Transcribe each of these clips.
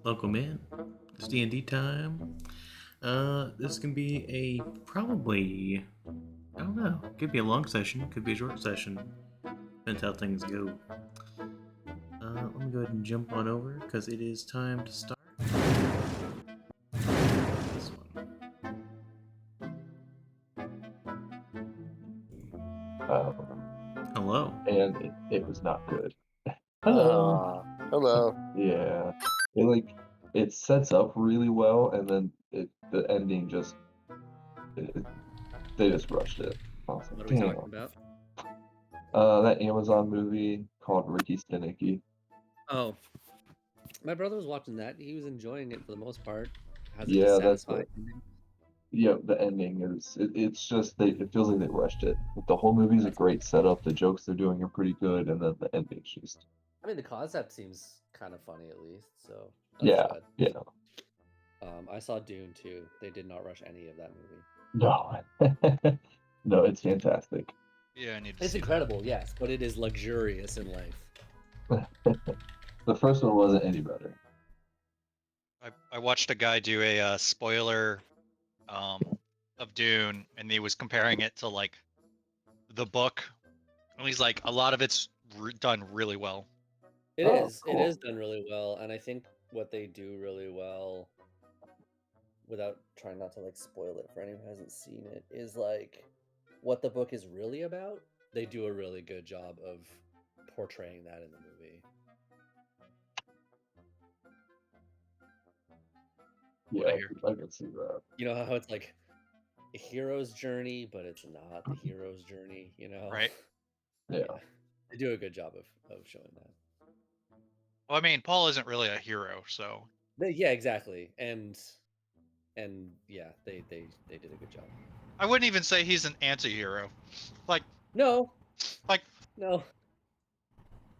Welcome in. It's D&D time. This can be a probably, I don't know, could be a long session, could be a short session. Depends how things go. Let me go ahead and jump on over because it is time to start. This one. Hello. And it was not good. Hello. Hello. Yeah. It sets up really well, and then the ending just they just rushed it. I was like, What are we damn. talking about? That Amazon movie called Ricky Stinicky. Oh, my brother was watching that. He was enjoying it for the most part. Has Yeah, a that's satisfying it. ending? Yeah, the ending is it's just it feels like they rushed it. Like, the whole movie's a great setup. The jokes they're doing are pretty good, and then the ending's just I mean, the concept seems kind of funny at least, so that's yeah, good. yeah. I saw Dune too. They did not rush any of that movie. No, no, it's fantastic. Yeah, I need to It's see incredible, yes, but it is luxurious in life. The first one wasn't any better. that. I watched a guy do a spoiler of Dune, and he was comparing it to like the book, and he's like, a lot of it's done really well. It Oh, is. cool. It is done really well, and I think what they do really well, without trying not to like spoil it for anyone who hasn't seen it, is like what the book is really about. They do a really good job of portraying that in the movie. Yeah, I can see that. You know how it's like a hero's journey, but it's not the hero's journey, you know? Right. Yeah. They do a good job of showing that. Well, I mean, Paul isn't really a hero, so Yeah, exactly. And yeah, they did a good job. I wouldn't even say he's an anti-hero. Like, No. like No.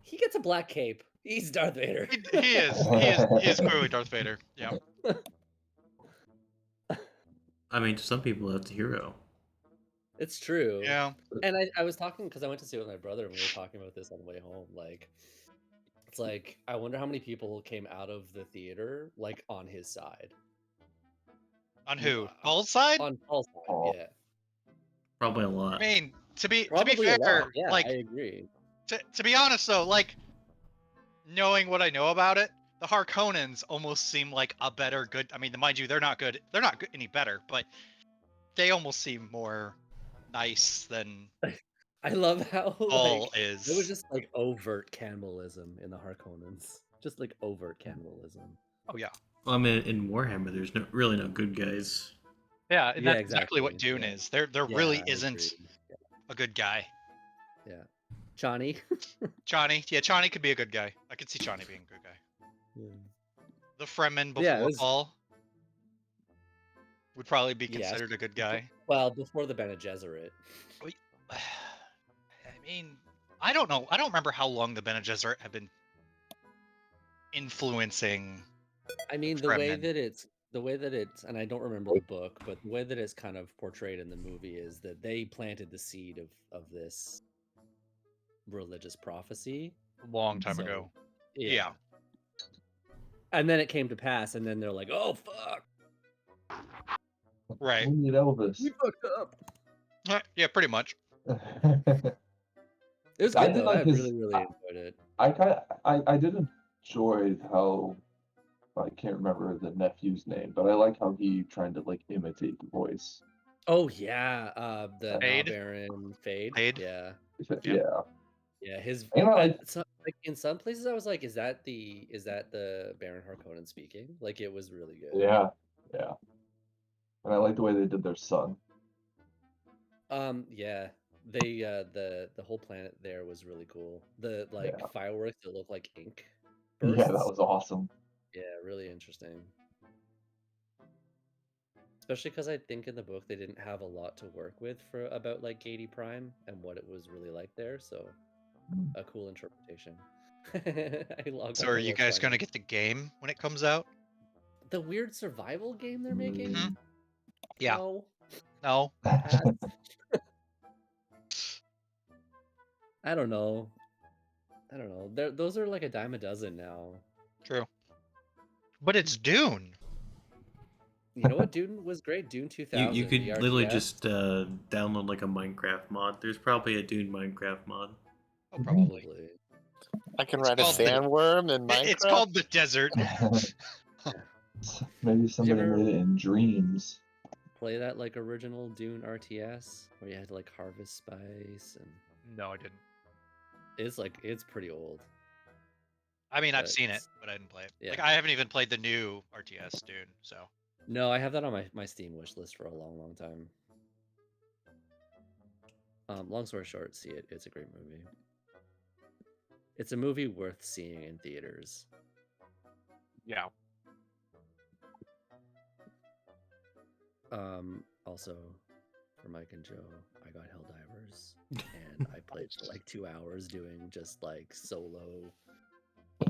He gets a black cape. He's Darth Vader. he is clearly Darth Vader. Yeah. I mean, to some people, that's a hero. It's true. Yeah. And I was talking because I went to see it with my brother and we were talking about this on the way home. Like, it's like, I wonder how many people came out of the theater like on his side. On who? Paul's side? On Paul's side, Paul. yeah. Probably a lot. I mean, to be Probably fair, a lot. Yeah, like I agree. to be honest though, like knowing what I know about it, the Harkonnens almost seem like a better good. I mean, mind you, they're not good. They're not good, any better, but they almost seem more nice than I love how Paul like is. it was just like overt cannibalism in the Harkonnens. Just like overt cannibalism. Oh yeah. Well, I mean, in Warhammer, there's really no good guys. Yeah, and Yeah, that's exactly what Dune yeah. is. There Yeah, really I isn't agree. a good guy. Yeah. Chani. Chani, yeah, Chani could be a good guy. I could see Chani being a good guy. Yeah. The Fremen Yeah, before Paul would probably be Yes. considered a good guy. Well, before the Bene Gesserit. I mean, I don't know. I don't remember how long the Bene Gesserit have been influencing. I mean, the way that it's, and I don't remember the book, but the way that it's kind of portrayed in the movie is that they planted the seed of this religious prophecy A long time ago. Yeah. And then it came to pass, and then they're like, "Oh fuck!" Right. We need Elvis. We fucked up. Yeah, pretty much. It was I good did though. like I his. really enjoyed it. I did enjoy how I can't remember the nephew's name, but I like how he trying to like imitate the voice. Oh yeah, the Fade. Baron Fade. Fade. Yeah. Yeah, his And like in some places I was like, is that the Baron Harkonnen speaking? Like it was really good. Yeah. And I like the way they did their son. Yeah. They the whole planet there was really cool. The fireworks that look like ink bursts. Yeah, that was awesome. Yeah, really interesting. Especially because I think in the book they didn't have a lot to work with for about like Gady Prime and what it was really like there, so a cool interpretation. So are you guys gonna get the game when it comes out? The weird survival game they're making? Mm-hmm. Yeah. No. I don't know. Those are like a dime a dozen now. True. But it's Dune. You know what? Dune was great. Dune 2000. You could the literally RTS. just download like a Minecraft mod. There's probably a Dune Minecraft mod. Oh, probably. Probably. I can It's ride a called the- sandworm in Minecraft. It's called the desert. Maybe somebody ever- made it in dreams. Play that like original Dune RTS where you had to like harvest spice and No, I didn't. it's pretty old. I mean, I've But seen it, it's- but I didn't play it. yeah. Like, I haven't even played the new RTS Dune, so. No, I have that on my Steam wish list for a long time. Long story short, see it. It's a great movie. It's a movie worth seeing in theaters. Yeah. Also, for Mike and Joe, I got Helldivers, and I played for like 2 hours doing just like solo,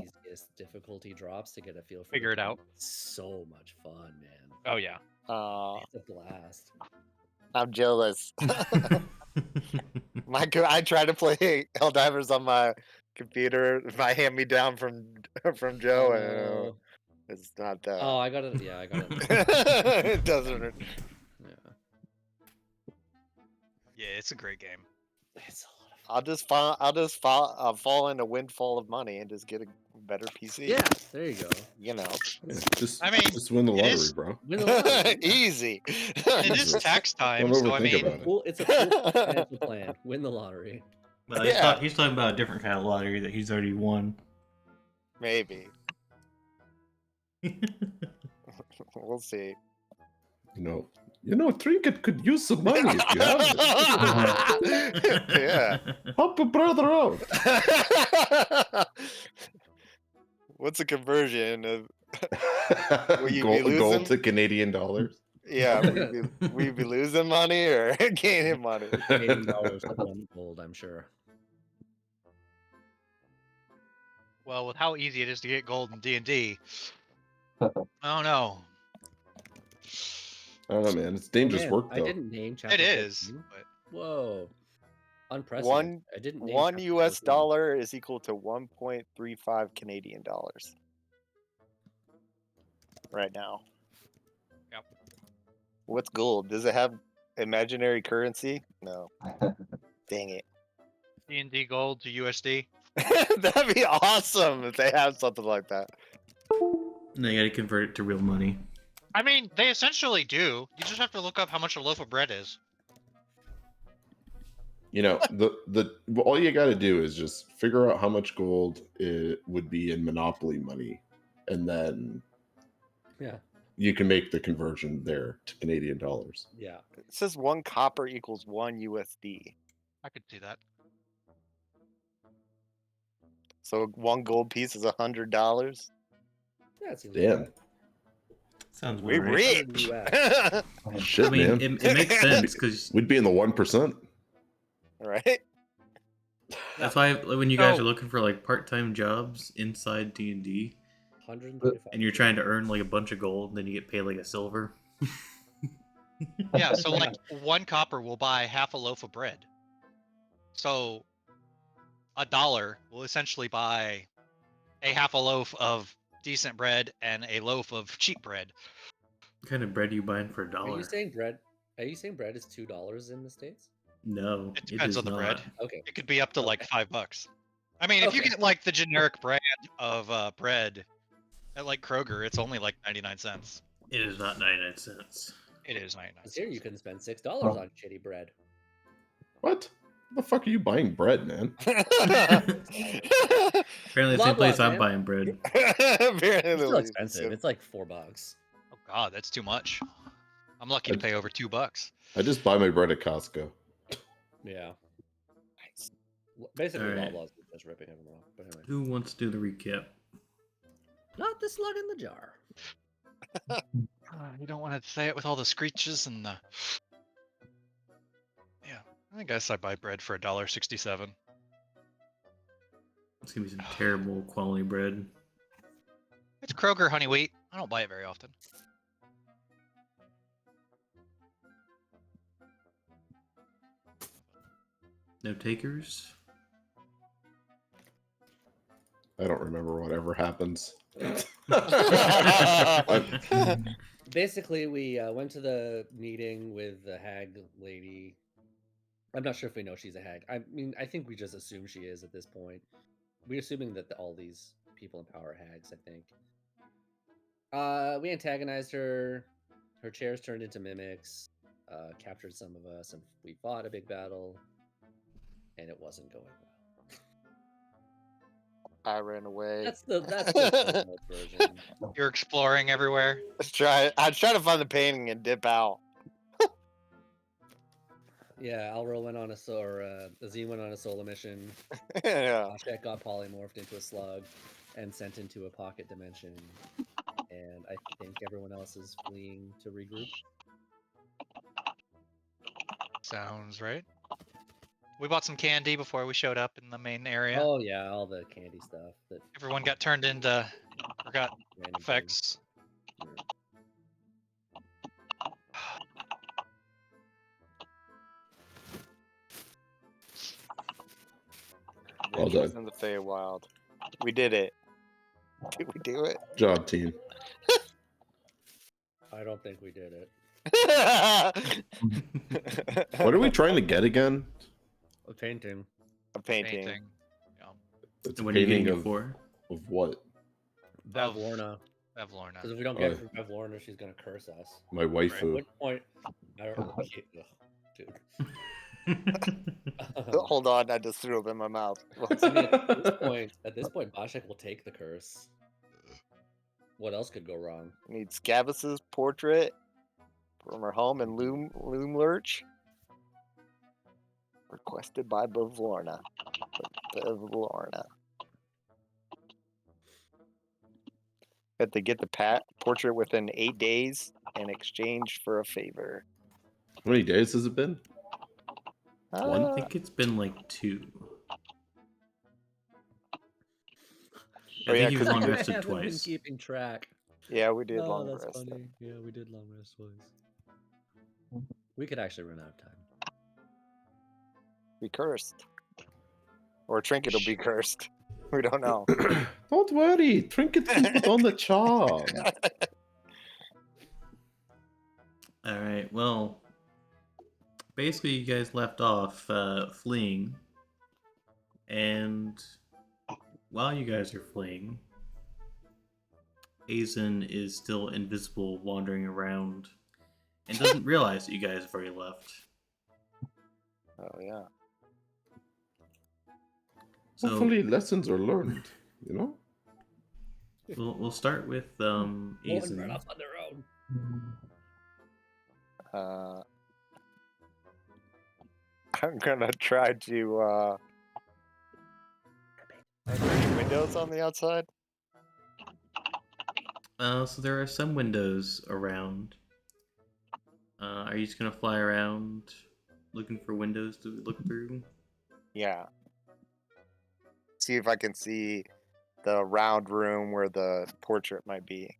easiest difficulty drops to get a feel for. Figure the it out. game. So much fun, man. Oh, yeah. It's a blast. I'm jealous. I tried to play Helldivers on my computer, my hand-me-down from Joe, and it's not that. Oh, I got it. Yeah, I got it. It doesn't. Yeah, Yeah, it's a great game. it's a lot of fun. I'll just fall in a windfall of money and just get a better PC. Yeah, there you go. You know, Yeah, just, I mean, just win the it lottery, is- bro. Win the lottery. easy. It is tax time, Don't so I overthink mean, about it. It's a full financial plan. Win the lottery. Well, Yeah. he's talking about a different kind of lottery that he's already won. Maybe we'll see. You know, Trinket could use some money if you have it. Yeah. Help a brother out. What's a conversion of? Will you be gold, losing? gold to Canadian dollars. Yeah, will you be losing money or gaining money? $80 for 1 gold, I'm sure. well, with how easy it is to get gold in D&D, I don't know. I don't know, man. It's dangerous Man, work, I though. didn't name chapter It is, 14. but Whoa. Unprecedented. I didn't name One chapter US 14. dollar is equal to 1.35 Canadian dollars. Right now. Yep. What's gold? Does it have imaginary currency? No. Dang it. D&D gold to USD. That'd be awesome if they have something like that. And they gotta convert it to real money. I mean, they essentially do. You just have to look up how much a loaf of bread is. You know, all you got to do is just figure out how much gold it would be in Monopoly money, and then Yeah. you can make the conversion there to Canadian dollars. Yeah. It says 1 copper equals 1 USD. I could see that. So 1 gold piece is $100. Yeah, it seems Damn. like Sounds We about right. rich. US. Shit, I mean, man. it makes sense because We'd be in the 1%. Right? that's why when you guys So- are looking for like part-time jobs inside D&D, 135. and you're trying to earn like a bunch of gold, and then you get paid like a silver. Yeah, so like 1 copper will buy half a loaf of bread. So $1 will essentially buy a half a loaf of decent bread and a loaf of cheap bread. What kind of bread are you buying for Are you $1? saying bread? Are you saying bread is $2 in the States? No, It depends is on the not. bread. Okay. It could be up to like $5. I mean, if you Okay. get like the generic brand of bread at like Kroger, it's only like 99 cents. It is not 99 cents. It is 99 'Cause here cents. you can spend $6 Oh. on shitty bread. What? The fuck are you buying bread, man? Apparently, the same place Loblaws, I'm man. buying bread. It's still expensive. It's like $4. Oh god, that's too much. I'm lucky to pay over $2. I just buy my bread at Costco. Yeah. Basically, Alright. Loblaws is just ripping everyone off. But anyway, Who wants to do the recap? not the slug in the jar. You don't want to say it with all the screeches and the. Yeah, I guess I buy bread for $1.67. It's gonna be some terrible quality bread. It's Kroger honey wheat. I don't buy it very often. No takers. I don't remember whatever happens. Basically, we went to the meeting with the hag lady. I'm not sure if we know she's a hag. I mean, I think we just assume she is at this point. We're assuming that all these people in power are hags, I think. We antagonized her. Her chairs turned into mimics. Captured some of us, and we fought a big battle. And it wasn't going well. I ran away. That's the Cliff Notes version. You're exploring everywhere. I try to find the painting and dip out. Yeah, Alro went on Azine went on a solo mission. Yeah. Ashek got polymorphed into a slug and sent into a pocket dimension. And I think everyone else is fleeing to regroup. Sounds right. We bought some candy before we showed up in the main area. Oh yeah, all the candy stuff. That Everyone got turned into forgot random things. effects. Yeah. Well Adventures done. in the Feywild. We did it. Did we do it? Job, team. I don't think we did it. What are we trying to get again? A painting. A painting. Painting. Yeah. It's a What are you painting getting it of, for? of what? Bev Lorna. Evlorna. Because if we don't get it from Bev Lorna, she's gonna curse us. My At waifu. which point, I don't know. Dude. Hold on, I just threw up in my mouth. I mean, at this point, Bashek will take the curse. What else could go wrong? Need Scavus's portrait from her home in Loom Lurch. Requested by Bavlorna. Bavlorna. Had to get the portrait within 8 days in exchange for a favor. How many days has it been? One? I think it's been like 2. Oh, I yeah, think he was 'cause long we rested haven't been twice. keeping track. Yeah, we did Oh, long that's rest. funny. Yeah, we did long rest twice. We could actually run out of time. Be cursed. Or Trinket will be cursed. We don't know. Don't worry, Trinket can put on the charm. Alright, well, basically you guys left off fleeing, and while you guys are fleeing, Azen is still invisible, wandering around, and doesn't realize that you guys have already left. Oh, yeah. So Hopefully lessons are learned, you know? we'll start with Run Azen. off on their own. I'm gonna try to. Are there any windows on the outside? So there are some windows around. Are you just gonna fly around looking for windows to look through? Yeah. See if I can see the round room where the portrait might be.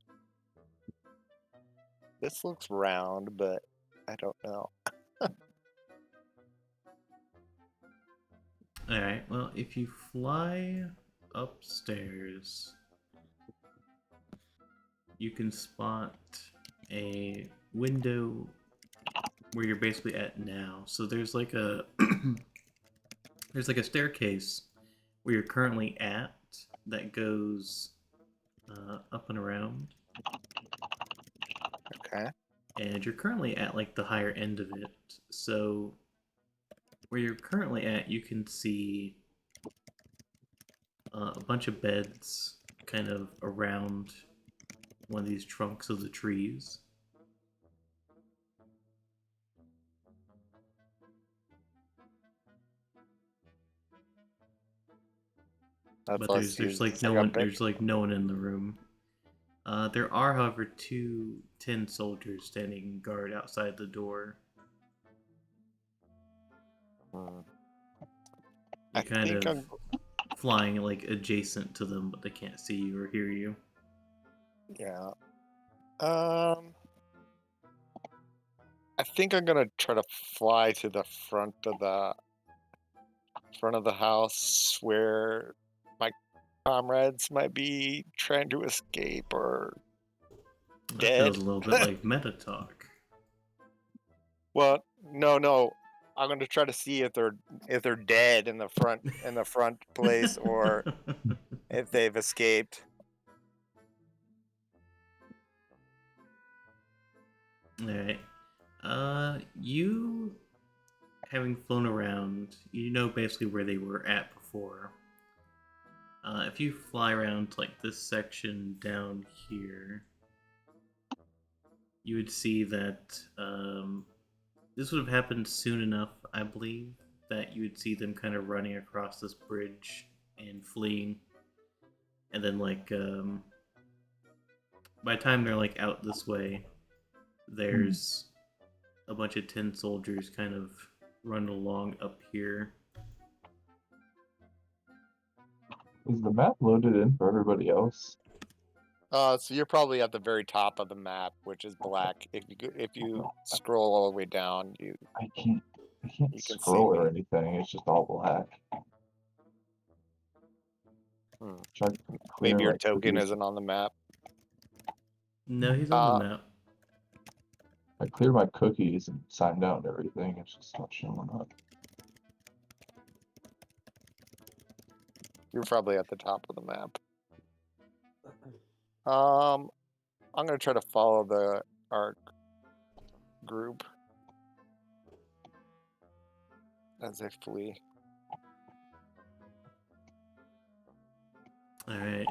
This looks round, but I don't know. Alright, well, if you fly upstairs, you can spot a window where you're basically at now. So there's like a there's like a staircase where you're currently at that goes up and around, Okay. and you're currently at like the higher end of it. So where you're currently at, you can see a bunch of beds kind of around one of these trunks of the trees. That's But all I there's see is like I no got one. big- There's like no one in the room. There are, however, 2 tin soldiers standing guard outside the door. Hmm. You're I kind think of I'm. flying like adjacent to them, but they can't see you or hear you. Yeah. I think I'm gonna try to fly to the front of the house where my comrades might be trying to escape or That dead. feels a little bit like meta talk. Well, no. I'm gonna try to see if they're dead in the front place or if they've escaped. Alright. You having flown around, you know basically where they were at before. If you fly around to like this section down here, you would see that this would have happened soon enough, I believe, that you would see them kind of running across this bridge and fleeing. And then by the time they're like out this way, there's a bunch of tin soldiers kind of running along up here. Is the map loaded in for everybody else? So you're probably at the very top of the map, which is black. If you scroll all the way down, I can't You can see scroll or me. anything. It's just all black. Try to clear Maybe your my token cookies. isn't on the map. No, he's on the map. I cleared my cookies and signed out and everything. It's just not showing up. You're probably at the top of the map. I'm gonna try to follow our group as they flee. Alright.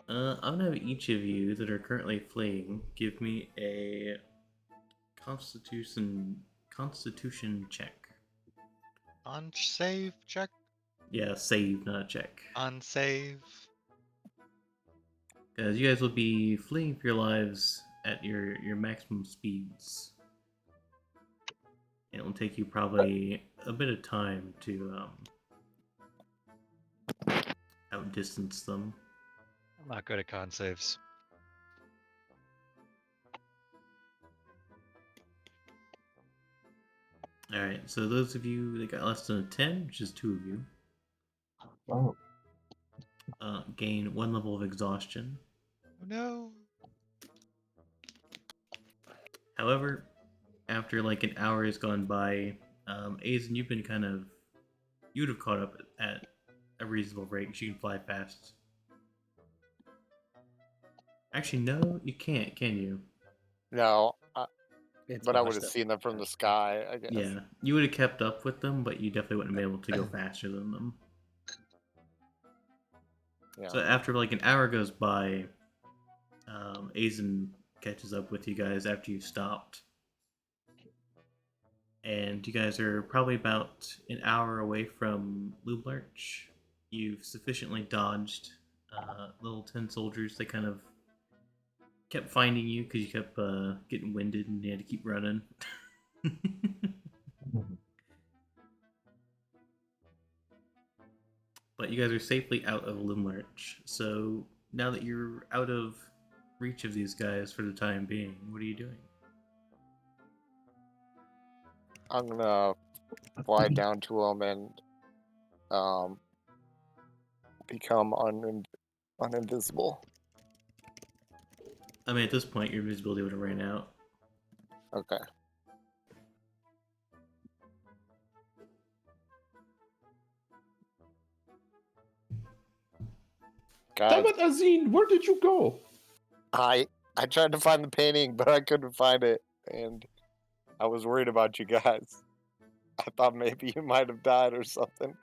I'm gonna have each of you that are currently fleeing give me a constitution check. Unsave check. Yeah, save, not check. Unsave. Because you guys will be fleeing for your lives at your maximum speeds. It will take you probably a bit of time to outdistance them. I'm not good at con saves. Alright, so those of you that got less than a 10, which is 2 of you, Oh, gain 1 level of exhaustion. Oh no. However, after like an hour has gone by, Aizen, you've been you'd have caught up at a reasonable rate because you can fly fast. Actually, no, you can't, can you? No, It's but I would washed have up. seen them from the sky, I guess. Yeah, you would have kept up with them, but you definitely wouldn't have been able to go faster than them. Yeah. So after like an hour goes by, Aizen catches up with you guys after you stopped. And you guys are probably about an hour away from Lublarch. You've sufficiently dodged little tin soldiers. They kind of kept finding you because you kept getting winded and you had to keep running. But you guys are safely out of Lublarch. So now that you're out of reach of these guys for the time being, what are you doing? I'm gonna fly down to them and become uninvisible. I mean, at this point, your invisibility would have ran out. Okay. Damn Guys, it, Azine, where did you go? I tried to find the painting, but I couldn't find it, and I was worried about you guys. I thought maybe you might have died or something.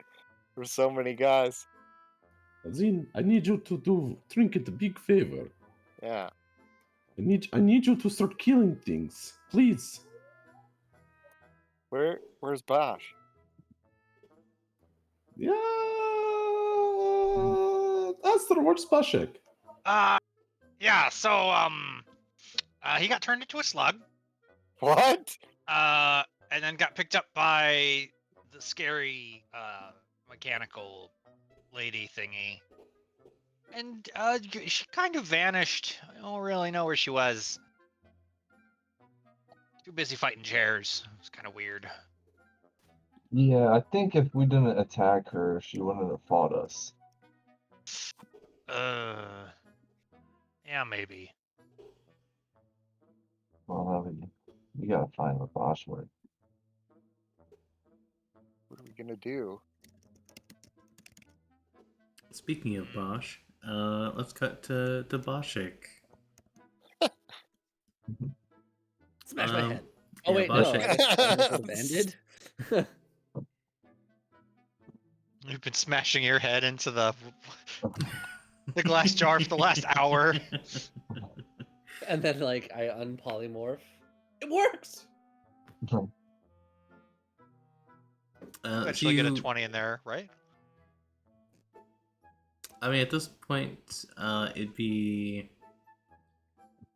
There's so many guys. Azine, I need you to do Trinket a big favor. Yeah. I need you to start killing things, please. Where's Bosch? Yeah, Aster, where's Pashek? Yeah, so he got turned into a slug. What? And then got picked up by the scary mechanical lady thingy. And she kind of vanished. I don't really know where she was. Too busy fighting chairs. It's kind of weird. yeah, I think if we didn't attack her, she wouldn't have fought us. Yeah, maybe. Well, I mean, we gotta find the boss word. What are we gonna do? Speaking of Bosch, let's cut to Boschik. Smash my head. yeah, Oh wait, no. Boschik. I guess it would have ended. You've been smashing your head into the glass jar for the last hour. And then like I unpolymorph. It works. So Eventually get a you- 20 in there, right? I mean, at this point, it'd be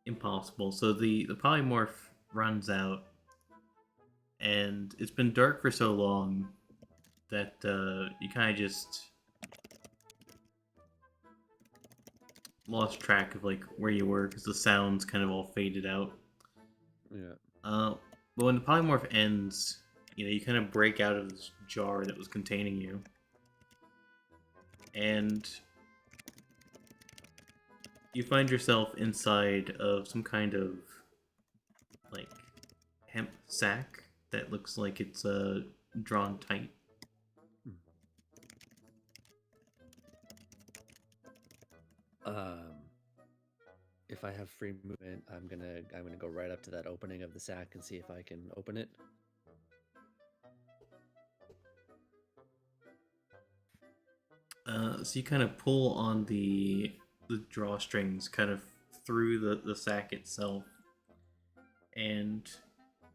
impossible. So the polymorph runs out, and it's been dark for so long that you kind of just lost track of like where you were because the sounds kind of all faded out. Yeah. But when the polymorph ends, you kind of break out of this jar that was containing you, and you find yourself inside of some kind of like hemp sack that looks like it's drawn tight. If I have free movement, I'm gonna go right up to that opening of the sack and see if I can open it. So you kind of pull on the drawstrings kind of through the sack itself, and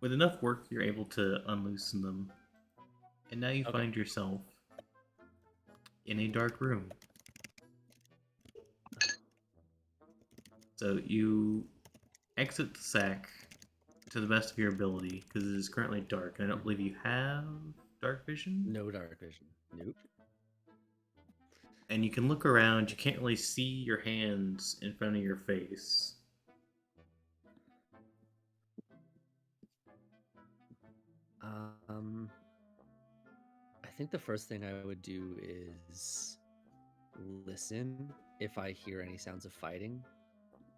with enough work, you're able to unloosen them. And now you Okay. find yourself in a dark room. So you exit the sack to the best of your ability because it is currently dark, and I don't believe you have dark vision. No dark vision. Nope. And you can look around. You can't really see your hands in front of your face. I think the first thing I would do is listen if I hear any sounds of fighting,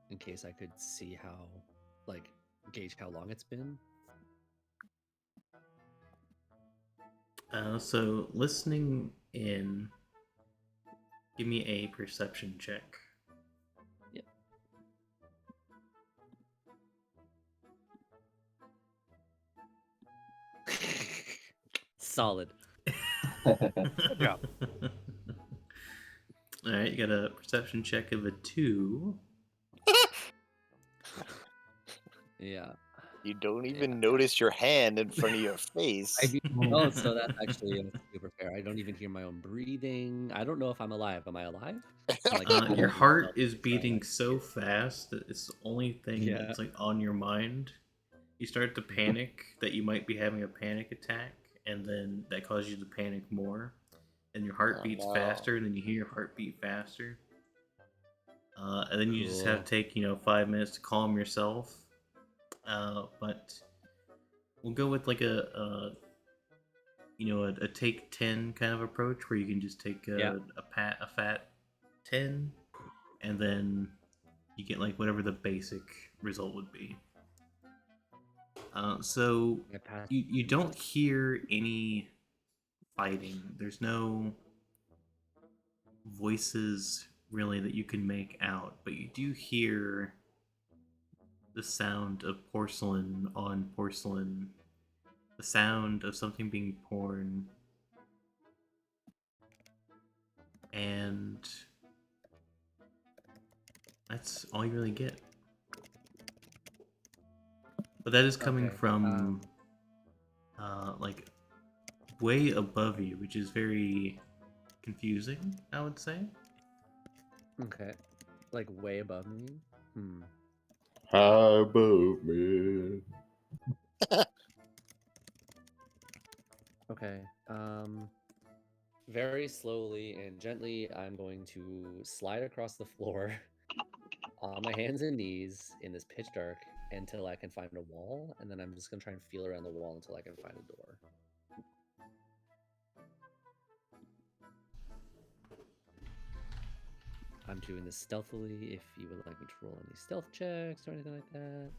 in case I could see how, like, gauge how long it's been. So listening in, give me a perception check. Yep. Solid. Good job. All right, you got a perception check of a 2. Yeah. You don't even notice your hand in front of your face. I do. Oh, so that's actually super fair. I don't even hear my own breathing. I don't know if I'm alive. Am I alive? Like, Your heart is beating so fast that it's the only thing Yeah. that's like on your mind. You start to panic that you might be having a panic attack, and then that causes you to panic more, and your heart Oh, beats no. faster, and then you hear your heart beat faster, and then you just Cool. have to take 5 minutes to calm yourself. But we'll go with like a take 10 kind of approach where you can just take a fat 10, and then you get like whatever the basic result would be. So I passed. you don't hear any fighting. There's no voices really that you can make out, but you do hear the sound of porcelain on porcelain, the sound of something being poured, and that's all you really get. But that is coming Okay, from like way above you, which is very confusing, I would say. Okay. Like way above me. High above me. Okay. Very slowly and gently, I'm going to slide across the floor on my hands and knees in this pitch dark until I can find a wall, and then I'm just gonna try and feel around the wall until I can find a door. I'm doing this stealthily. If you would like me to roll any stealth checks or anything like that.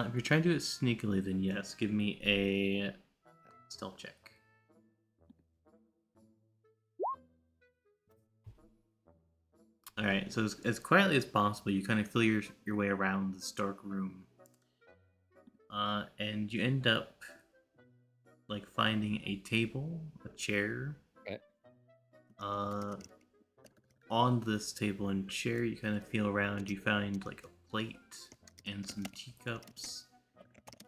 If you're trying to do it sneakily, then yes. Give me a stealth check. All right, so as quietly as possible, you kind of feel your way around this dark room, and you end up like finding a table, a chair. Okay. On this table and chair, you kind of feel around. You find like a plate and some teacups.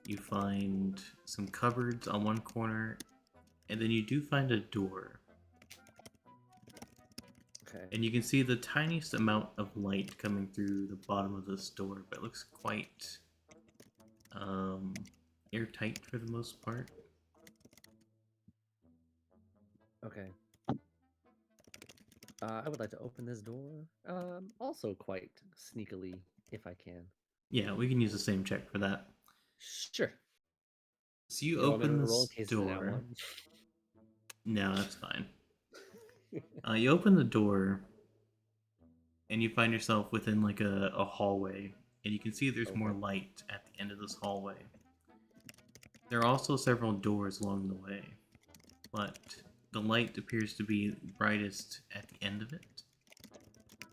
You find some cupboards on one corner, and then you do find a door. Okay. And you can see the tiniest amount of light coming through the bottom of this door, but it looks quite airtight for the most part. Okay. I would like to open this door. Also quite sneakily, if I can. Yeah, we can use the same check for that. Sure. So you want me open to roll in this case it's an nat door. one? No, that's fine. You open the door, and you find yourself within like a hallway, and you can see there's more Okay. light at the end of this hallway. There are also several doors along the way, but the light appears to be brightest at the end of it.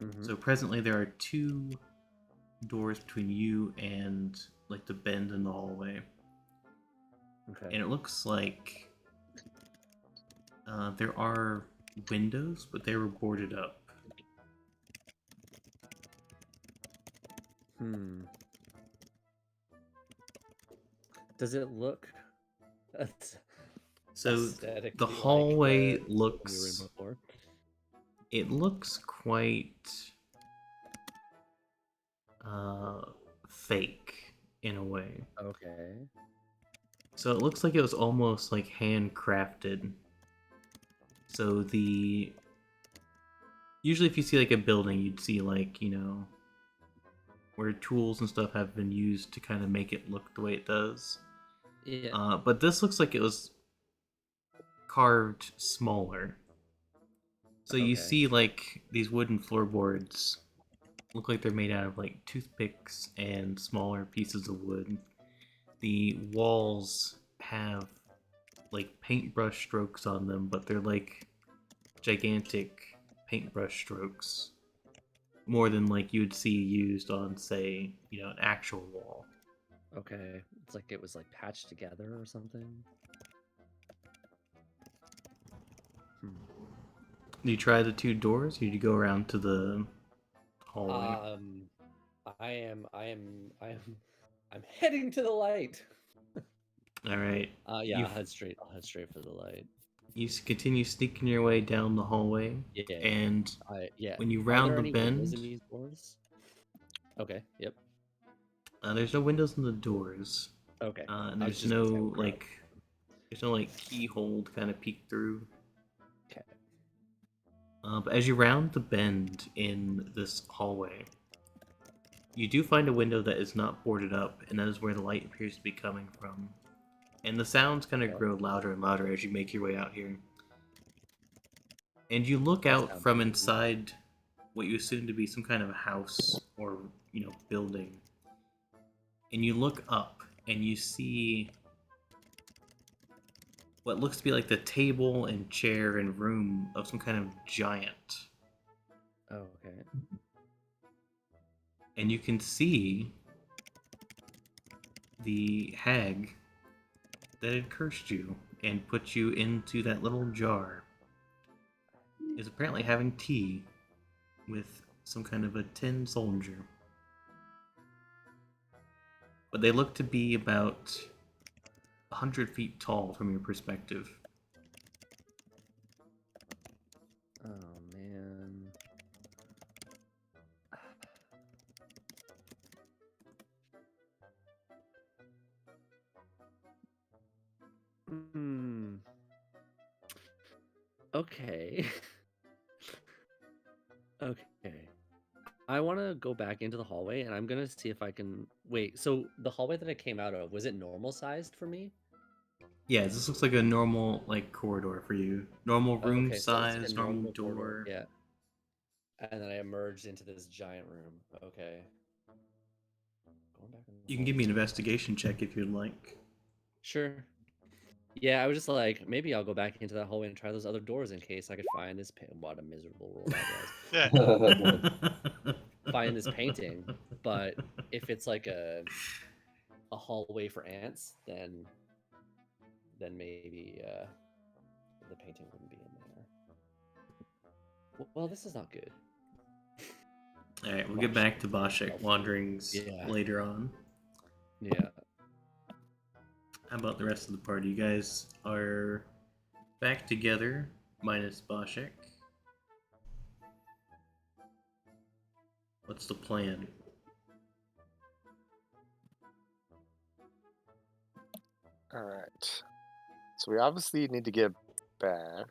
Mhm. So presently there are 2 doors between you and like the bend in the hallway, Okay. and it looks like there are windows, but they were boarded up. Does it look So aesthetically the like hallway the room looks before? it looks quite fake in a way. Okay. So it looks like it was almost like handcrafted. So usually if you see like a building, you'd see like, where tools and stuff have been used to kind of make it look the way it does. Yeah. But this looks like it was carved smaller. So you Okay. see like these wooden floorboards look like they're made out of like toothpicks and smaller pieces of wood. The walls have like paintbrush strokes on them, but they're like gigantic paintbrush strokes. More than like you'd see used on, say, an actual wall. Okay. It's like it was like patched together or something. Do you try the 2 doors, or do you go around to the hallway? I'm heading to the light. All right. Yeah, You I'll head straight for the light. you continue sneaking your way down the hallway, Yeah. and Yeah. when you Are round there the any windows in bend, these doors? Okay. Yep. there's no windows in the doors, Okay. and I was there's just no crowd. keyhole to kind of peek through. Okay. But as you round the bend in this hallway, you do find a window that is not boarded up, and that is where the light appears to be coming from. And the sounds kind of Okay. grow louder and louder as you make your way out here. And you look out Sounds from good. inside what you assume to be some kind of a house or, building. And you look up and you see what looks to be like the table and chair and room of some kind of giant. Oh, okay. And you can see the hag that had cursed you and put you into that little jar is apparently having tea with some kind of a tin soldier. But they look to be about 100 feet tall from your perspective. Oh man. Okay. Okay. I want to go back into the hallway and I'm going to see if I can... Wait, so the hallway that I came out of, was it normal sized for me? Yeah, this looks like a normal like corridor for you. Normal room Okay, so it's like a size, normal normal corridor. door. Yeah. And then I emerged into this giant room. Okay. Going back in the You can give me an hallway. investigation check if you'd like. Sure. Yeah, I was just like, maybe I'll go back into that hallway and try those other doors in case I could find this. What a miserable roll that was. Find this painting, but if it's like a hallway for ants, then maybe the painting wouldn't be in there. Well, this is not good. All right, we'll get back to Boschek wanderings Yeah. later on. Yeah. How about the rest of the party? You guys are back together, minus Boschek. What's the plan? All right. So we obviously need to get back.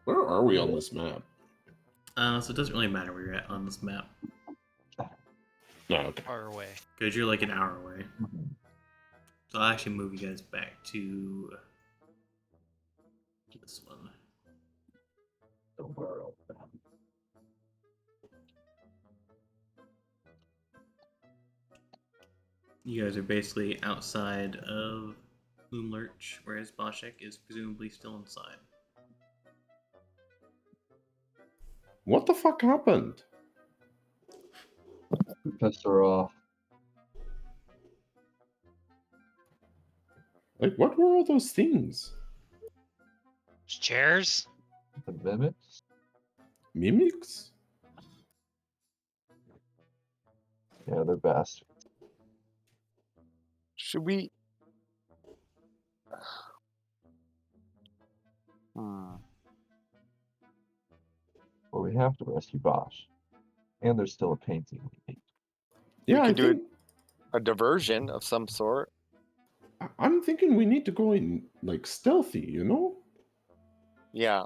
Where are we on this map? So it doesn't really matter where you're at on this map, No, okay. Far away. because you're like an hour away. So I'll actually move you guys back to this one. Don't worry. You guys are basically outside of Loomlurch, whereas Boschek is presumably still inside. What the fuck happened? We pissed her off. Like, what were all those things? Chairs? The mimics? Mimics? Yeah, they're bastards. Should we? Hmm. Well, we have to rescue Bosch. And there's still a painting we need. Yeah, We I could do think, a diversion of some sort. I'm thinking we need to go in like stealthy, you know? Yeah.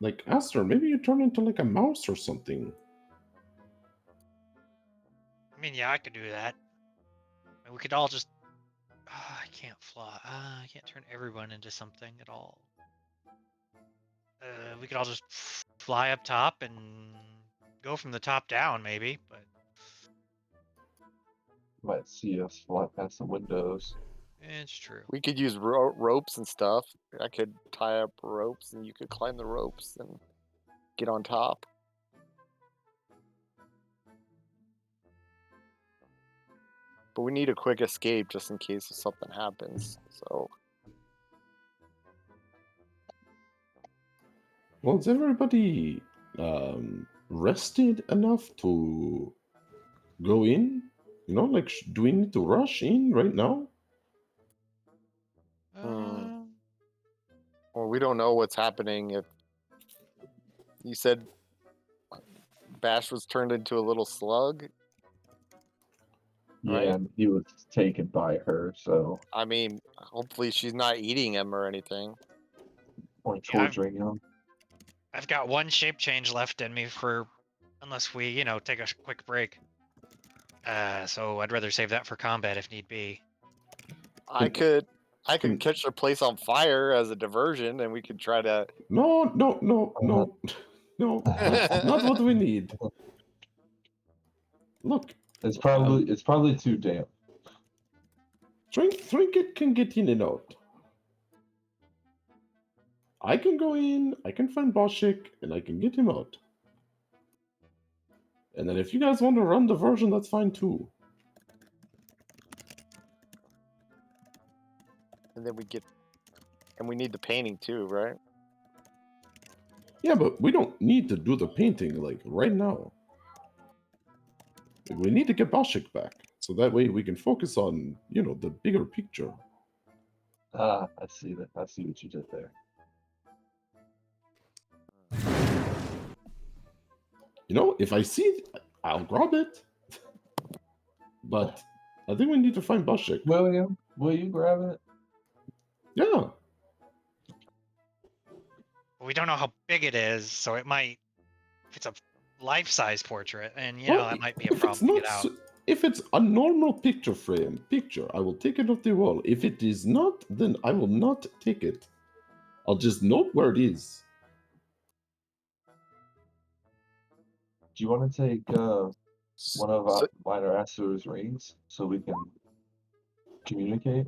Like Aster, maybe you turn into like a mouse or something. I mean, yeah, I could do that. And we could all just. I can't fly. I can't turn everyone into something at all. We could all just fly up top and go from the top down, maybe. But Might see us fly past the windows. it's true. We could use ropes and stuff. I could tie up ropes and you could climb the ropes and get on top. But we need a quick escape just in case something happens. So Well, is everybody rested enough to go in? You know, like, do we need to rush in right now? well, we don't know what's happening. If you said Bash was turned into a little slug, Yeah, Right. and he was taken by her, so I mean, hopefully she's not eating him or anything. or Yeah, torturing him. I've got one shape change left in me for, unless we, take a quick break. So I'd rather save that for combat if need be. I could Hmm. catch the place on fire as a diversion, and we could try to. No, that's not what we need. Look, It's probably too damp. Trinket can get in and out. I can go in, I can find Boschik, and I can get him out. And then if you guys want to run diversion, that's fine too. And then we need the painting too, right? Yeah, but we don't need to do the painting like right now. We need to get Boschik back, so that way we can focus on, the bigger picture. Ah, I see that. I see what you did there. If I see it, I'll grab it. But I think we need to find Boschik. William, will you grab it? Yeah. we don't know how big it is, so it might. If it's a life-size portrait, and Well, that might be a if it's problem to not, get out. if it's a normal picture frame picture, I will take it off the wall. If it is not, then I will not take it. I'll just note where it is. Do you want to take one of So, Minor Asu's rings so we can communicate?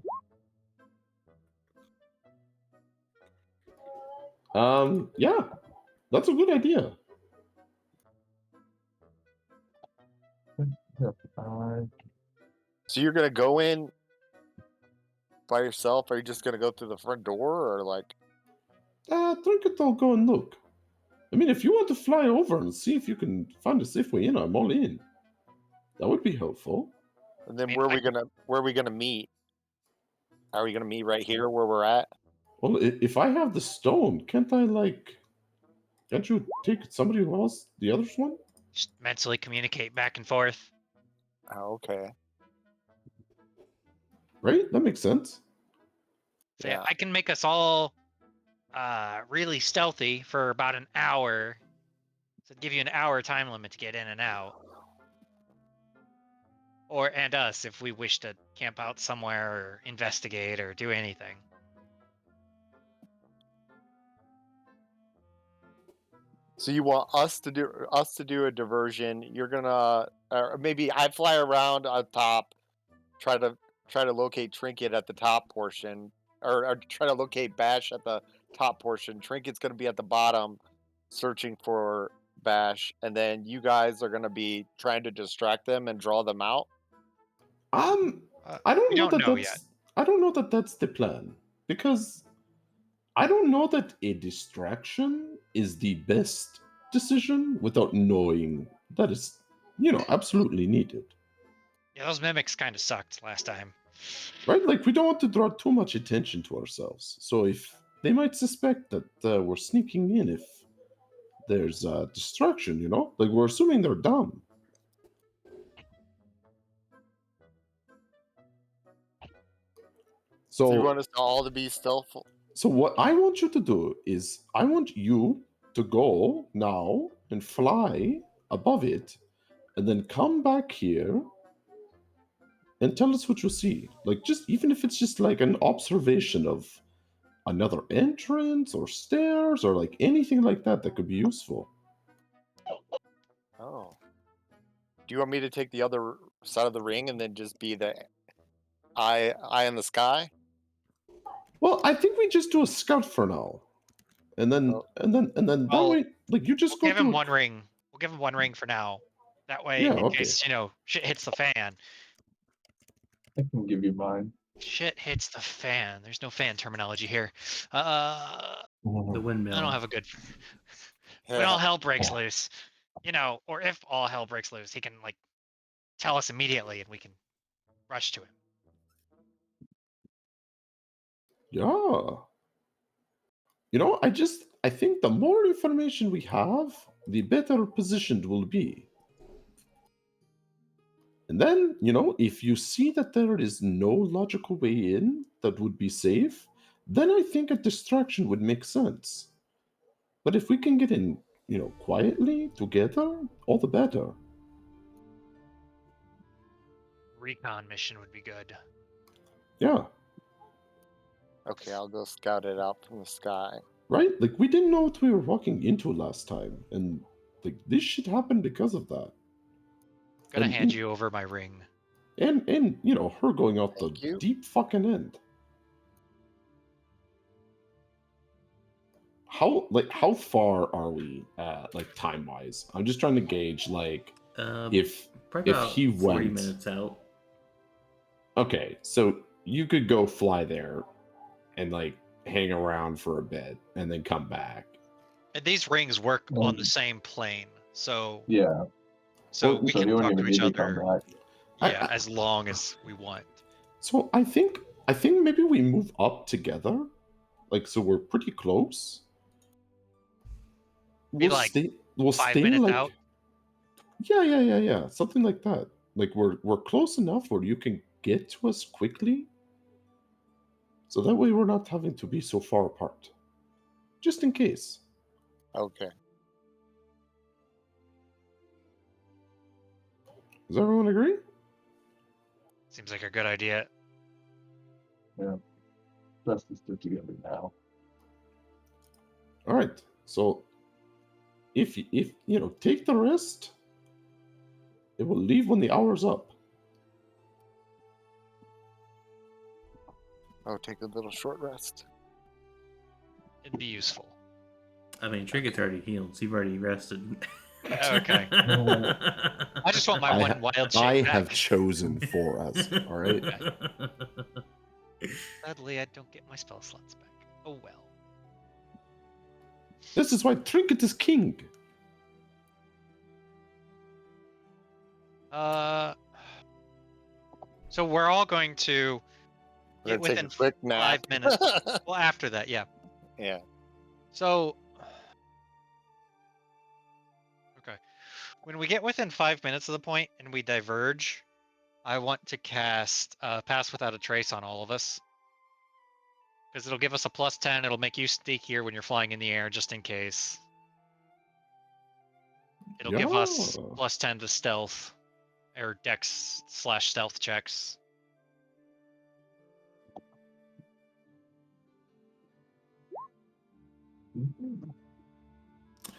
Yeah, that's a good idea. Yeah. so you're gonna go in by yourself? Are you just gonna go through the front door, or like? Trinket, I'll go and look. I mean, if you want to fly over and see if you can find a safe way in, I'm all in. That would be helpful. And then mean, where are we gonna meet? Are we gonna meet right here where we're at? Well, if I have the stone, can't you take somebody else, the other's one? Just mentally communicate back and forth. Oh, okay. Right? That makes sense. So Yeah. I can make us all really stealthy for about an hour. So give you an hour time limit to get in and out. And us if we wish to camp out somewhere or investigate or do anything. So you want us to do a diversion? You're gonna, or maybe I fly around on top, try to locate Trinket at the top portion, or try to locate Bash at the top portion. Trinket's gonna be at the bottom, searching for Bash, and then you guys are gonna be trying to distract them and draw them out. I don't We know don't that know that's yet. I don't know that that's the plan, because I don't know that a distraction is the best decision without knowing that it's absolutely needed. Yeah, those mimics kind of sucked last time. Right? Like, we don't want to draw too much attention to ourselves. So if they might suspect that we're sneaking in, if there's a distraction, like, we're assuming they're dumb. So you So, want us all to be stealthful? so what I want you to do is, I want you to go now and fly above it, and then come back here and tell us what you see. Like, just even if it's just like an observation of another entrance or stairs or like anything like that could be useful. Oh. Do you want me to take the other side of the ring and then just be the eye in the sky? Well, I think we just do a scout for now, and then Oh. that Well, way, like, you just We'll go give him through. one ring. We'll give him one ring for now. That way, Yeah, in okay. case shit hits the fan. I can give you mine. Shit hits the fan. There's no fan terminology here. The windmill. I don't have a good. When all hell breaks loose, or if all hell breaks loose, he can tell us immediately, and we can rush to him. Yeah. I think the more information we have, the better positioned we'll be. And then, if you see that there is no logical way in that would be safe, then I think a distraction would make sense. But if we can get in, quietly together, all the better. Recon mission would be good. Yeah. Okay, I'll go scout it out from the sky. Right? Like, we didn't know what we were walking into last time, and like, this shit happened because of that. Gonna And hand you over my ring. And her going out the Thank you. deep fucking end. How far are we time wise? I'm just trying to gauge if Probably about he 3 went. minutes out. Okay, so you could go fly there and hang around for a bit and then come back. And these rings work on the same plane, so Yeah. so Well, we So can you talk wouldn't to even each need to come other. back. Yeah, as long as we want. So I think maybe we move up together, so we're pretty close. Be We'll 5 stay minutes out. Yeah, something like that. Like, we're close enough where you can get to us quickly, so that way we're not having to be so far apart, just in case. Okay. Does everyone agree? Seems like a good idea. Yeah. Best to stick together now. All right. So if take the rest, it will leave when the hour's up. I'll take a little short rest. It'd be useful. I mean, Tricket's already healed, so you've already rested. Okay. I just want my one wild shape I back. have chosen for us. All right. Sadly, I don't get my spell slots back. Oh well. This is why Trinket is king. So we're all going to We're get gonna take within a quick nap. 5 minutes. Well, after that, yeah. Yeah. So, okay. When we get within 5 minutes of the point and we diverge, I want to cast Pass Without a Trace on all of us. Because it'll give us a +10. It'll make you sneakier when you're flying in the air, just in case. It'll give us Yeah. +10 to stealth, or dex/stealth checks.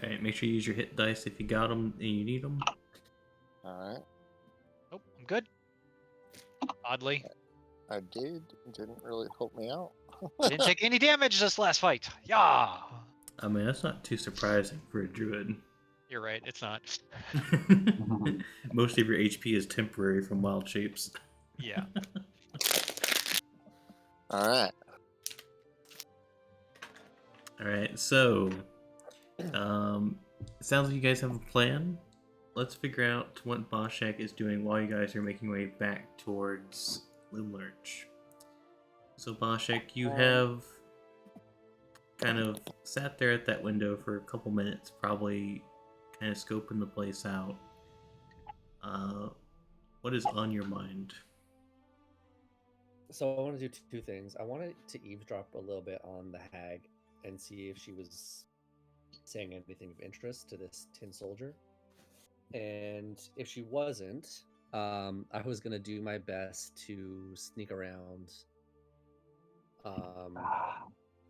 Alright, make sure you use your hit dice if you got them and you need them. All right. Oh, I'm good. Oddly. I did. It didn't really help me out. I didn't take any damage this last fight. Yeah. I mean, that's not too surprising for a druid. You're right, it's not. Most of your HP is temporary from wild shapes. Yeah. All right. Alright, so it sounds like you guys have a plan. Let's figure out what Boshek is doing while you guys are making your way back towards Limlurch. So Boshek, you have kind of sat there at that window for a couple minutes, probably kind of scoping the place out. What is on your mind? So I want to do two things. I wanted to eavesdrop a little bit on the hag and see if she was saying anything of interest to this tin soldier. And if she wasn't, I was gonna do my best to sneak around,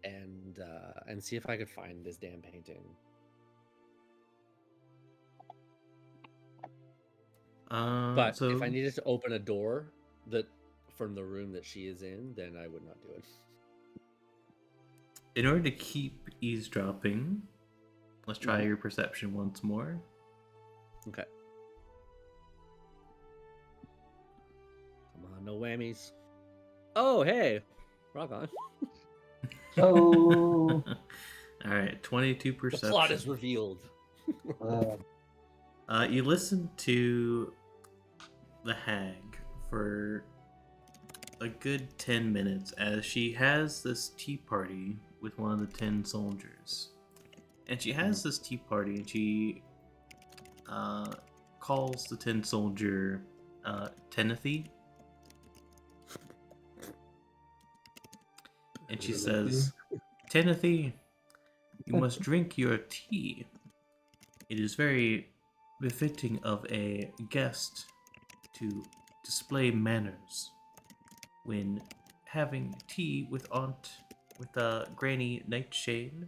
and see if I could find this damn painting. But So if I needed to open a door that from the room that she is in, then I would not do it. in order to keep eavesdropping, let's try your perception once more. Okay. Come on, no whammies. Oh, hey, rock on. Oh. All right, 22 The perception. plot is revealed. You listen to the hag for a good 10 minutes as she has this tea party with one of the 10 soldiers. And she has this tea party and she calls the 10 soldier Tenethy. And she says, Tenethy, you must drink your tea. It is very befitting of a guest to display manners when having tea with Granny Nightshade.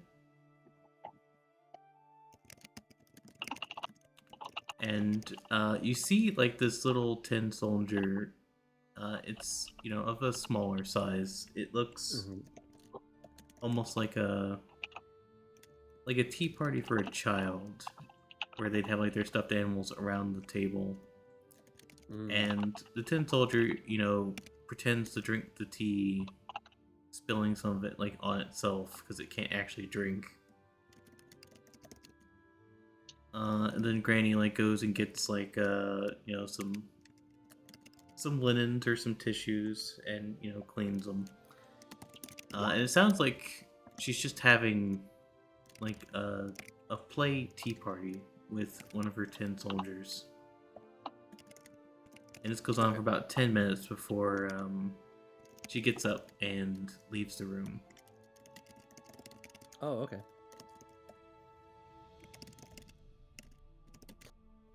And you see like this little tin soldier. It's of a smaller size. It looks almost like a tea party for a child, where they'd have like their stuffed animals around the table. And the tin soldier, pretends to drink the tea, spilling some of it like on itself because it can't actually drink. And then Granny like goes and gets like some linens or some tissues and cleans them. And it sounds like she's just having like a play tea party with one of her 10 soldiers. And this goes on for about 10 minutes before she gets up and leaves the room. Oh, okay.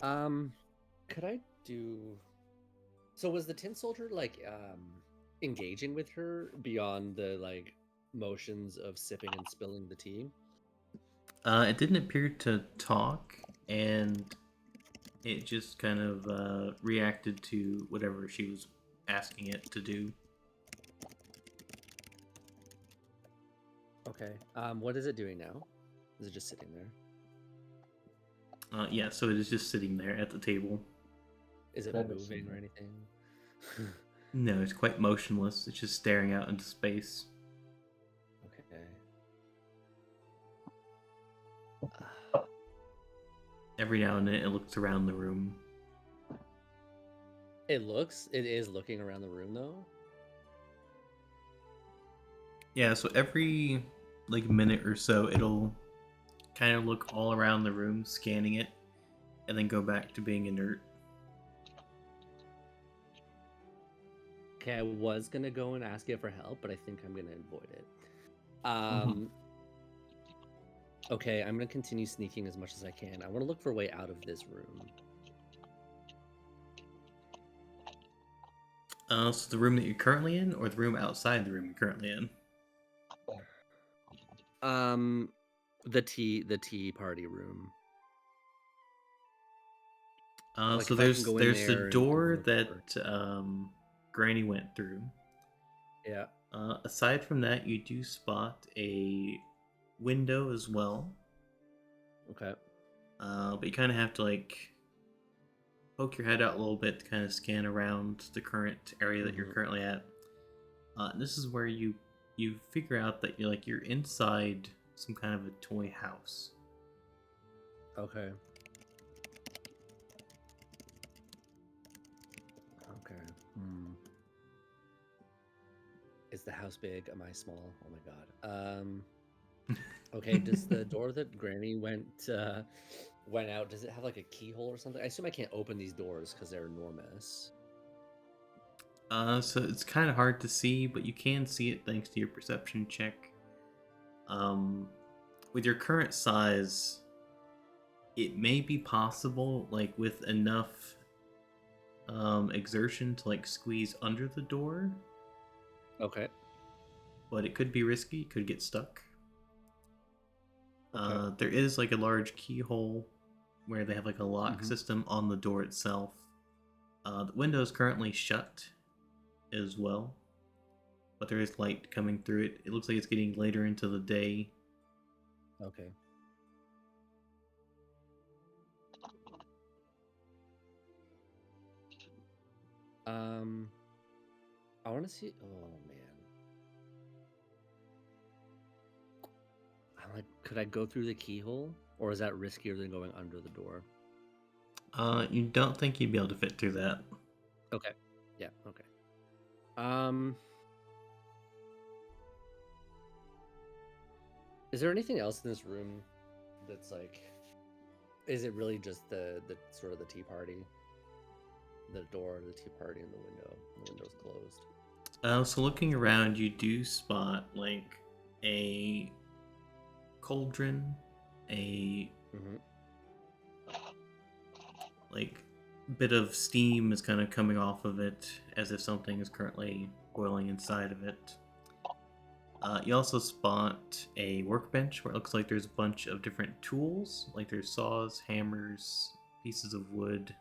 Could I do? So was the tin soldier like engaging with her beyond the like motions of sipping and spilling the tea? It didn't appear to talk, and it just kind of reacted to whatever she was asking it to do. Okay. What is it doing now? Is it just sitting there? Yeah, so it is just sitting there at the table. Is it Kind of moving or sitting. anything? No, it's quite motionless. It's just staring out into space. Okay. Every now and then it looks around the room. It is looking around the room though. Yeah, so every like minute or so it'll kind of look all around the room, scanning it, and then go back to being inert. Okay, I was gonna go and ask it for help, but I think I'm gonna avoid it. Okay, I'm gonna continue sneaking as much as I can. I want to look for a way out of this room. So the room that you're currently in, or the room outside the room you're currently in? The tea party room. Like, So if I can go in there's the there and door look for- that Granny went through. Yeah. Aside from that, you do spot a window as well. Okay. But you kind of have to like poke your head out a little bit to kind of scan around the current area that you're Mhm. currently at. This is where you figure out that you're inside some kind of a toy house. Okay. Okay. Is the house big? Am I small? Oh my god. Okay. Does the door that Granny went out? Does it have like a keyhole or something? I assume I can't open these doors because they're enormous. So it's kind of hard to see, but you can see it thanks to your perception check. With your current size, it may be possible, like with enough exertion to like squeeze under the door, Okay. but it could be risky. It could get stuck. Okay. There is like a large keyhole where they have like a lock Mhm. system on the door itself. The window is currently shut as well, but there is light coming through it. It looks like it's getting later into the day. Okay. I want to see. Oh man. I'm like, could I go through the keyhole, or is that riskier than going under the door? You don't think you'd be able to fit through that? Okay. Yeah. Okay. Um. Is there anything else in this room that's like? Is it really just the sort of the tea party? The door, the tea party, and the window. The window's closed. So looking around, you do spot like a cauldron, a Mm-hmm. like bit of steam is kind of coming off of it, as if something is currently boiling inside of it. You also spot a workbench where it looks like there's a bunch of different tools, like there's saws, hammers, pieces of wood,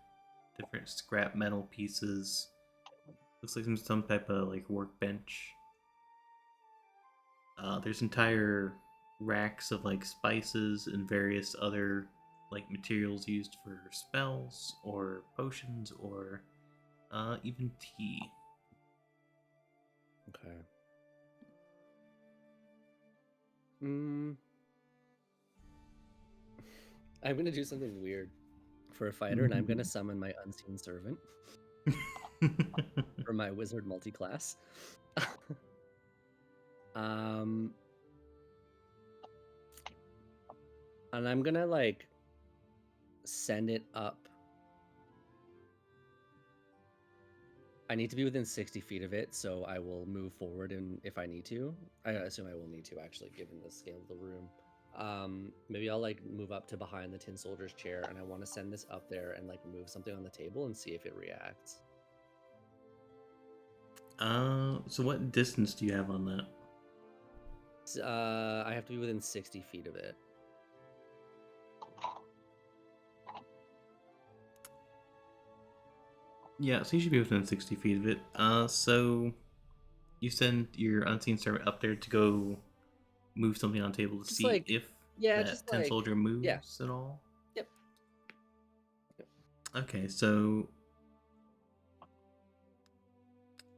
different scrap metal pieces. Looks like some type of like workbench. There's entire racks of like spices and various other like materials used for spells or potions or even tea. Okay. I'm gonna do something weird for a fighter, and I'm gonna summon my unseen servant for my wizard multi-class. And I'm gonna like send it up. I need to be within 60 feet of it, so I will move forward, and if I need to, I assume I will need to actually, given the scale of the room. Maybe I'll like move up to behind the tin soldier's chair, and I want to send this up there and like move something on the table and see if it reacts. So what distance do you have on that? I have to be within 60 feet of it. Yeah, so you should be within 60 feet of it. So you send your unseen servant up there to go move something on the table to Just see like, if yeah, that just tin like, soldier moves yeah. at all. Yep. Okay, so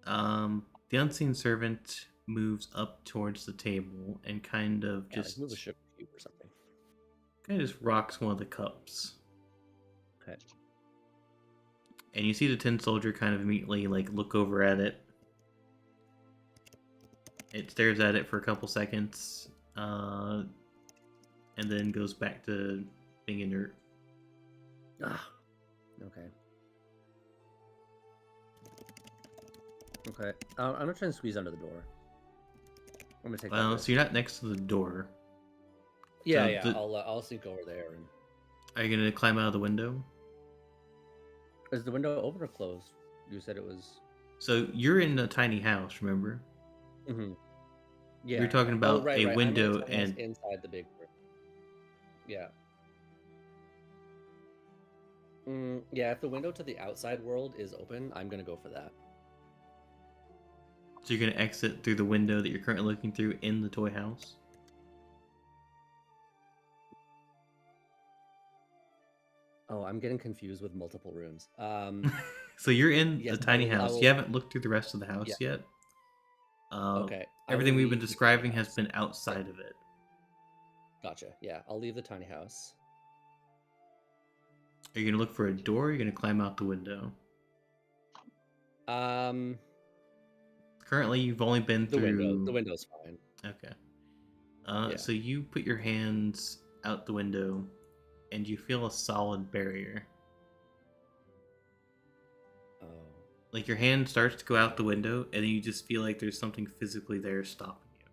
the unseen servant moves up towards the table and kind of Yeah, just like move a sugar cube or something. kind of just rocks one of the cups. Okay. And you see the tin soldier kind of immediately like look over at it. It stares at it for a couple seconds, and then goes back to being inert. Ah. Okay. Okay. I'm gonna try and squeeze under the door. I'm gonna take that Well, risk. so you're not next to the door. Yeah, so yeah. the- I'll sneak over there. And Are you gonna climb out of the window? is the window open or closed? You said it was. So you're in a tiny house, remember? Mm-hmm. Yeah. We're talking about right, a right. window I'm in a tiny house and inside the big room. Yeah. Yeah. If the window to the outside world is open, I'm gonna go for that. so you're gonna exit through the window that you're currently looking through in the toy house. Oh, I'm getting confused with multiple rooms. So you're in Yes, the tiny I house. will- You haven't looked through the rest of the house Yeah. yet. Okay. I Everything will we've been leave the tiny describing has house. been outside of it. Gotcha. Yeah, I'll leave the tiny house. Are you gonna look for a door? Or are you gonna climb out the window? Currently, you've only been The through. window's fine. Okay. Yeah. So you put your hands out the window, and you feel a solid barrier. Oh. Like your hand starts to go out the window, and then you just feel like there's something physically there stopping you.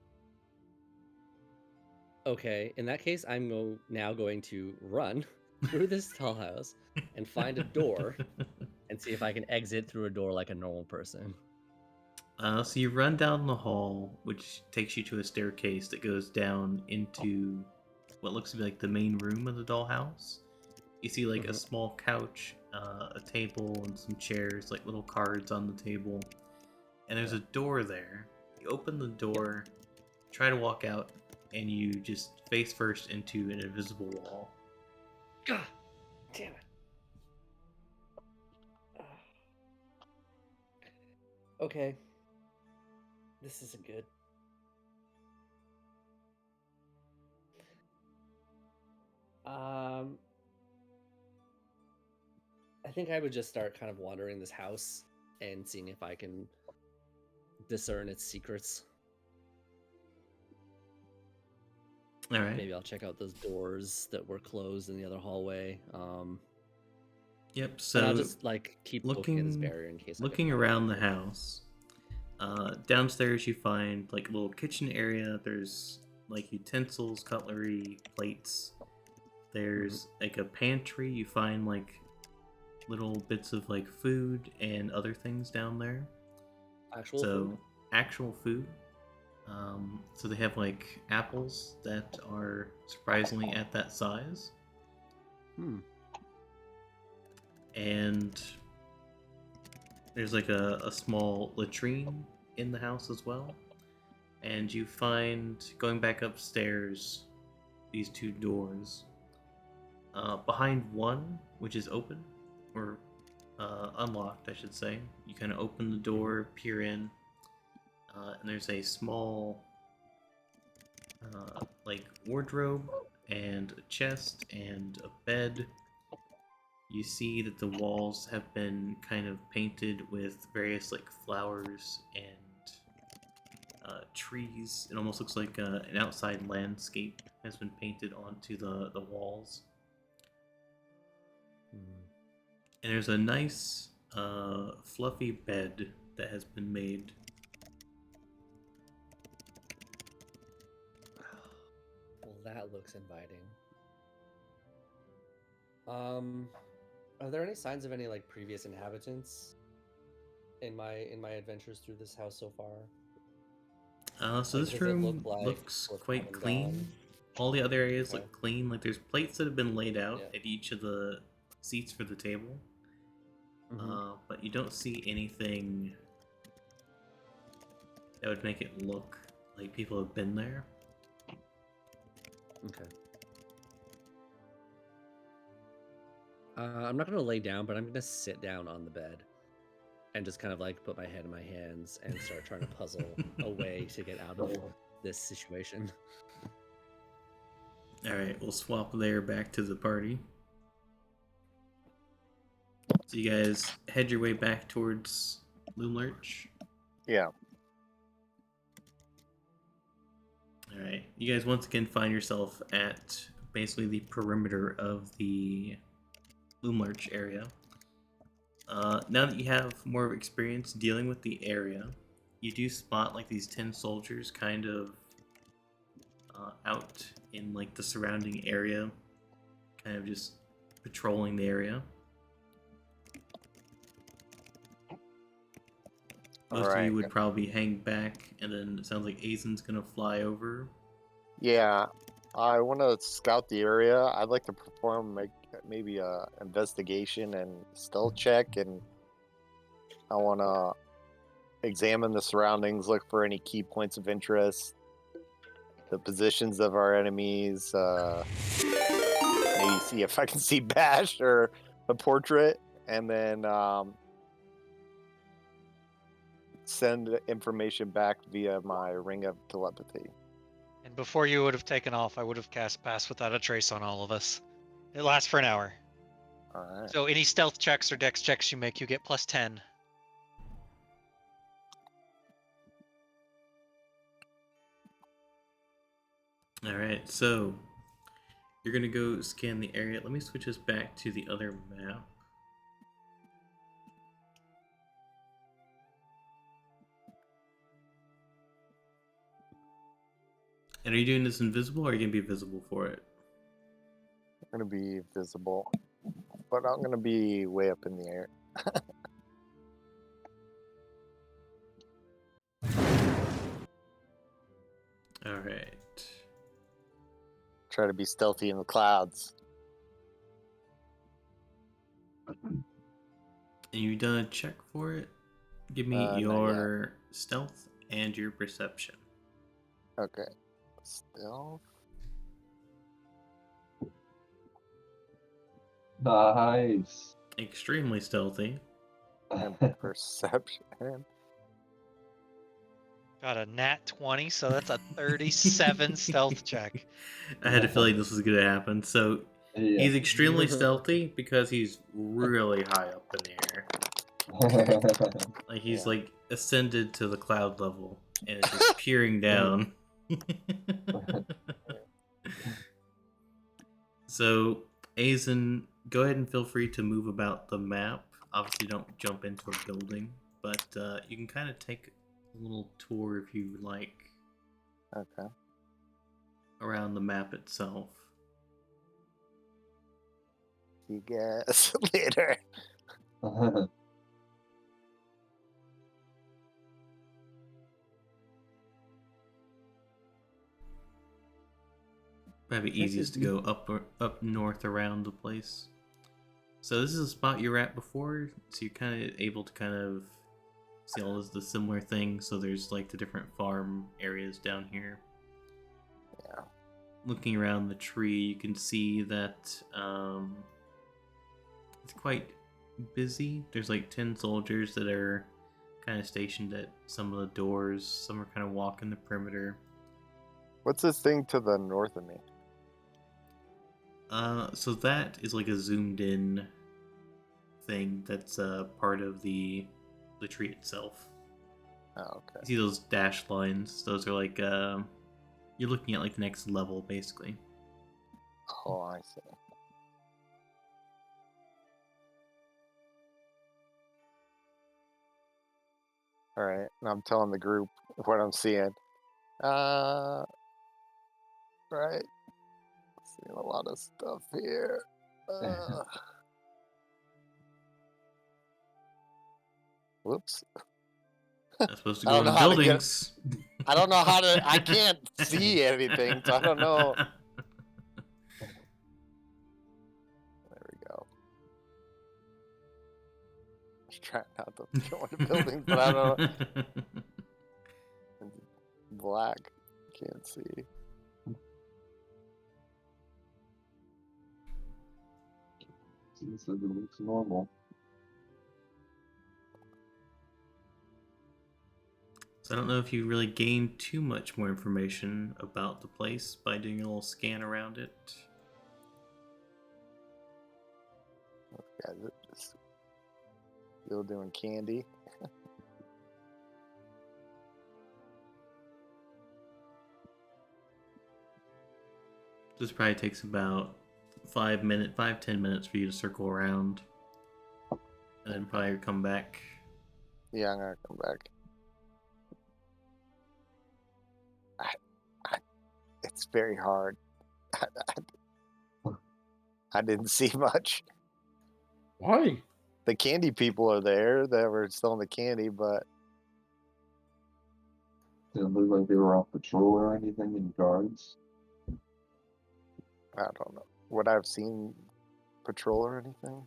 Okay. In that case, I'm now going to run through this tall house and find a door and see if I can exit through a door like a normal person. So you run down the hall, which takes you to a staircase that goes down into what looks to be like the main room of the dollhouse. You see like a small couch, a table, and some chairs, like little cards on the table. And there's a door there. You open the door, try to walk out, and you just face first into an invisible wall. God damn it. Okay. This isn't good. I think I would just start kind of wandering this house and seeing if I can discern its secrets. All right. Maybe I'll check out those doors that were closed in the other hallway. Yep. And So I'll just like keep looking at this barrier in case. looking around the house. Downstairs you find like a little kitchen area. There's like utensils, cutlery, plates. There's like a pantry. You find like little bits of like food and other things down there. Actual food? Actual food. So they have like apples that are surprisingly at that size. And there's like a small latrine in the house as well. And you find, going back upstairs, these two doors. Behind one, which is open, or unlocked, I should say, you kind of open the door, peer in, and there's a small like wardrobe and a chest and a bed. You see that the walls have been kind of painted with various like flowers and trees. It almost looks like an outside landscape has been painted onto the walls. And there's a nice fluffy bed that has been made. Well, that looks inviting. Are there any signs of any like previous inhabitants in my adventures through this house so far? So Like, this does it look room like looks what's quite come and clean. gone? All the other areas Okay. look clean. Like there's plates that have been laid out Yeah. at each of the seats for the table. Mhm. But you don't see anything that would make it look like people have been there. Okay. I'm not gonna lay down, but I'm gonna sit down on the bed and just kind of like put my head in my hands and start trying to puzzle a way to get out of this situation. Alright, we'll swap there back to the party. So you guys head your way back towards Loomlurch. Yeah. Alright, you guys once again find yourself at basically the perimeter of the Loomlurch area. Now that you have more of experience dealing with the area, you do spot like these 10 soldiers kind of out in like the surrounding area, kind of just patrolling the area. Most of you would probably hang back, and then it sounds like Azen's gonna fly over. Yeah, I want to scout the area. I'd like to perform maybe a investigation and stealth check, and I want to examine the surroundings, look for any key points of interest, the positions of our enemies, maybe see if I can see Bash or a portrait, and then send information back via my ring of telepathy. And before you would have taken off, I would have cast Pass Without a Trace on all of us. It lasts for an hour. All right. So any stealth checks or dex checks you make, you get plus 10. Alright, so you're gonna go scan the area. Let me switch this back to the other map. And are you doing this invisible, or are you gonna be visible for it? I'm going to be visible, but I'm going to be way up in the air. Alright. Try to be stealthy in the clouds. And you've done a check for it? Give me Not your stealth and your perception. Okay. Stealth. Nice. Extremely stealthy. And perception. Got a nat 20, so that's a 37 stealth check. I had a feeling this was gonna happen. So Yeah. he's extremely stealthy because he's really high up in the air. Like he's like ascended to the cloud level and is just peering down. So Azen, go ahead and feel free to move about the map. Obviously don't jump into a building, but you can kind of take a little tour if you like Okay. around the map itself. You guess later. Probably easiest to go up north around the place. So this is a spot you were at before, so you're kind of able to kind of see all of the similar things. So there's like the different farm areas down here. Yeah. Looking around the tree, you can see that it's quite busy. There's like 10 soldiers that are kind of stationed at some of the doors. Some are kind of walking the perimeter. What's this thing to the north of me? So that is like a zoomed in thing that's part of the tree itself. Oh, okay. You see those dashed lines? Those are like you're looking at like the next level, basically. Oh, I see. All right, and I'm telling the group what I'm seeing. Right. seeing a lot of stuff here. Whoops. That's supposed to I go don't in know how to get- buildings. I don't know how to. I can't see anything, so I don't know. There we go. I was trying not to go into buildings, but I don't know. It's black. Can't see. This looks normal. So I don't know if you really gained too much more information about the place by doing a little scan around it. Guys are just still doing candy. This probably takes about 10 minutes for you to circle around. And then probably come back. Yeah, I'm gonna come back. It's very hard. I didn't see much. Why? The candy people are there that were selling the candy, but Didn't look like they were on patrol or anything in guards. I don't know. Would I have seen patrol or anything?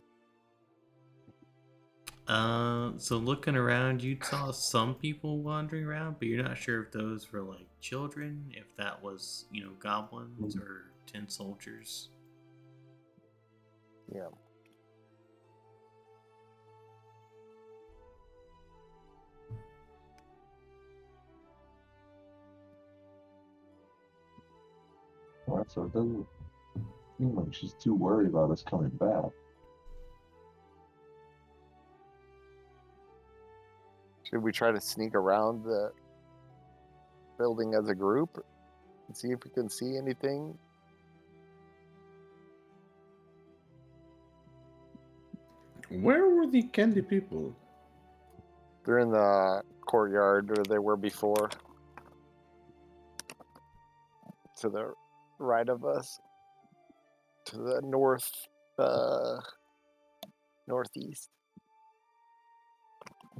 So looking around, you saw some people wandering around, but you're not sure if those were like children, if that was, goblins or tin soldiers. Yeah. Alright, so it doesn't seem like she's too worried about us coming back. Should we try to sneak around the building as a group and see if we can see anything? Where were the candy people? They're in the courtyard where they were before. To the right of us. To the northeast.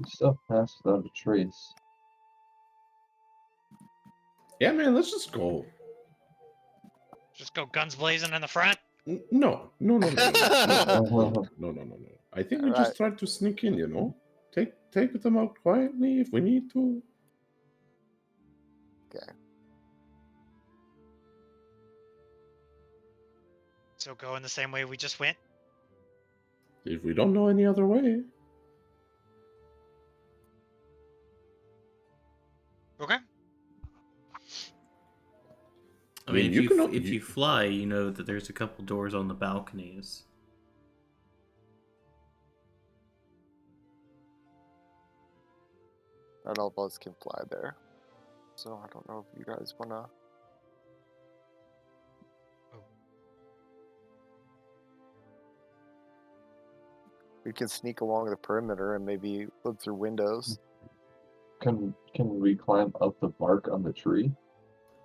Stuff passed without a trace. Yeah, man, let's just go. Just go guns blazing in the front. No. No. Oh, I think we All just right. try to sneak in, Take them out quietly if we need to. So go in the same way we just went. If we don't know any other way. Okay. I mean, you can if you fly, you know that there's a couple doors on the balconies. Not all of us can fly there. So I don't know if you guys wanna. We can sneak along the perimeter and maybe look through windows. Can we climb up the bark on the tree?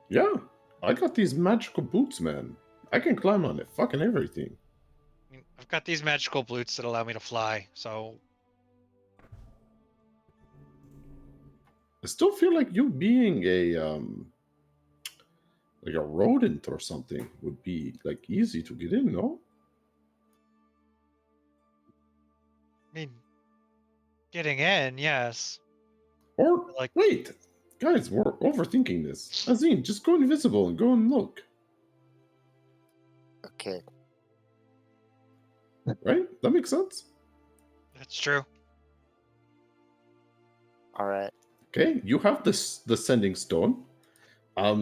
Yeah, I got these magical boots, man. I can climb on it, fucking everything. I mean, I've got these magical boots that allow me to fly, so I still feel like you being like a rodent or something would be like easy to get in, no? I mean, getting in, yes. Or Like- wait, guys, we're overthinking this. Azine, just go invisible and go and look. Okay. Right? That makes sense. That's true. All right. Okay, you have the sending stone.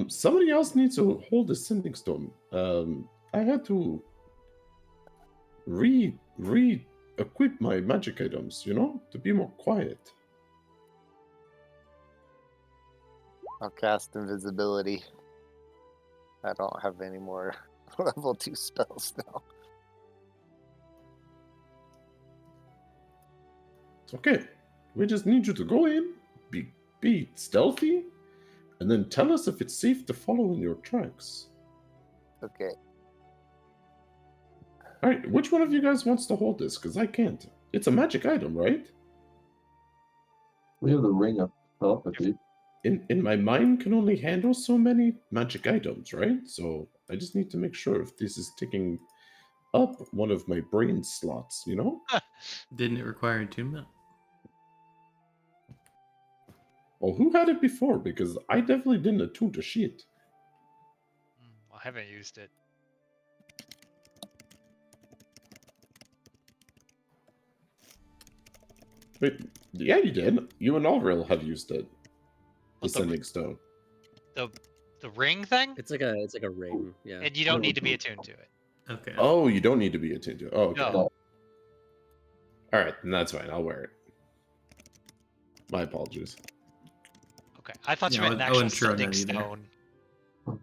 Somebody else needs to hold the sending stone. I had to equip my magic items, to be more quiet. I'll cast invisibility. I don't have any more level 2 spells now. It's okay. We just need you to go in, be stealthy, and then tell us if it's safe to follow in your tracks. Okay. All right, which one of you guys wants to hold this? Because I can't. It's a magic item, right? We have the ring of telepathy. In my mind can only handle so many magic items, right? So I just need to make sure if this is taking up one of my brain slots, you know? Didn't it require attunement? Well, who had it before? Because I definitely didn't attune to shit. I haven't used it. Wait, yeah, you did. You and Alril have used it. The What, Sending Stone. the ring thing? It's like a ring. Yeah. And you don't need to be attuned to it. Okay. Oh, you don't need to be attuned to it. Oh, okay. No. All right, then that's fine. I'll wear it. My apologies. Okay. I thought you Yeah, meant an I actual wasn't sure on sending that either. stone.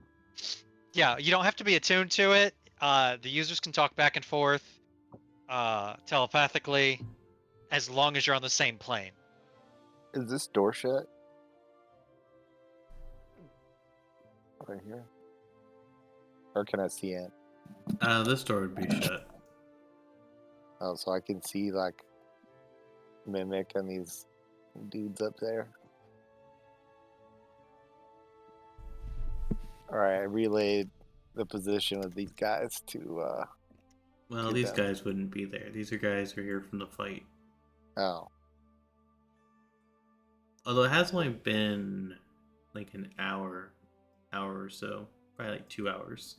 Yeah, you don't have to be attuned to it. The users can talk back and forth telepathically as long as you're on the same plane. Is this door shut? Right here. Or can I see it? This door would be shut. Oh, so I can see like Mimic and these dudes up there. Alright, I relayed the position of these guys to Well, Get these them. guys wouldn't be there. These are guys who are here from the fight. oh. Although it has only been like an hour or so, probably like 2 hours.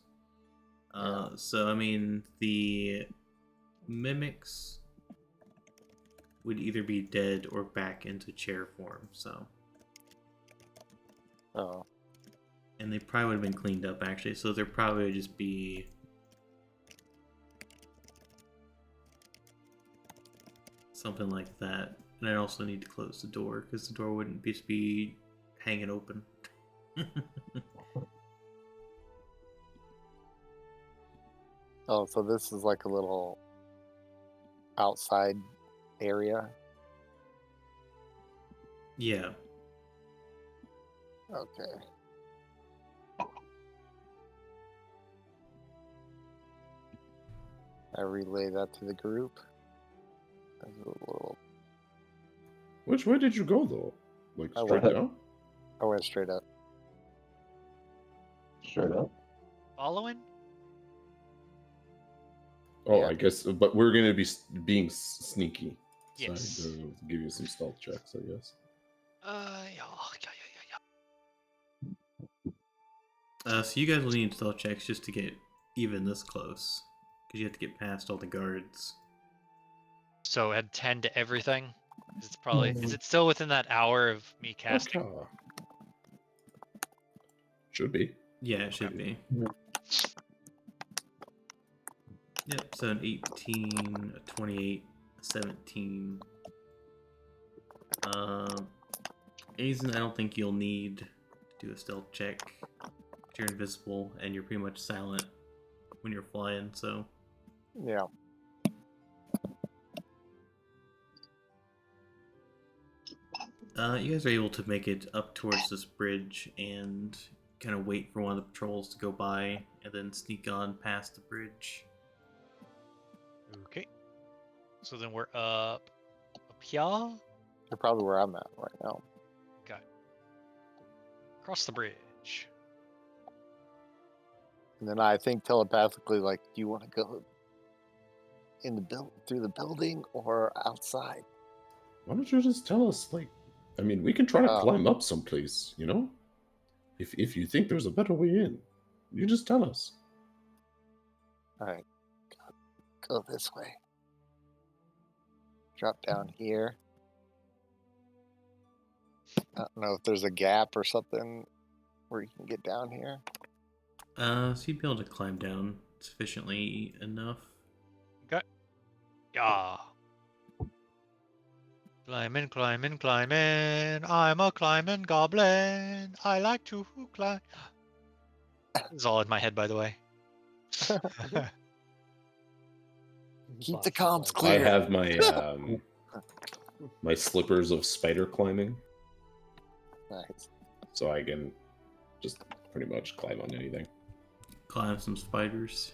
So I mean, the mimics would either be dead or back into chair form. So, Oh. and they probably would have been cleaned up actually. So there probably would just be something like that. And I also need to close the door because the door wouldn't just be hanging open. Oh, so this is like a little outside area. Yeah. Okay. I relay that to the group. There's a little. Which way did you go, though? Like, I straight went- down? I went straight up. Straight up. Following? Oh, Yeah. I guess, but we're going to be being sneaky. So Yes. I need to give you some stealth checks, I guess. Yeah. So you guys will need stealth checks just to get even this close, because you have to get past all the guards. So add 10 to everything. It's probably. Is it still within that hour of me casting? Okay. Should be. Yeah, it should be. Yeah. Yep, so an 18, a 28, a 17. Aizen, I don't think you'll need to do a stealth check. You're invisible and you're pretty much silent when you're flying, so. Yeah. You guys are able to make it up towards this bridge and kind of wait for one of the patrols to go by and then sneak on past the bridge. Okay. So then we're up here. You're probably where I'm at right now. Across the bridge. And then I think telepathically, like, do you want to go in the through the building or outside? Why don't you just tell us, like, I mean, we can try to Oh. climb up someplace, you know? If you think there's a better way in, you just tell us. All right. Go this way. Drop down here. I don't know if there's a gap or something where you can get down here. So you'd be able to climb down sufficiently enough. Yeah. Climbing, climbing, climbing. I'm a climbing goblin. I like to climb. It's all in my head, by the way. Keep the comms I clear. have my my slippers of spider climbing, Nice. so I can just pretty much climb on anything. Climb some spiders.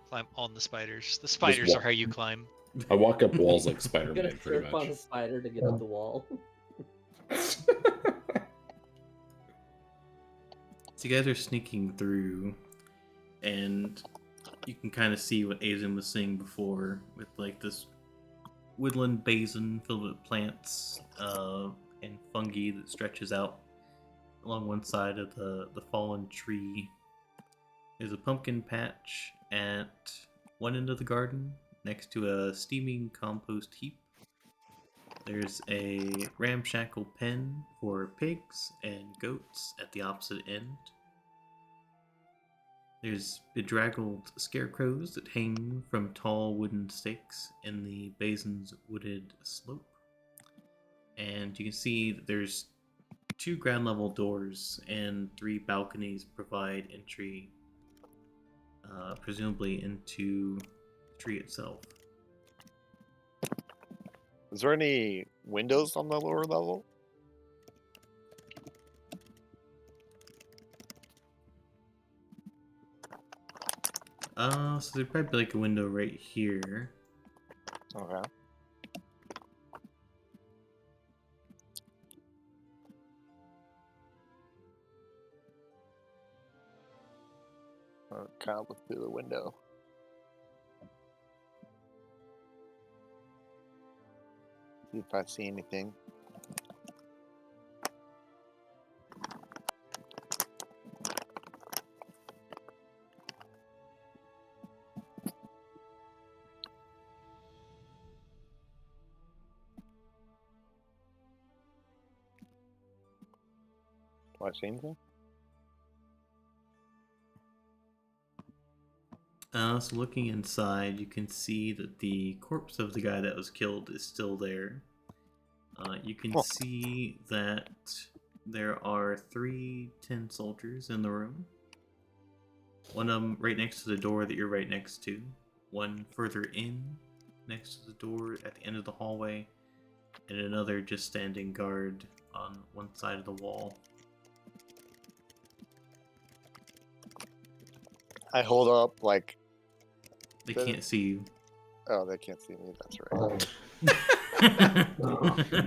climb on the spiders. The spiders are walk. how you climb. I walk up walls like You Spider-Man, gotta pretty trip on a much. spider to get up the wall. So you guys are sneaking through, and you can kind of see what Aizen was saying before, with like this woodland basin filled with plants and fungi that stretches out along one side of the fallen tree. There's a pumpkin patch at one end of the garden next to a steaming compost heap. There's a ramshackle pen for pigs and goats at the opposite end. There's bedraggled scarecrows that hang from tall wooden stakes in the basin's wooded slope. And you can see that there's 2 ground level doors and 3 balconies provide entry, presumably into the tree itself. Is there any windows on the lower level? So there'd probably be like a window right here. Okay. I'll kind of look through the window. See if I see anything. Do I see anything? So looking inside, you can see that the corpse of the guy that was killed is still there. You can Oh. see that there are 3 tin soldiers in the room. One of them right next to the door that you're right next to. One further in, next to the door at the end of the hallway. And another just standing guard on one side of the wall. I hold up like, They can't see you. oh, they can't see me. That's right.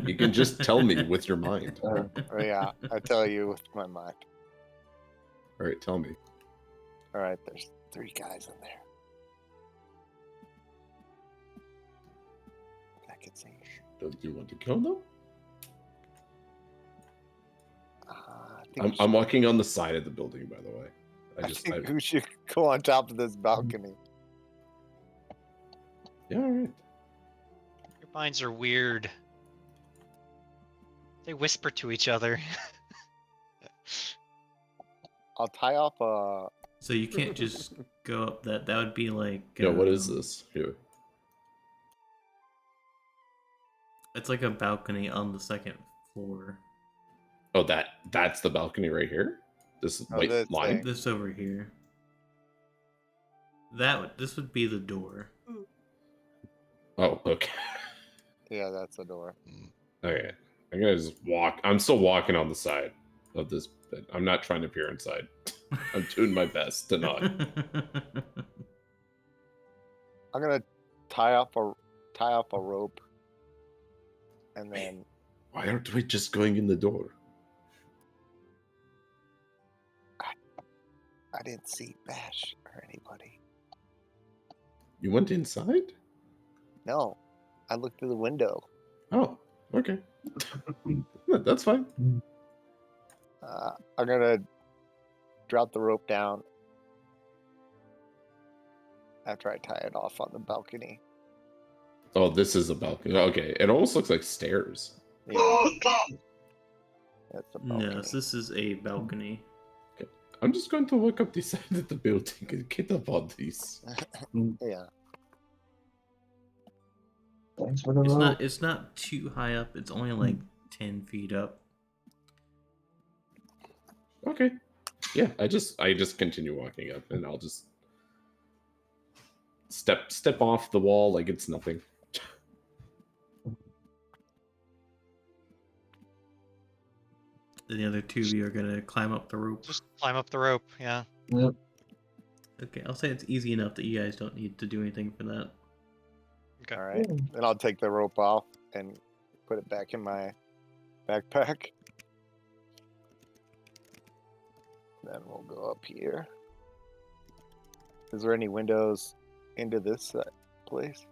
You can just tell me with your mind. Oh, yeah, I tell you with my mind. All right, tell me. All right, there's 3 guys in there. I can see. Do you want to kill them? I think we I'm should- walking on the side of the building, by the way. I think we should go on top of this balcony. Yeah, all right. Your minds are weird. They whisper to each other. I'll tie off a. So you can't just go up that. That would be like. Yeah, what is this? Here. It's like a balcony on the 2nd floor. Oh, that's the balcony right here? This Oh, white that's line? a- This over here. This would be the door. Oh, okay. Yeah, that's a door. Okay. I'm gonna just walk. I'm still walking on the side of this bit. I'm not trying to peer inside. I'm doing my best to not. I'm gonna tie off a rope, and then Why aren't we just going in the door? I didn't see Bash or anybody. You went inside? No, I looked through the window. Oh, okay. Yeah, that's fine. I'm gonna drop the rope down after I tie it off on the balcony. Oh, this is a balcony. Okay, it almost looks like stairs. Yeah. That's a balcony. No, so this is a balcony. I'm just going to walk up the side of the building and get up on these. Yeah. Thanks for the It's rope. not too high up. It's only like 10 feet up. Okay. Yeah, I just continue walking up, and I'll just step off the wall like it's nothing. The other 2 of you are gonna climb up the rope. Just climb up the rope, yeah. Yep. Okay, I'll say it's easy enough that you guys don't need to do anything for that. Okay. All right. Then I'll take the rope off and put it back in my backpack. Then we'll go up here. Is there any windows into this place?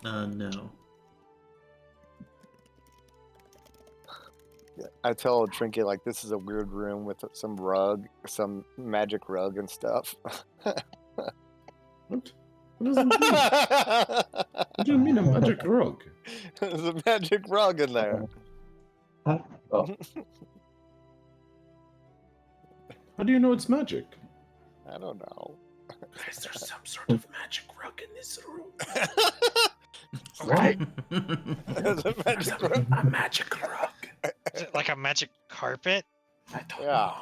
No. Yeah, I tell Trinket like this is a weird room with some rug, some magic rug and stuff. What? What does it mean? What do you mean a magic rug? There's a magic rug in there. Huh? Oh, How do you know it's magic? I don't know. Is there some sort of magic rug in this room? what? There's a magic rug. A magic rug. Is it like a magic carpet? I don't Yeah.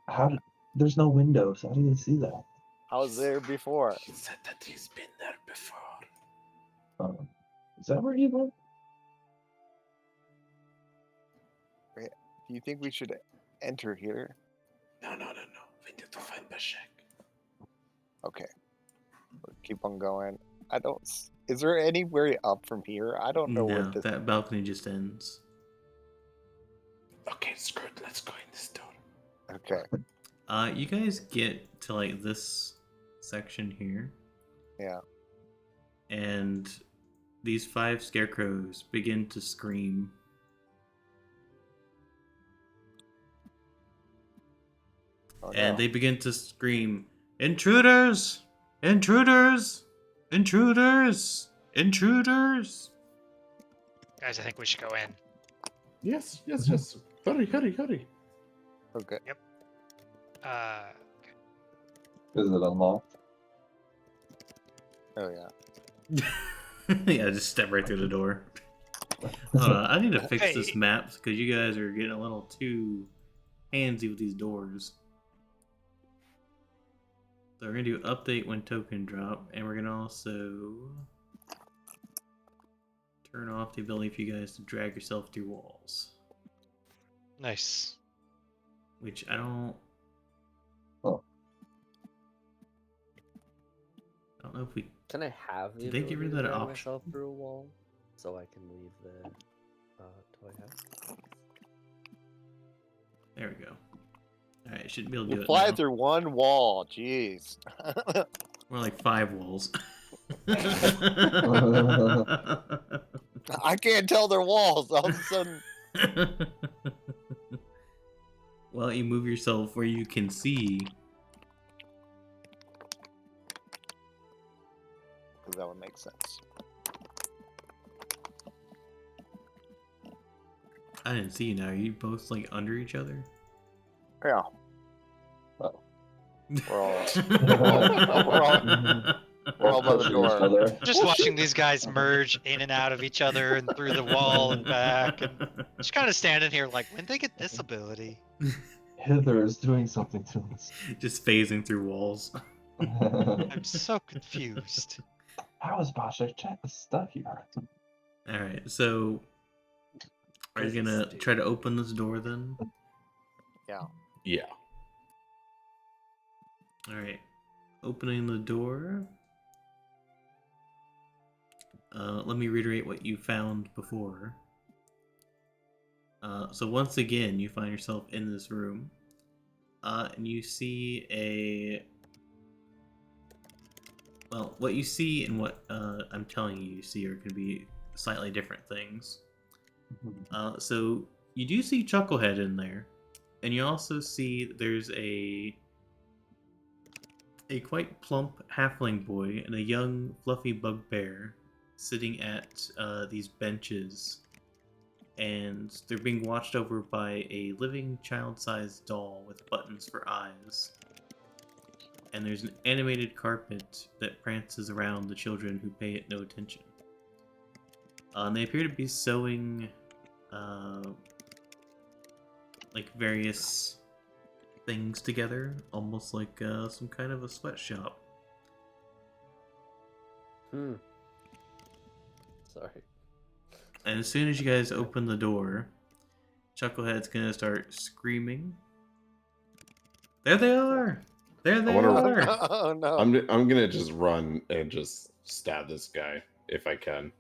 know. There's no windows. How do you see that? I was there before. He said that he's been there before. Is that where you went? Do you think we should enter here? No. We need to find Bashek. Okay. Let's keep on going. I don't. Is there anywhere up from here? I don't know No, what this. that balcony just ends. Okay, screw it. Let's go in this door. Okay. You guys get to like this section here, Yeah. and these 5 scarecrows begin to scream. Oh, And no. they begin to scream, "Intruders! Intruders! Intruders! Intruders!" Guys, I think we should go in. Yes. Hurry. Okay. Uh, Is it unlocked? Oh yeah. Yeah, just step right through the door. I need to fix this Hey. map because you guys are getting a little too handsy with these doors. So we're gonna do update when token drop, and we're gonna also turn off the ability for you guys to drag yourself through walls. nice. Which I don't. Oh. I don't know if we. Can I have the Did they get ability rid of to that drag option? myself through a wall so I can leave the toy house? There we go. All right, should be able to do You it fly now. through one wall. Jeez. More like 5 walls. I can't tell they're walls. All of a sudden. Well, you move yourself where you can see. That would make sense. I didn't see you now. Are you both like under each other? Yeah. Oh. We're all we're all by the Pushing each door. other. Just watching these guys merge in and out of each other and through the wall and back, and just kind of standing here like, when they get this ability? Hither is doing something to us. Just phasing through walls. I'm so confused. How is Bashek stuck here? All right, so are you gonna try to open this door then? Yeah. All right, opening the door. Let me reiterate what you found before. So once again, you find yourself in this room, and you see a. Well, what you see and what I'm telling you see are going to be slightly different things. So you do see Chucklehead in there, and you also see that there's a quite plump halfling boy and a young fluffy bugbear sitting at these benches, and they're being watched over by a living child-sized doll with buttons for eyes. And there's an animated carpet that prances around the children who pay it no attention. And they appear to be sewing like various things together, almost like some kind of a sweatshop. Sorry. And as soon as you guys open the door, Chucklehead's gonna start screaming. There they are! There they wanna- are. Oh no. I'm gonna just run and just stab this guy if I can.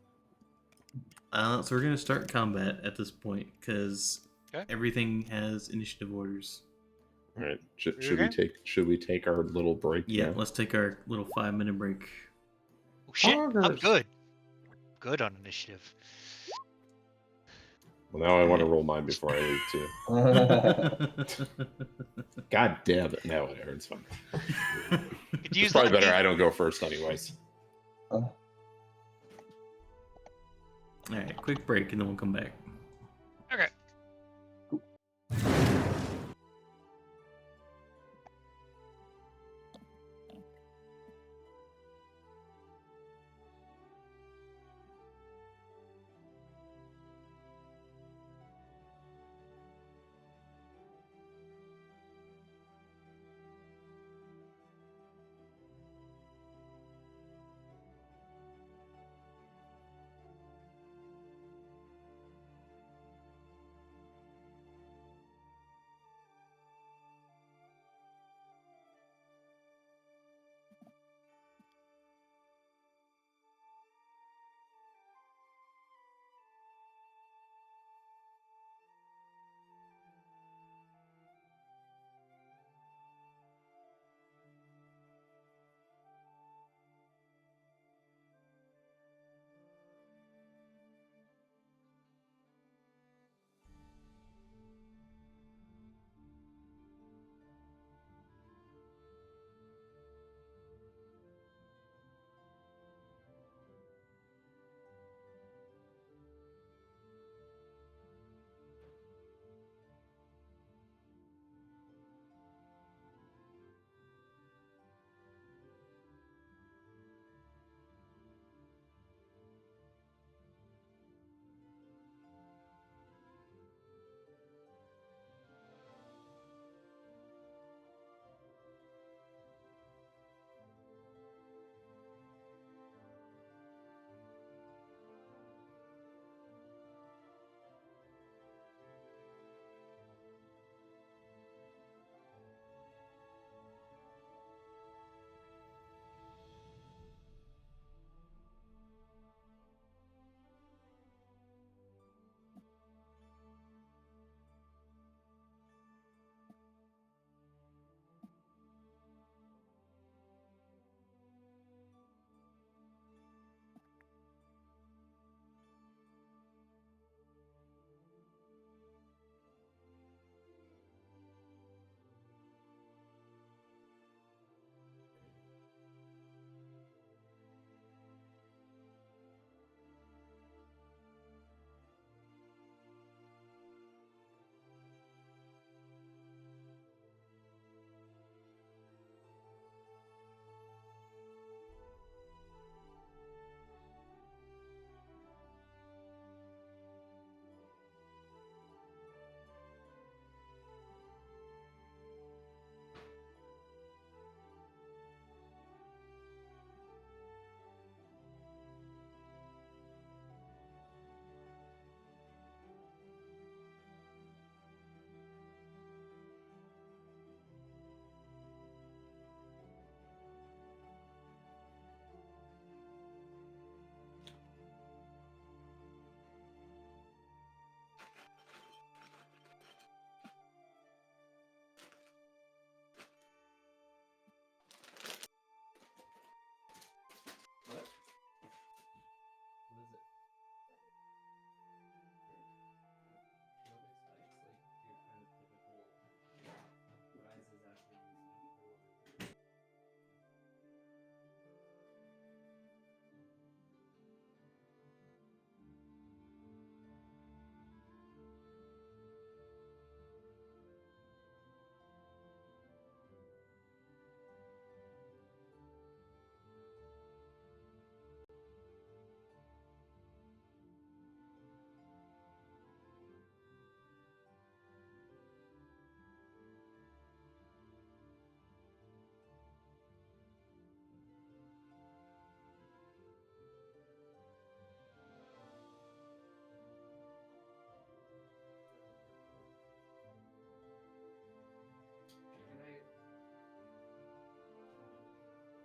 So we're gonna start combat at this point because Okay. everything has initiative orders. All right. Should Okay. we take our little break? Yeah, now? let's take our little 5-minute break. Oh, shit, I'm Poggers. good. Good on initiative. Well, now I want to roll mine before I leave too. God damn it! No, it's fine. Could It's use probably lucky. better I don't go first, anyways. All right, quick break and then we'll come back. Okay.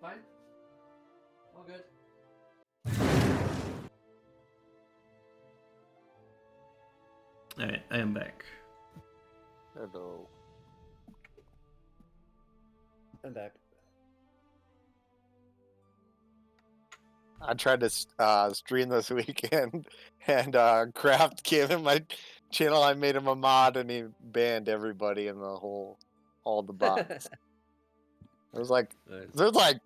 Fine. All good. Alright, I am back. Hello. I'm back. I tried to stream this weekend, and Craft gave him my channel. I made him a mod, and he banned everybody in all the bots. It was like Nice. there's like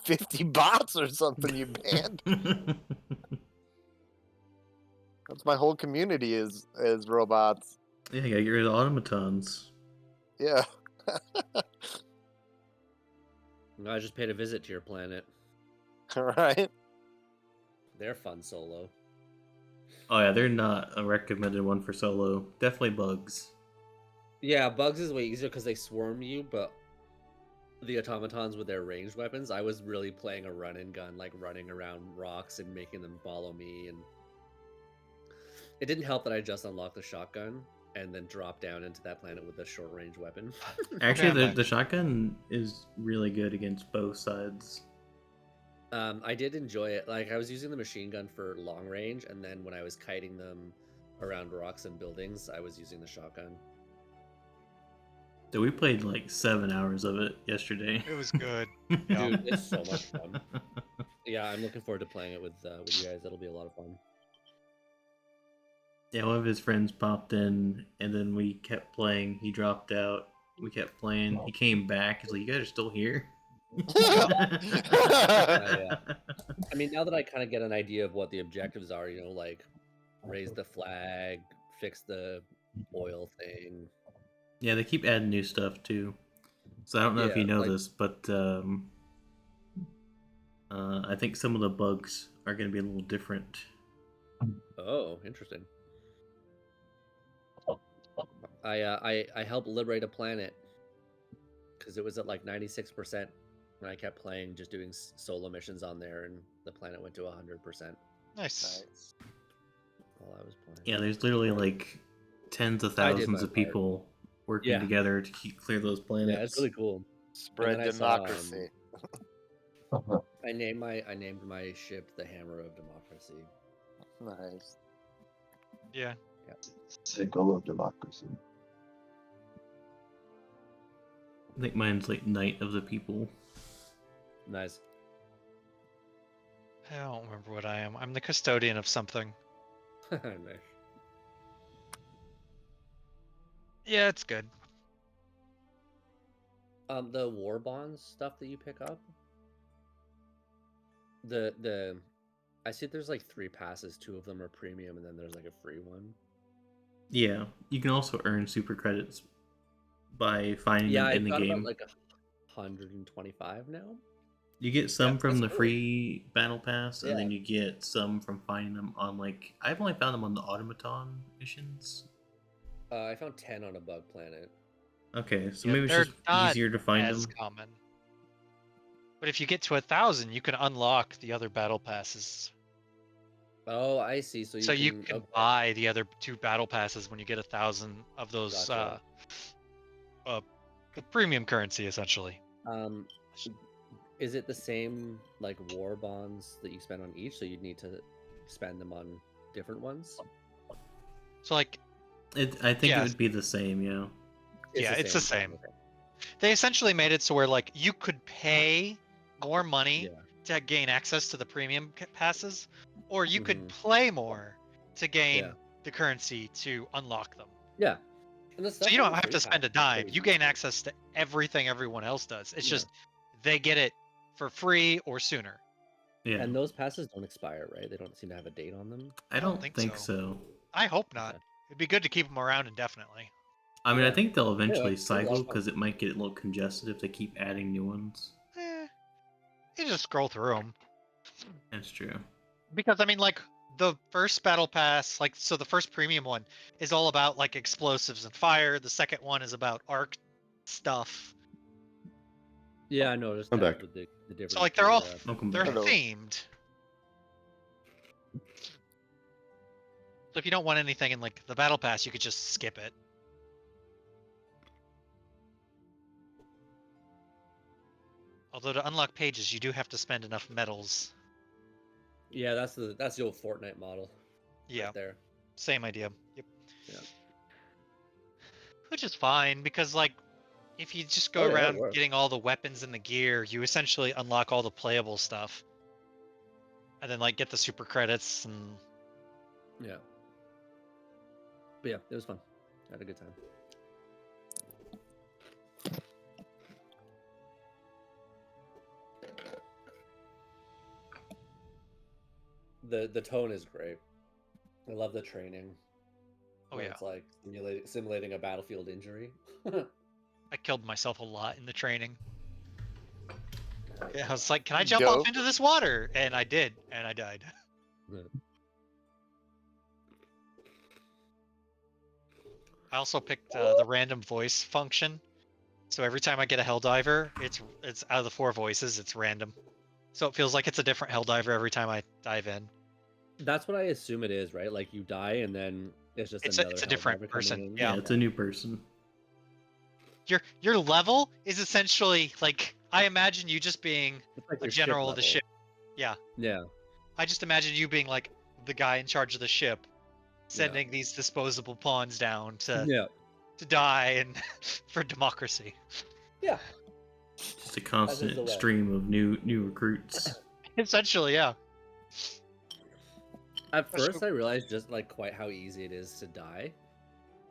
50 bots or something you banned. That's my whole community is robots. Yeah, you gotta get rid of automatons. Yeah. I just paid a visit to your planet. Right. They're fun solo. Oh yeah, they're not a recommended one for solo. Definitely bugs. Yeah, bugs is way easier because they swarm you, but the automatons with their ranged weapons, I was really playing a run and gun, like running around rocks and making them follow me, and it didn't help that I just unlocked the shotgun and then dropped down into that planet with a short range weapon. Actually, Okay, I'm the shotgun is really good against both sides. I did enjoy it. Like I was using the machine gun for long range, and then when I was kiting them around rocks and buildings, I was using the shotgun. So we played like 7 hours of it yesterday. It was good. Yeah. Dude, it's so much fun. Yeah, I'm looking forward to playing it with you guys. It'll be a lot of fun. Yeah, one of his friends popped in, and then we kept playing. He dropped out. We kept playing. He came back. He's like, "You guys are still here?" Yeah. I mean, now that I kind of get an idea of what the objectives are, you know, like raise the flag, fix the oil thing. Yeah, they keep adding new stuff too. So I don't know if you Yeah, know like- this, but I think some of the bugs are going to be a little different. Oh, interesting. I helped liberate a planet because it was at like 96%, and I kept playing, just doing solo missions on there, and the planet went to 100% Nice. Nice. while I was playing. Yeah, there's literally like tens of I did thousands my of part. people working Yeah. together to clear those planets. Yeah, it's really cool. Spread then I saw, democracy. I named my ship the Hammer of Democracy. Nice. Yeah. Sickle of democracy. I think mine's like Knight of the People. Nice. I don't remember what I am. I'm the custodian of something. Nice. Yeah, it's good. The war bonds stuff that you pick up. The I see there's like 3 passes. 2 of them are premium, and then there's like a free one. Yeah, you can also earn super credits by finding Yeah, them I in the got game. about like 125 now. You get some Yeah, from that's the cool. free battle pass, and Yeah. then you get some from finding them on like I've only found them on the automaton missions. I found 10 on a bug planet. Okay, so Yeah, maybe it's they're just not easier to find as them. common. But if you get to 1,000, you can unlock the other battle passes. Oh, I see. So You can okay. buy the other 2 battle passes when you get 1,000 of those Gotcha. the premium currency, essentially. Is it the same like war bonds that you spend on each? So you'd need to spend them on different ones? So like, I think it Yeah. would be the same, yeah. Yeah, it's the same. Okay. they essentially made it so where like you could pay more money Yeah. to gain access to the premium passes, or you could Mhm. play more to gain Yeah. the currency to unlock them. Yeah. And the So stuff you on don't the have free to spend a pass is dime. pretty You gain decent. access to everything everyone else does. It's Yeah. just they get it for free or sooner. Yeah. And those passes don't expire, right? They don't seem to have a date on them. I don't think think so. so. I hope not. Okay. It'd be good to keep them around indefinitely. I mean, I Yeah. think they'll eventually it's a lot of cycle fun. because it might get a little congested if they keep adding new ones. You just scroll through them. That's true. Because I mean, like the first battle pass, like so the first premium one is all about like explosives and fire. The second one is about arc stuff. Yeah, I noticed I'm that back. with the different. So like they're all Welcome they're back. Hello. themed. So if you don't want anything in like the battle pass, you could just skip it. Although to unlock pages, you do have to spend enough medals. Yeah, that's the old Fortnite model. Yeah, Right there. same idea. Yep. Yeah. Which is fine because like if you just go Oh, yeah, it around works. getting all the weapons and the gear, you essentially unlock all the playable stuff. And then like get the super credits and Yeah. But yeah, it was fun. I had a good time. The tone is great. I love the training. oh where yeah. It's like simulating a battlefield injury. I killed myself a lot in the training. Yeah, I was like, can I jump off Dope. into this water? And I did, and I died. I also picked the random voice function. So every time I get a Helldiver, it's out of the 4 voices, it's random. So it feels like it's a different Helldiver every time I dive in. That's what I assume it is, right? Like you die and then it's just another It's a different Helldiver person. coming in. Yeah. it's a new person. Your level is essentially like I imagine you just being It's like a your ship general of the level. ship. Yeah. Yeah. I just imagine you being like the guy in charge of the ship, sending these disposable pawns down to Yeah. die and for democracy. Yeah. Just a the constant way. stream of new recruits. Essentially, yeah. At That's first, so- I realized just like quite how easy it is to die.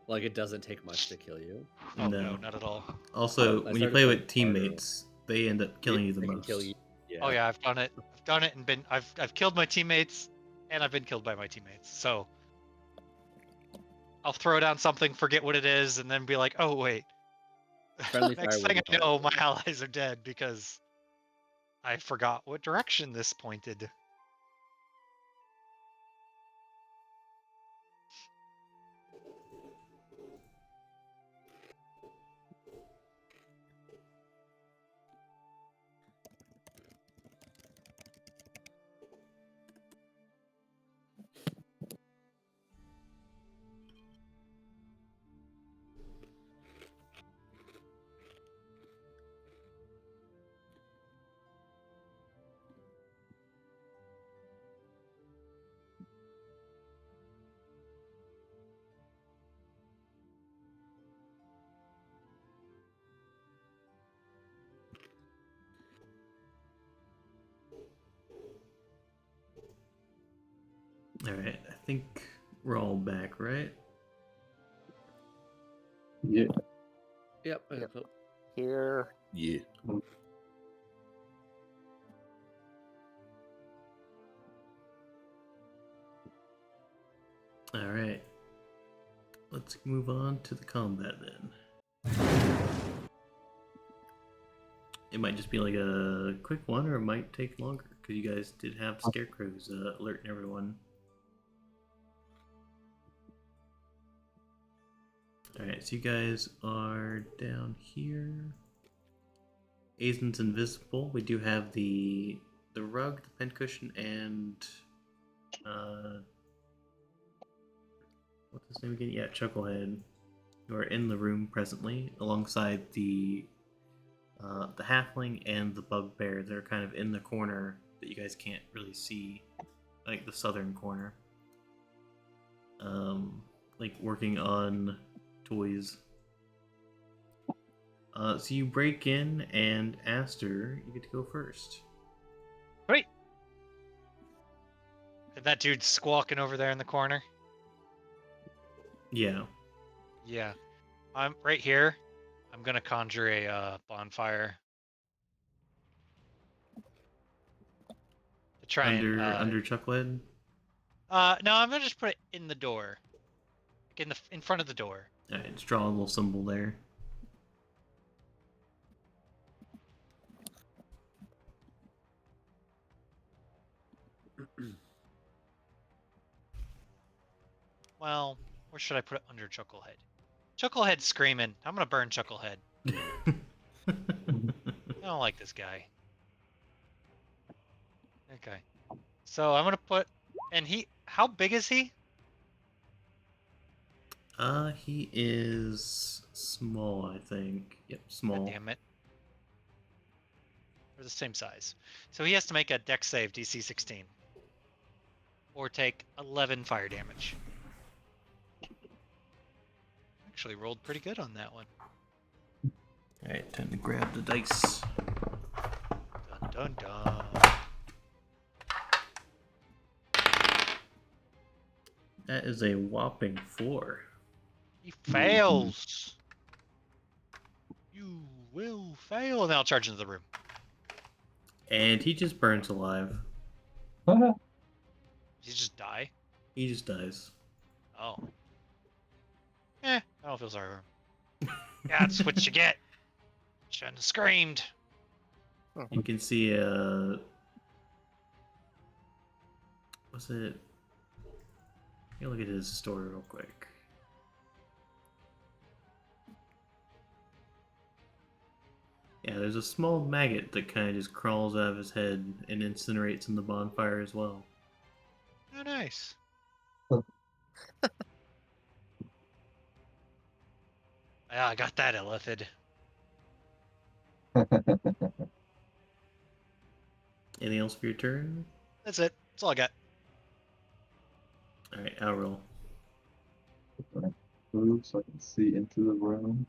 Like it doesn't take much to kill you. Oh No. no, not at all. Also, I when you started play playing with harder. teammates, they end up killing you the They can most. kill you. Yeah. Oh yeah, I've done it. I've done it and been I've killed my teammates and I've been killed by my teammates. So I'll throw down something, forget what it is, and then be like, oh wait. Friendly fire Next thing wouldn't I know, bother my allies are dead because I forgot what direction this pointed. Alright, I think we're all back, right? Yeah. Yep. I think so. Here. Yeah. Alright. Let's move on to the combat then. It might just be like a quick one, or it might take longer, because you guys did have scarecrows alerting everyone. Alright, so you guys are down here. Aizen's invisible. We do have the rug, the pincushion, and what's his name again? Yeah, Chucklehead, who are in the room presently, alongside the halfling and the bugbear. They're kind of in the corner that you guys can't really see, like the southern corner. Like working on toys. So you break in, and Aster, you get to go first. Great. And that dude's squawking over there in the corner. Yeah. Yeah. I'm right here. I'm gonna conjure a bonfire. To try Under Chucklehead. no, I'm gonna just put it in the door. Like in front of the door. Alright, just draw a little symbol there. Well, where should I put it under Chucklehead? Chucklehead's screaming. I'm gonna burn Chucklehead. I don't like this guy. Okay. So I'm gonna put, and how big is he? He is small, I think. Yep, God small. damn it. They're the same size. So he has to make a dex save DC 16. Or take 11 fire damage. Actually rolled pretty good on that one. Alright, time to grab the dice. Dun dun dun. That is a whopping 4. He fails. You will fail. And then I'll charge into the room. And he just burns alive. Did he just die? He just dies. Oh. I don't feel sorry for him. Yeah, that's what you get. Shouldn't have screamed. You can see what's it? Let me look at his story real quick. Yeah, there's a small maggot that kind of just crawls out of his head and incinerates in the bonfire as well. Oh, nice. I got that, Illithid. Anything else for your turn? That's it. That's all I got. Alright, I'll roll. Move so I can see into the room.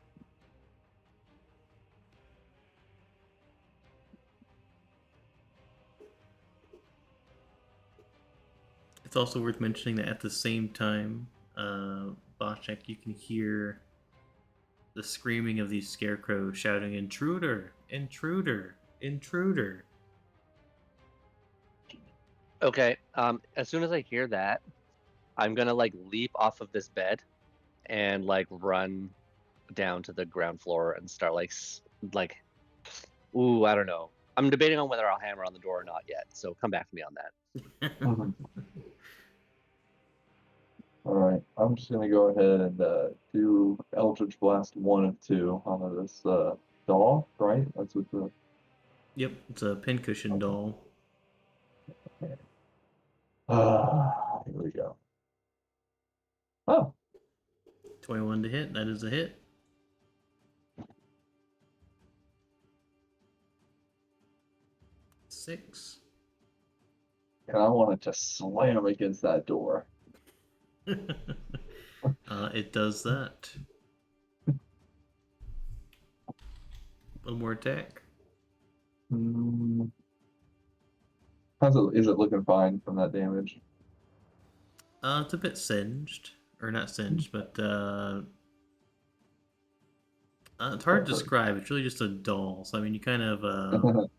It's also worth mentioning that at the same time, Boschek, you can hear the screaming of these scarecrows shouting, "Intruder! Intruder! Intruder!" Okay. As soon as I hear that, I'm gonna like leap off of this bed and like run down to the ground floor and start like, ooh, I don't know. I'm debating on whether I'll hammer on the door or not yet. So come back to me on that. All right, I'm just gonna go ahead and do Eldritch Blast 1 of 2 onto this doll, right? That's what the. Yep, it's a pincushion doll. Here we go. Oh, 21 to hit. That is a hit. Six. and I wanted to slam against that door. It does that. One more attack. Is it looking fine from that damage? It's a bit singed, or not singed, but it's hard to describe. It's really just a doll. So I mean, you kind of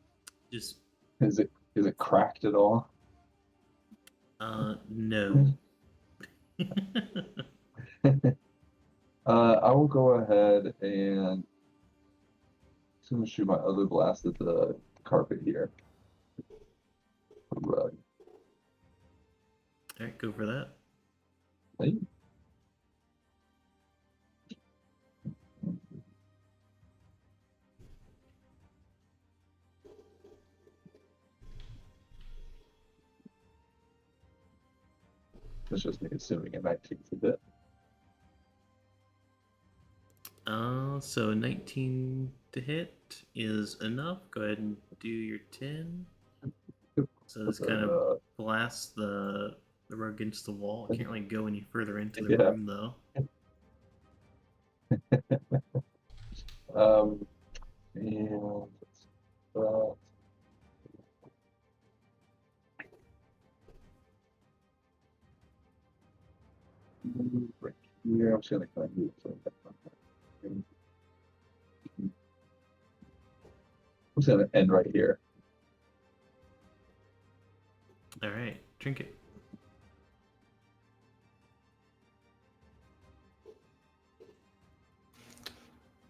just Is it cracked at all? no. I will go ahead and I'm gonna shoot my other blast at the carpet here. Rug. All right, go for that. Hey. That's just me assuming a 19's a bit. So 19 to hit is enough. Go ahead and do your 10. So this kind of blasts the rug against the wall. It can't really go any further into the room though. And right here, I'm just gonna kind of move it. I'm just gonna end right here. All right, trinket.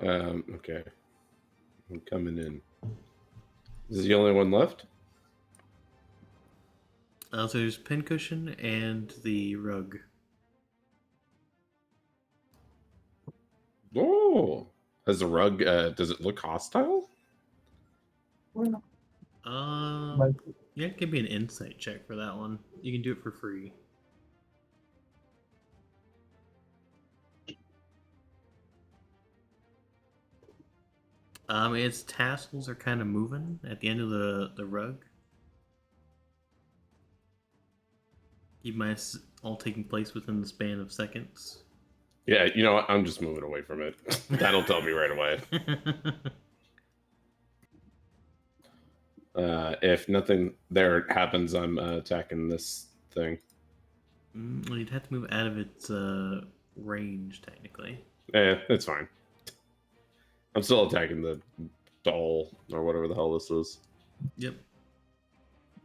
Okay. I'm coming in. Is this the only one left? So there's pincushion and the rug. Oh, has the rug? Does it look hostile? Yeah, give me an insight check for that one. You can do it for free. Its tassels are kind of moving at the end of the rug. You might all taking place within the span of seconds. Yeah, you know what? I'm just moving away from it. That'll tell me right away. If nothing there happens, I'm attacking this thing. Well, you'd have to move out of its range, technically. It's fine. I'm still attacking the doll or whatever the hell this is. Yep.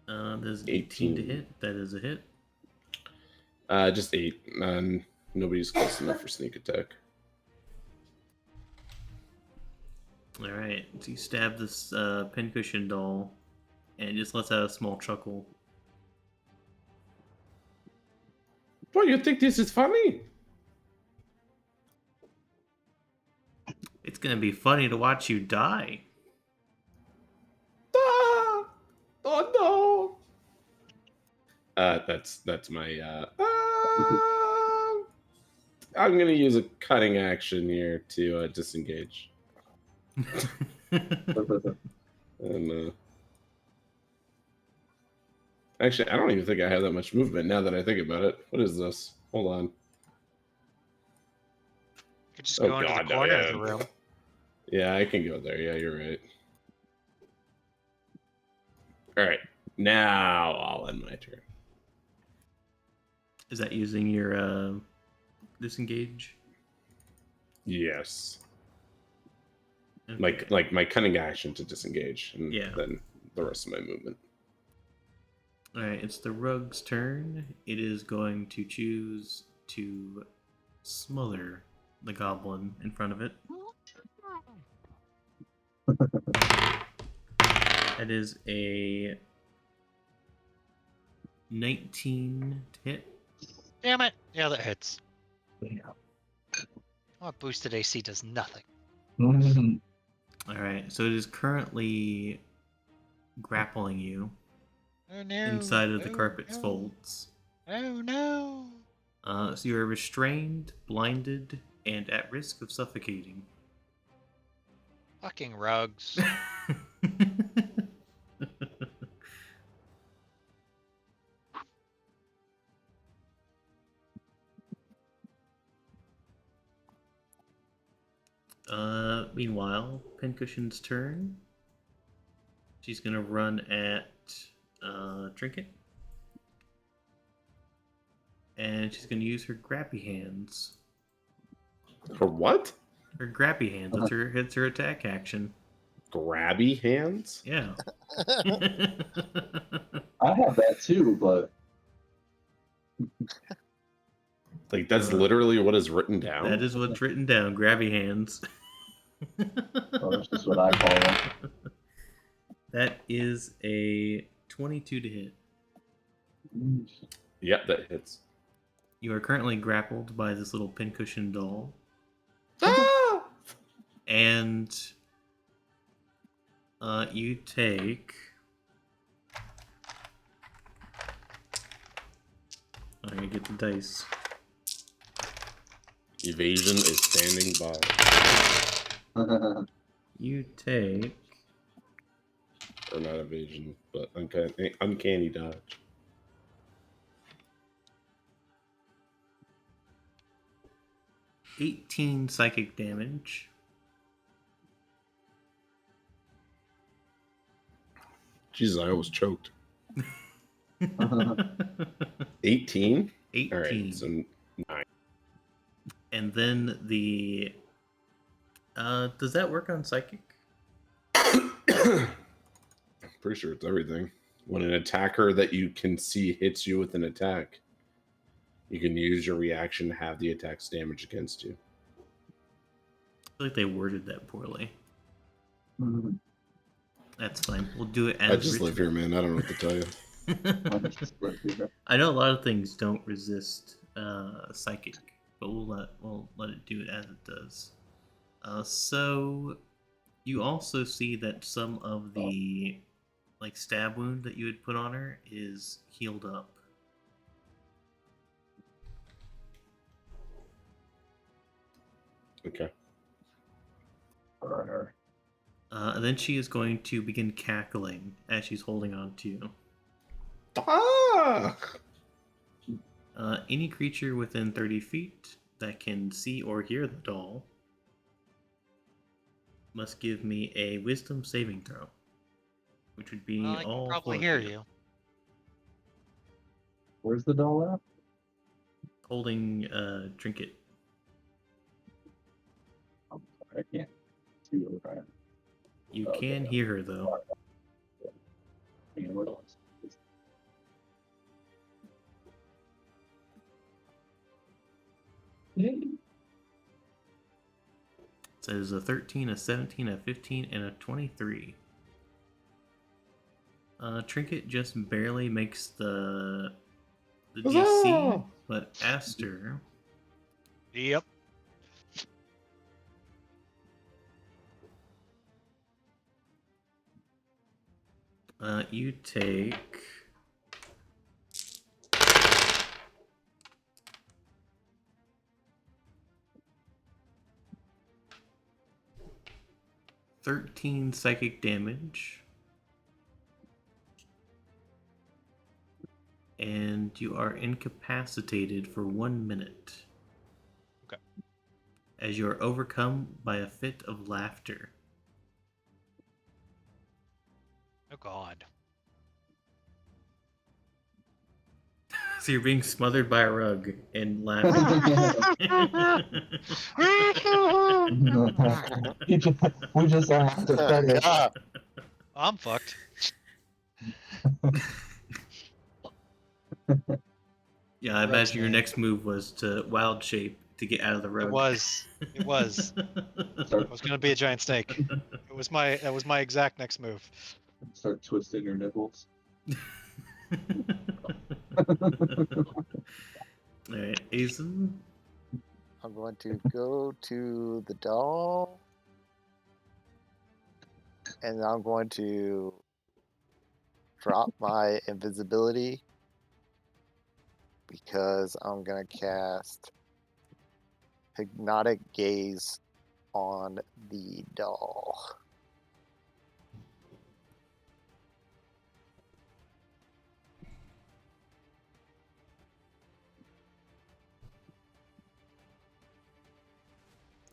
There's an 18 to hit. That is a hit. Just 8. Nobody's close enough for sneak attack. All right. So you stab this pincushion doll, and it just lets out a small chuckle. What, you think this is funny? It's gonna be funny to watch you die. Ah! Oh no! That's my I'm gonna use a cutting action here to disengage. And actually, I don't even think I have that much movement now that I think about it. What is this? Hold on. You could just Oh, go into God, the no, corner yeah. of the room. Yeah, I can go there. Yeah, you're right. All right, now I'll end my turn. Is that using your disengage? Yes, Okay. like my cunning action to disengage, and Yeah. then the rest of my movement. All right. It's the rug's turn. It is going to choose to smother the goblin in front of it. That is a 19 to hit. Damn it! Yeah, that hits. Yeah. Oh, boosted AC does nothing. All right. So it is currently grappling you Oh no! inside of the Oh, carpet's no. folds. Oh no! So you are restrained, blinded, and at risk of suffocating. Fucking rugs. Meanwhile, Pincushion's turn. She's gonna run at Trinket. And she's gonna use her grappy hands. For what? Her grappy hands. It's her attack action. Grabby hands? Yeah. I have that too, but Like that's literally what is written down. That is what's written down. Grabby hands. well, that's just what I call them. That is a 22 to hit. Yep, that hits. You are currently grappled by this little pincushion doll. Ah! And you take... I'm going to get the dice. Evasion is standing by. You take... Or not evasion, but uncanny dodge. $18 psychic damage. Jesus, I almost choked. 18? 18. All right, so 9. And then the... does that work on psychic? Pretty sure it's everything. When an attacker that you can see hits you with an attack, you can use your reaction to have the attack's damage against you. I feel like they worded that poorly. Mhm. That's fine. We'll do it as I just live here, man. I don't know what to tell you. I know a lot of things don't resist psychic, but we'll let it do it as it does. So you also see that some of the stab wound that you had put on her is healed up. Okay. Burner. And then she is going to begin cackling as she's holding on to you. Ah! Any creature within 30 feet that can see or hear the doll must give me a wisdom saving throw, which would be Well, I can all probably 4 hear of you. you. Where's the doll at? Holding a trinket. I can't see where I am. You Okay. can hear her though. Hang on, where was it? So there's a 13, a 17, a 15, and a 23. Trinket just barely makes the DC, Huzzah! but Aster, Yep. you take 13 psychic damage. And you are incapacitated for 1 minute. Okay. As you are overcome by a fit of laughter. Oh God. So you're being smothered by a rug and laughing. We just all have to finish. God. I'm fucked. Yeah, I Rug's imagine your name. next move was to wild shape to get out of the rug. It was. It was. I was gonna be a giant snake. That was my exact next move. Start twisting your nipples. Alright, Azen. I'm going to go to the doll. And I'm going to drop my invisibility because I'm going to cast Hypnotic Gaze on the doll.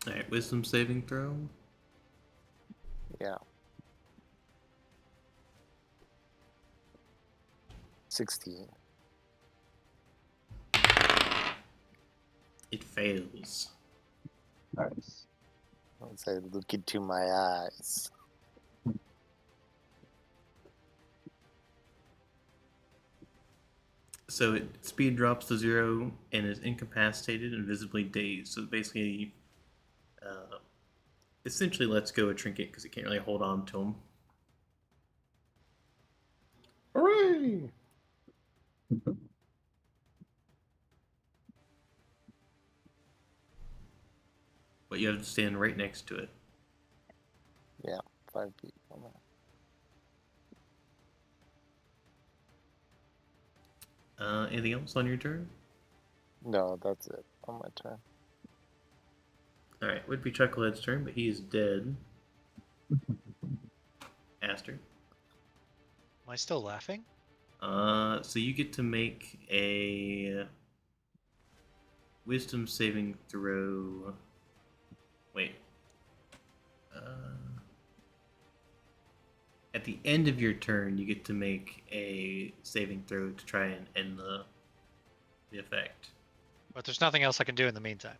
Alright, wisdom saving throw. Yeah. 16. It fails. Nice. I'll say, look into my eyes. So it speed drops to 0 and is incapacitated and visibly dazed. So basically, essentially lets go a trinket because it can't really hold on to him. Hooray! But you have to stand right next to it. Yeah, 5 feet from that. Anything else on your turn? No, that's it on my turn. Alright, would be Chucklehead's turn, but he is dead. Aster. Am I still laughing? So you get to make a wisdom saving throw. Wait. At the end of your turn, you get to make a saving throw to try and end the effect. But there's nothing else I can do in the meantime.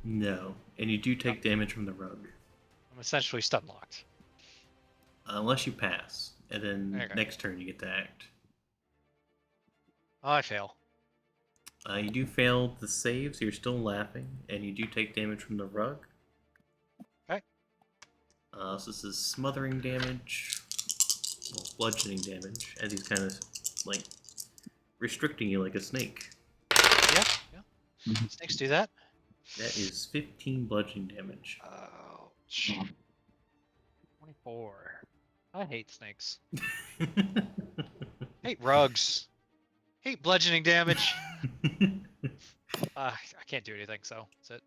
No, and you do take damage from the rug. I'm essentially stun locked. Unless you pass, and then Okay. next turn you get to act. Oh, I fail. You do fail the save, so you're still laughing, and you do take damage from the rug. Okay. So this is smothering damage, well, bludgeoning damage, as he's kind of like restricting you like a snake. Yeah, yeah. Mhm. Snakes do that. That is 15 bludgeoning damage. Ouch. 24. I hate snakes. Hate rugs. Hate bludgeoning damage. I can't do anything, so that's it.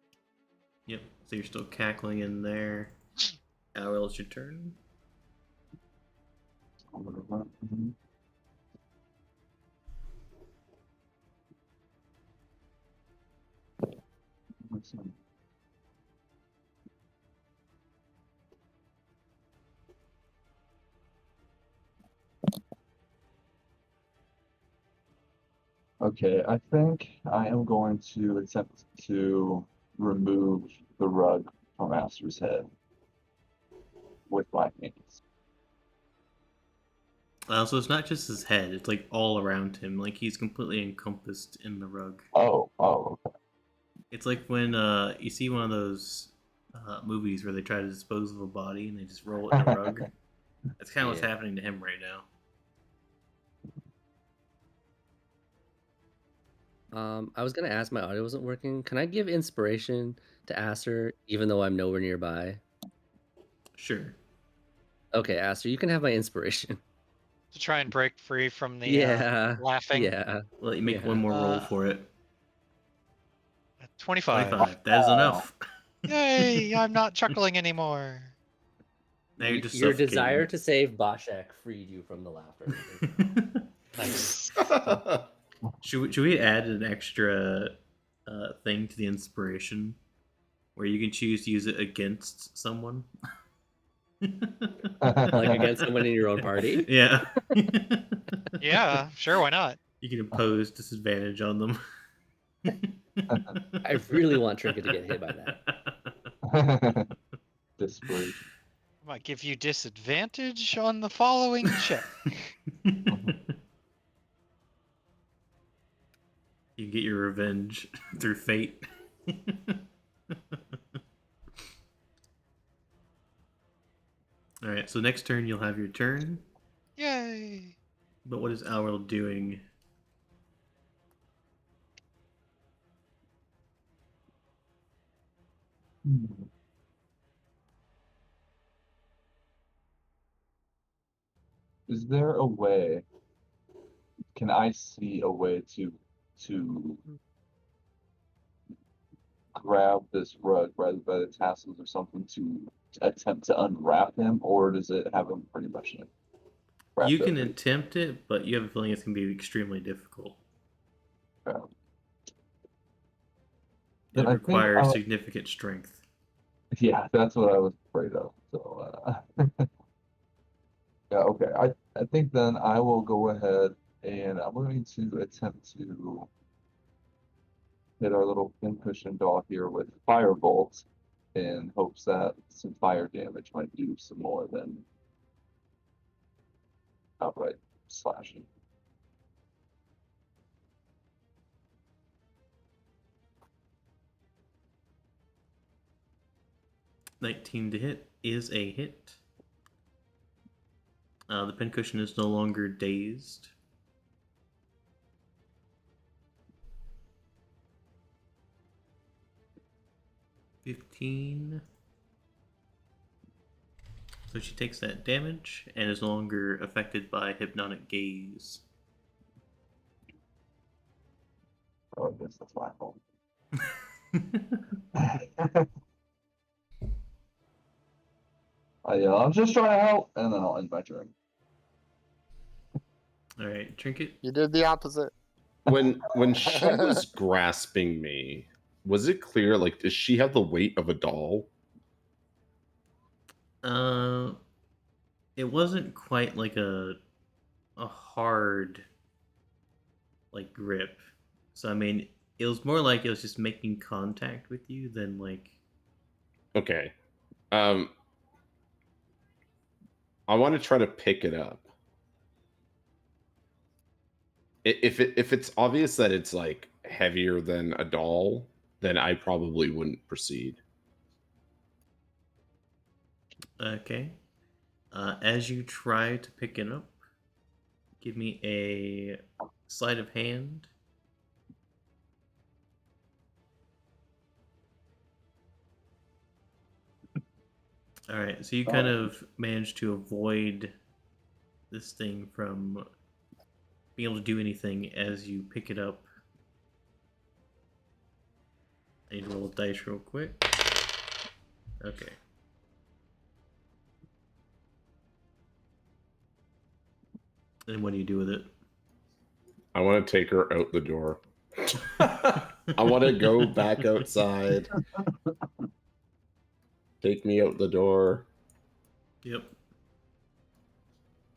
Yep, so you're still cackling in there. Owl, it's your turn. Okay, I think I am going to attempt to remove the rug from Aster's head with my hands. So it's not just his head; it's like all around him. Like he's completely encompassed in the rug. Oh, okay. It's like when you see one of those movies where they try to dispose of a body and they just roll it in a rug. That's kind of what's Yeah. happening to him right now. I was gonna ask, my audio wasn't working. Can I give inspiration to Aster even though I'm nowhere nearby? Sure. Okay, Aster, you can have my inspiration. To try and break free from the Yeah. laughing. Yeah. Let you make Yeah. one more roll for it. 25. 25. That is enough. Yay! I'm not chuckling anymore. Now you're just Your suffocating. desire to save Bashek freed you from the laughter. Nice. Should we add an extra thing to the inspiration where you can choose to use it against someone? Like against someone in your own party? Yeah. Yeah, sure, why not? You can impose disadvantage on them. I really want Trinket to get hit by that. Desperation. I might give you disadvantage on the following check. You get your revenge through fate. Alright, so next turn you'll have your turn. Yay! But what is Owl doing? Is there a way? Can I see a way to grab this rug rather by the tassels or something to attempt to unwrap him, or does it have him pretty much wrapped You up can pretty attempt it, but you have a feeling it's going to be extremely difficult. well? It Then I think requires I'll- significant strength. Yeah, that's what I was afraid of. So, yeah, okay. I think then I will go ahead and I'm going to attempt to hit our little pincushion doll here with firebolt in hopes that some fire damage might do some more than outright slashing. $19 to hit is a hit. The pincushion is no longer dazed. $15. So she takes that damage and is no longer affected by hypnotic gaze. Oh, I guess that's my fault. I'm just trying to help, and then I'll end my turn. Alright, Trinket. You did the opposite. When she was grasping me, was it clear? Like, does she have the weight of a doll? It wasn't quite like a hard like grip. So I mean, it was more like it was just making contact with you than like. Okay. I want to try to pick it up. If it's obvious that it's like heavier than a doll, then I probably wouldn't proceed. Okay. As you try to pick it up, give me a sleight of hand. All right, so you kind of managed to avoid this thing from being able to do anything as you pick it up. I need to roll a dice real quick. Okay. And what do you do with it? I want to take her out the door. I want to go back outside. Take me out the door. Yep.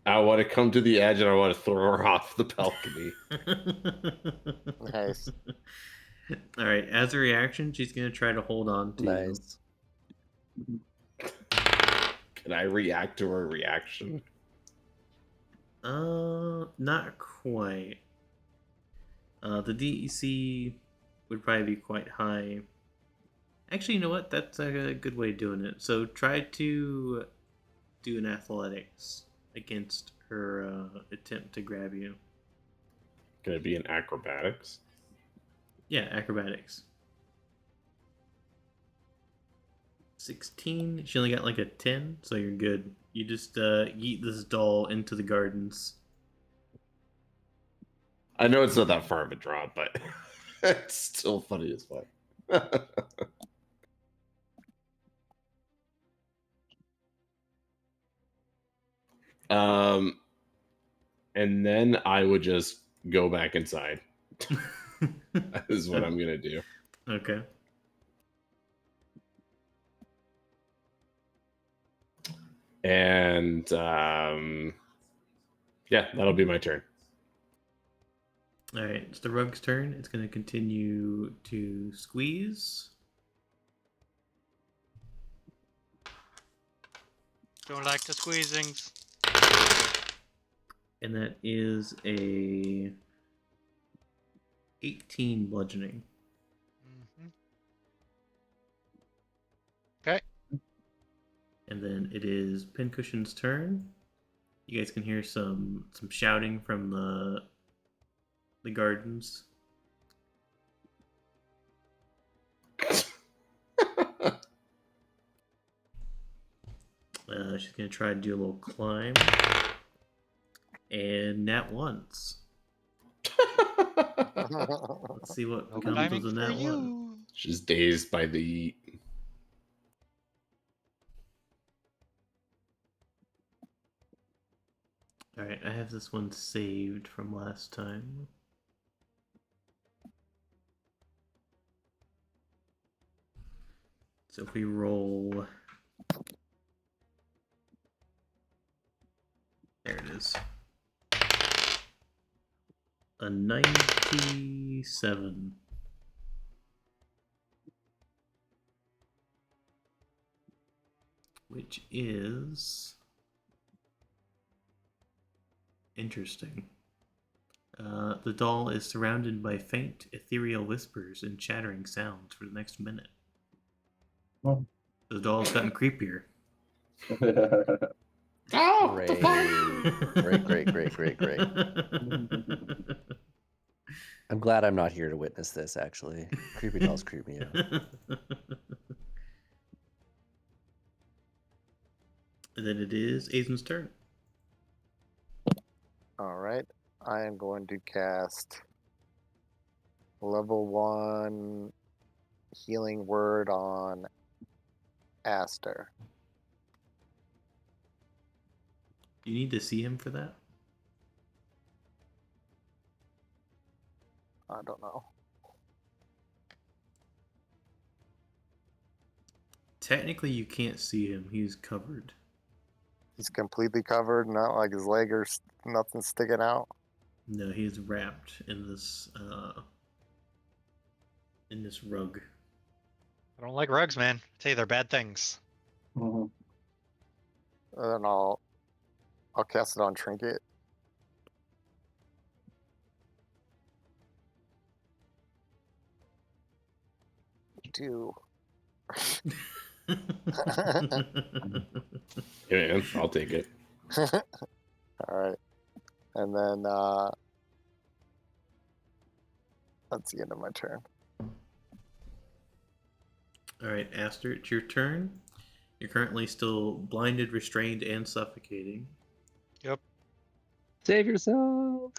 I want to come to the edge and I want to throw her off the balcony. Nice. All right. As a reaction, she's gonna try to hold on to. Nice. Can I react to her reaction? Not quite. The DEC would probably be quite high. Actually, you know what? That's a good way of doing it. So try to do an athletics against her attempt to grab you. Can it be in acrobatics? Yeah, acrobatics. 16. She only got like a 10, so you're good. You just yeet this doll into the gardens. I know it's not that far of a draw, but it's still funny as fuck. And then I would just go back inside. That is what I'm gonna do. Okay. And yeah, that'll be my turn. All right, it's the rug's turn. It's going to continue to squeeze. Don't like the squeezings. And that is a 18 bludgeoning. Mm-hmm. Okay. And then it is Pincushion's turn. You guys can hear some shouting from the gardens. She's gonna try to do a little climb, and nat once. Let's see what comes Climbing with a for nat one. you. She's dazed by the heat. All right, I have this one saved from last time. So if we roll, there it is. A 97. Which is interesting. The doll is surrounded by faint, ethereal whispers and chattering sounds for the next minute. Oh. The doll's gotten creepier. Oh, Great. Great. I'm glad I'm not here to witness this, actually. Creepy dolls creep me out. And then it is Aizen's turn. All right. I am going to cast level 1 healing word on Aster. You need to see him for that? I don't know. Technically, you can't see him. He's covered. He's completely covered, not like his leg or nothing sticking out. No, he's wrapped in this rug. I don't like rugs, man. I tell you, they're bad things. Mhm. And then I'll cast it on Trinket. Two. yeah, man, I'll take it. All right. And then that's the end of my turn. All right, Aster, it's your turn. You're currently still blinded, restrained, and suffocating. Yep. Save yourself!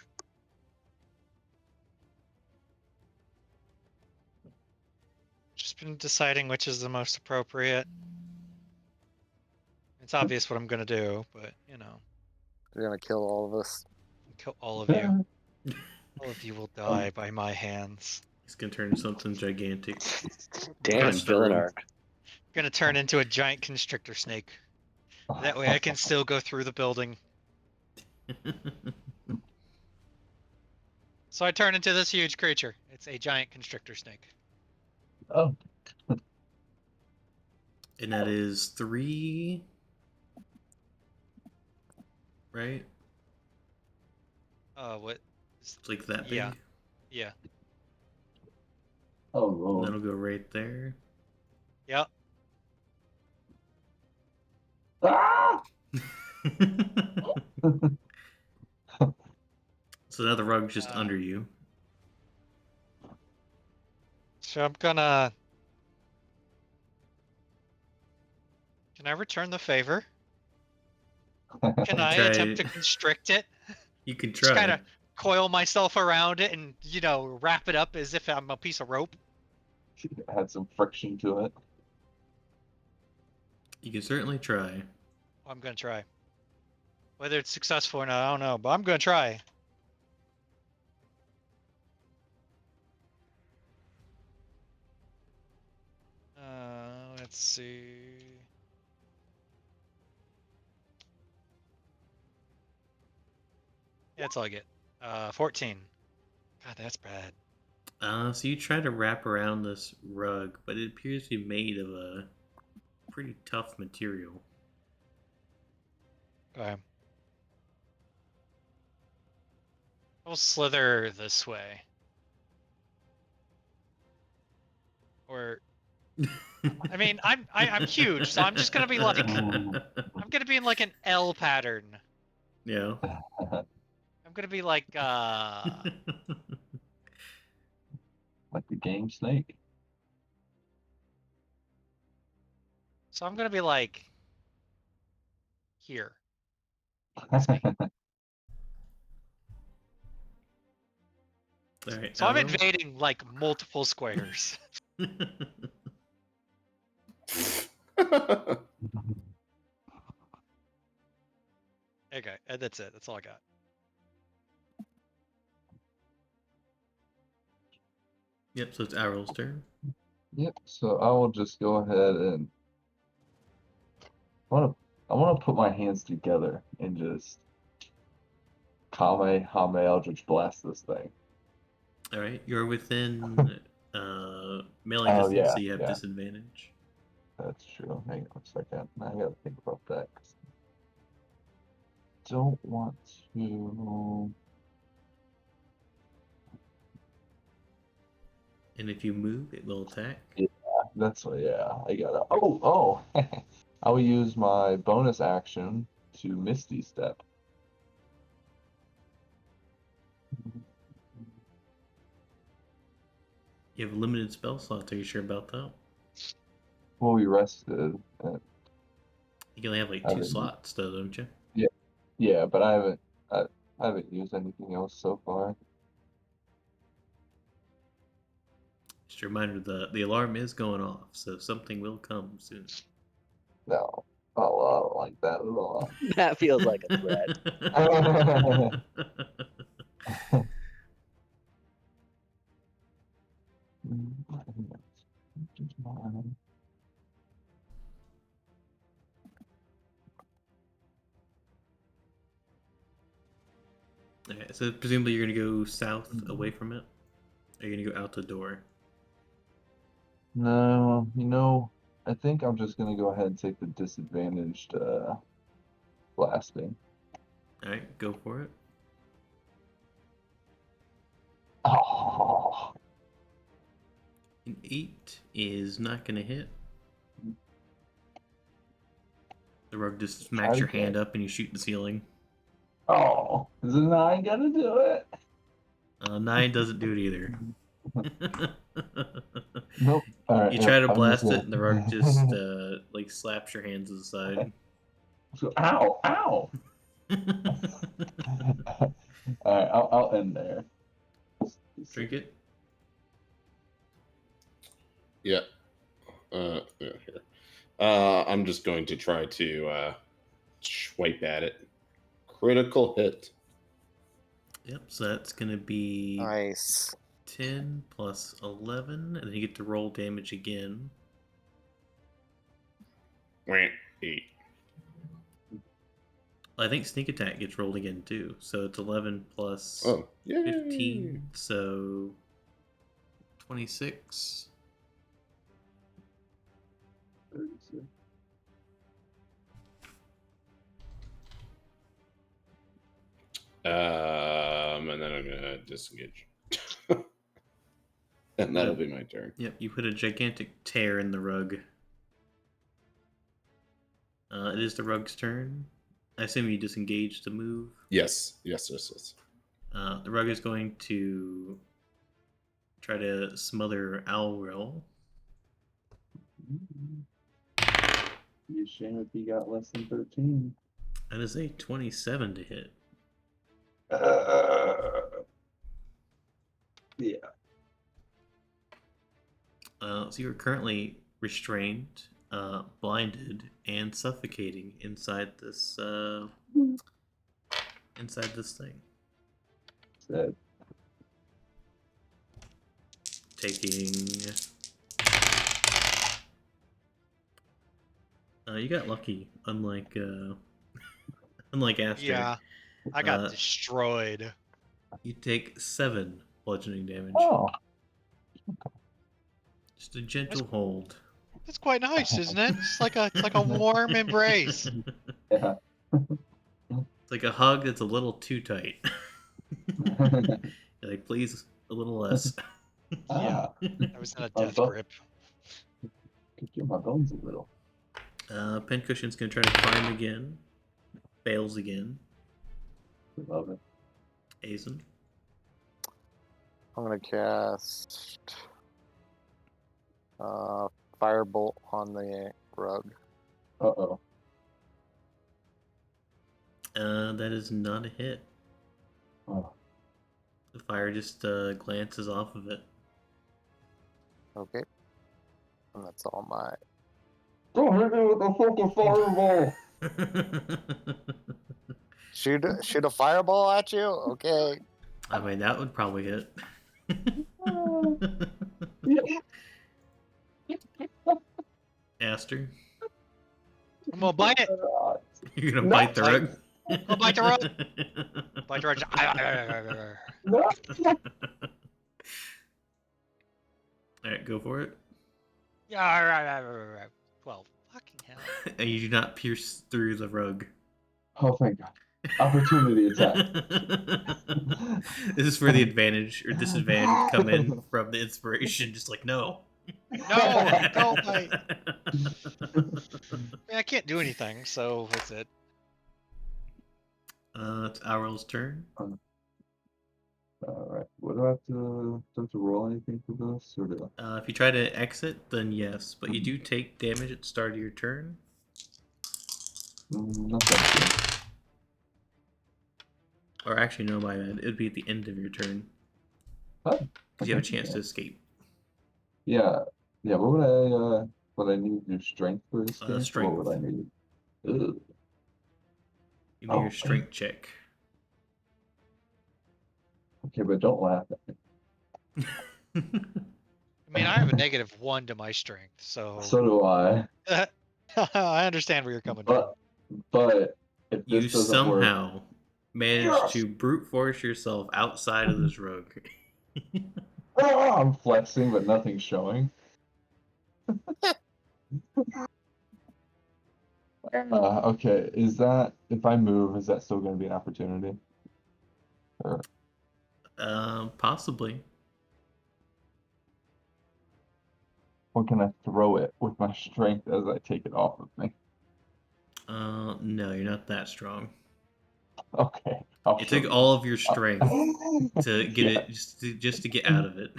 Just been deciding which is the most appropriate. It's obvious what I'm gonna do, but you know, You're gonna kill all of us. I'm Kill all of you. All of you will die by my hands. He's gonna turn into something gigantic. Damn, Crush the villain room. arc. Gonna turn into a giant constrictor snake. That way I can still go through the building. So I turn into this huge creature. It's a giant constrictor snake. Oh, And that is 3. Right? What? It's like that big. Yeah. Yeah. oh, And Lord. that'll go right there. Yep. Ah! So now the rug's just Uh, under you. So I'm gonna. Can I return the favor? Can I Try attempt it. to constrict it? You can Just kind try. of coil myself around it and, wrap it up as if I'm a piece of rope. Had some friction to it. You can certainly try. I'm gonna try. Whether it's successful or not, I don't know, but I'm gonna try. Let's see. Yeah, that's all I get. 14. God, that's bad. So you try to wrap around this rug, but it appears to be made of a pretty tough material. Okay. I'll slither this way. Or, I mean, I'm huge, so I'm just gonna be like, I'm gonna be in like an L pattern. Yeah. I'm gonna be like, Like the game Snake. so I'm gonna be like here. All right. So I'm Alro? invading like multiple squares. Okay, and that's it. That's all I got. Yep. So it's Arrow's turn. Yep, so I will just go ahead and I wanna put my hands together and just Kame Eldritch blast this thing. All right. You're within melee Oh, distance, yeah, so you have yeah. disadvantage. That's true. Hang on a second. I gotta think about that. 'Cause I don't want to. And if you move, it will attack. That's what. Yeah, I gotta. Oh. I will use my bonus action to Misty Step. You have limited spell slots. Are you sure about that? Well, we rested. You can only have like I 2 didn't- slots, though, don't you? Yeah, but I haven't used anything else so far. Just a reminder, the alarm is going off, so something will come soon. No, I don't like that at all. That feels like a threat. Okay, so presumably you're gonna go south away from it? Or you're gonna go out the door? No, I think I'm just gonna go ahead and take the disadvantaged blasting. Alright, go for it. Oh, An 8 is not gonna hit. The rug just smacks your hand up and you shoot the ceiling. oh, is it 9 gonna do it? 9 doesn't do it either. Nope. All right, You try to I'm blast just it and the rug just like slaps your hands to the side. Ow! All right, I'll end there. Drink it. Yeah. Yeah, here. I'm just going to try to swipe at it. Critical hit. Yep, so that's gonna be Nice. 10 plus 11, and then you get to roll damage again. 8. I think sneak attack gets rolled again too, so it's 11 plus Oh, yay! 15, so 26. 36. And then I'm gonna disengage. And that'll be my turn. Yep, you put a gigantic tear in the rug. It is the rug's turn. I assume you disengage to move. Yes. The rug is going to try to smother Alril. Be a shame if he got less than 13. That is a 27 to hit. Yeah. So you're currently restrained, blinded, and suffocating inside this thing. Sad. Taking. You got lucky, unlike Aster. Yeah, I got destroyed. You take 7 bludgeoning damage. Oh. Just a gentle hold. It's quite nice, isn't it? It's like a warm embrace. Yeah. It's like a hug that's a little too tight. You're like, please, a little less. Yeah. I was in a death grip. Could give my bones a little. Pincushion's gonna try to climb again. Fails again. We love it. Azen. I'm gonna cast Firebolt on the rug. Uh-oh. That is not a hit. Oh. The fire just glances off of it. Okay. And that's all my. Don't hit me with the fucking fireball! Shoot a fireball at you? Okay. I mean, that would probably hit. Aster, I'm gonna bite it. you're gonna No. bite the rug. I'll bite the rug. Bite the rug. No. Alright, go for it. Yeah. Well, fucking hell. And you do not pierce through the rug. Oh, thank God. Opportunity attack. This is where the advantage or disadvantage would come in from the inspiration. Just like, no. No, don't bite. I mean, I can't do anything, so that's it. It's Auril's turn. Alright. What do I do I have to roll anything for this? Or do I? If you try to exit, then yes, but you do take damage at the start of your turn. Not that Or actually, no, my bad. It would be at the end of your turn. good. Because you have a chance to escape. Yeah. Yeah, what would I need your strength for escape? Strength. What would I need? Ugh. Give me your strength check. Okay, but don't laugh at me. I mean, I have a -1 to my strength, so So do I. I understand where you're coming from. But if You this doesn't work, somehow managed to brute force yourself outside of this rug. I'm flexing, but nothing's showing. Okay, is that if I move, is that still going to be an opportunity? Or Possibly. or can I throw it with my strength as I take it off of me? No, you're not that strong. Okay. It took all of your strength to get it, just to get out of it.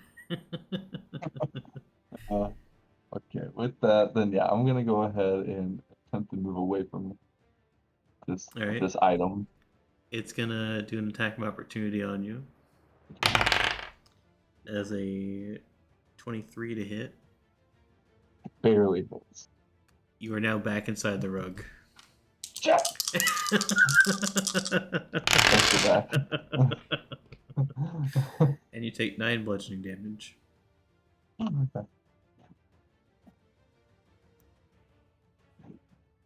Okay, with that, then yeah, I'm gonna go ahead and attempt to move away from this Alright. this item. It's gonna do an attack of opportunity on you. As a 23 to hit. Barely hits. You are now back inside the rug. Thanks for that. And you take 9 bludgeoning damage. Okay.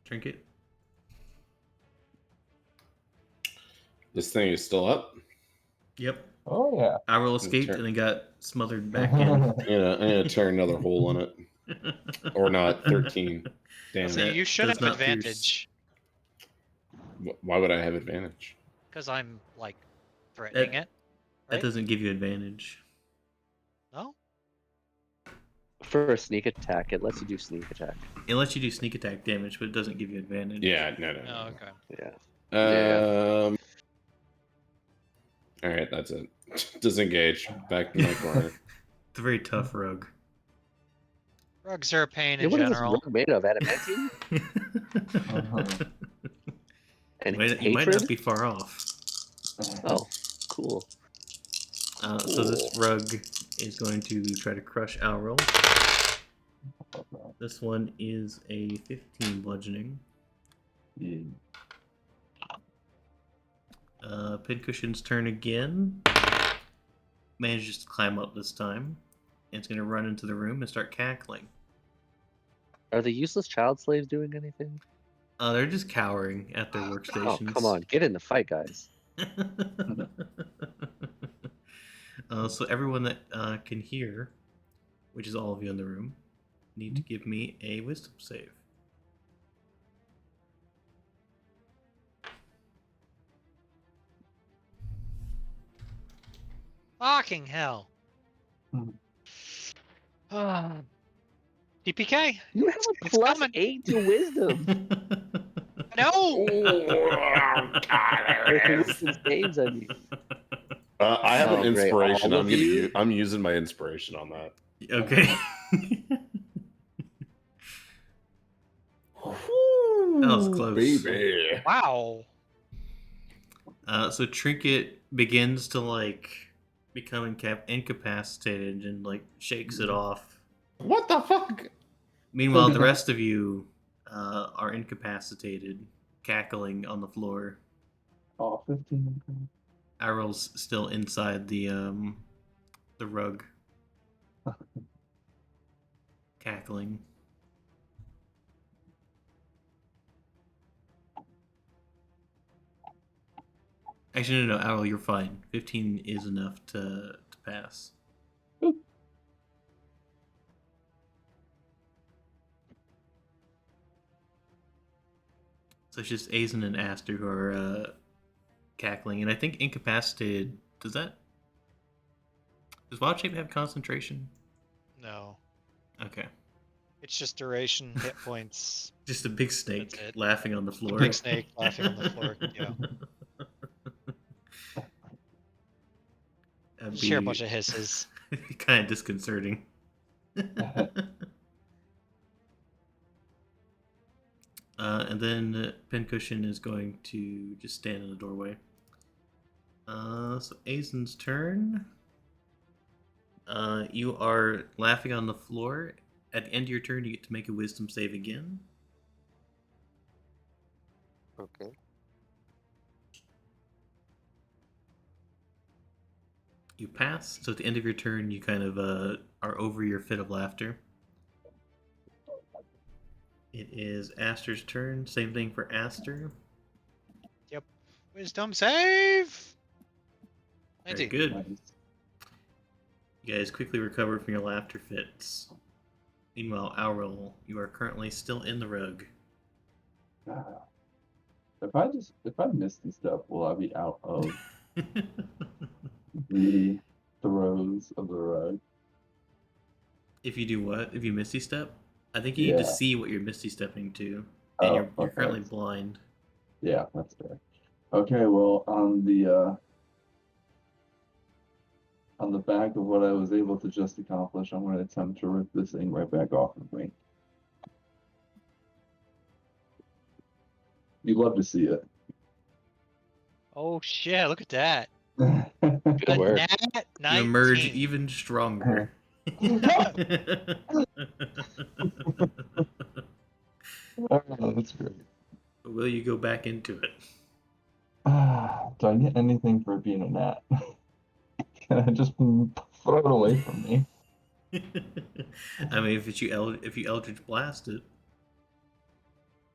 Trinket. This thing is still up. Yep. Oh yeah. Owl escaped and then got smothered back in. I'm gonna turn another hole in it. Or not, 13 damage. So you should does have not pierce. advantage Why would I have advantage? because I'm like threatening it. That Right? doesn't give you advantage. No? For a sneak attack, it lets you do sneak attack. It lets you do sneak attack damage, but it doesn't give you advantage. Yeah, no. Oh, okay. Yeah. All right, that's it. Disengage. Back to my corner. It's a very tough rogue. Rugs are a pain Hey, in what is this general. rug made of? Adamantium? And it's You might hatred? not be far off. Oh, cool. So this rug is going to try to crush Alril. This one is a 15 bludgeoning. Yeah. Pincushion's turn again. Manages to climb up this time. And it's going to run into the room and start cackling. Are the useless child slaves doing anything? They're just cowering at their Oh, workstations. come on. Get in the fight, guys. So everyone that can hear, which is all of you in the room, need to give me a wisdom save. Fucking hell. DPK? You have a It's plus coming. 8 to wisdom. No! Or to wisdom saves, I mean. I have Oh, an great. inspiration. All of you? I'm using my inspiration on that. Okay. That was close. Baby. Wow. So Trinket begins to like become incapacitated and like shakes it off. What the fuck? Meanwhile, the rest of you are incapacitated, cackling on the floor. Oh, 15. Arrow's still inside the rug, cackling. Actually, no, Arrow, you're fine. 15 is enough to pass. So it's just Azen and Aster who are cackling, and I think incapacitated. Does Wild Shape have concentration? No. Okay, It's just duration, hit points. just a big snake That's it. laughing on the floor. Big snake laughing on the floor. Yeah. That'd Just hear a bunch of hisses. kind of disconcerting. And then Pincushion is going to just stand in the doorway. So Azen's turn. You are laughing on the floor. At the end of your turn, you get to make a wisdom save again. Okay. You pass. So at the end of your turn, you kind of are over your fit of laughter. It is Aster's turn. Same thing for Aster. Wisdom save! Very 19. good. Nice. You guys quickly recover from your laughter fits. Meanwhile, Aurel, you are currently still in the rug. If I miss this stuff, will I be out of the throes of the rug? If you do what? If you misty step? I think you need to Yeah. see what you're misty stepping to. And Oh, you're okay. currently blind. Yeah, that's fair. Okay, well, on the back of what I was able to just accomplish, I'm going to attempt to rip this thing right back off of me. You'd love to see it. Oh shit, look at that. Good A work. nat 19. You emerge even stronger. Oh, that's great. Or will you go back into it? Do I get anything for being a gnat? Can I just throw it away from me? I mean, if you Eldritch Blast it,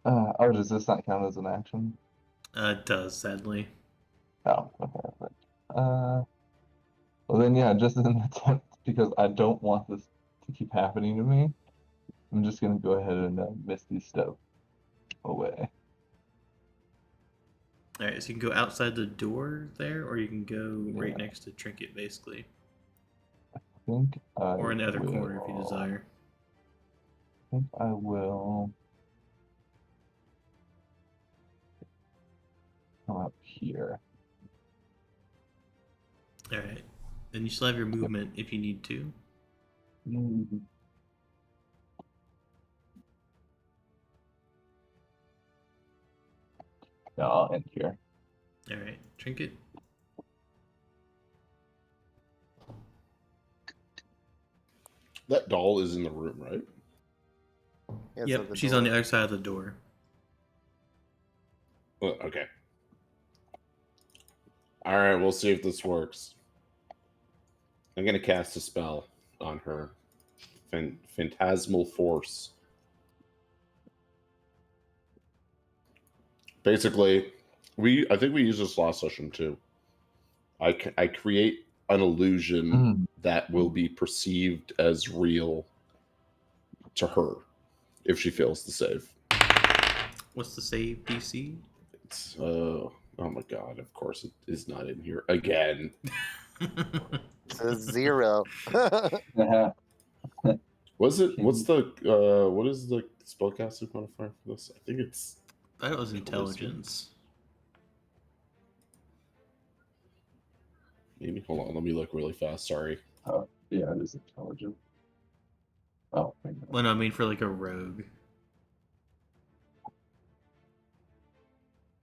Oh, does this not count as an action? it does, sadly. Oh, okay. Well then, yeah, just as an attempt, because I don't want this to keep happening to me, I'm just gonna go ahead and Misty Step away. Alright, so you can go outside the door there, or you can go right Yeah. next to Trinket, basically. I think I Or in the other corner if you will- desire. I think I will come up here. Alright. Then you still have your movement if you need to. Mm. Yeah, I'll end here. Alright, Trinket. That doll is in the room, right? Yes, Yep, at the she's on the door. other side of the door. Oh, okay. All right, we'll see if this works. I'm gonna cast a spell on her. Phantasmal Force. Basically, I think we used this last session too. I create an illusion that will be perceived as real to her if she fails the save. What's the save DC? It's oh my god! Of course it is not in here again. It's a 0. Yeah. Was it? What's the what is the spellcasting modifier for this? I think it's I thought it was intelligence. maybe. Hold on, let me look really fast. Sorry. Oh, yeah, it is intelligent. Oh, hang on. Well, no, I mean for like a rogue.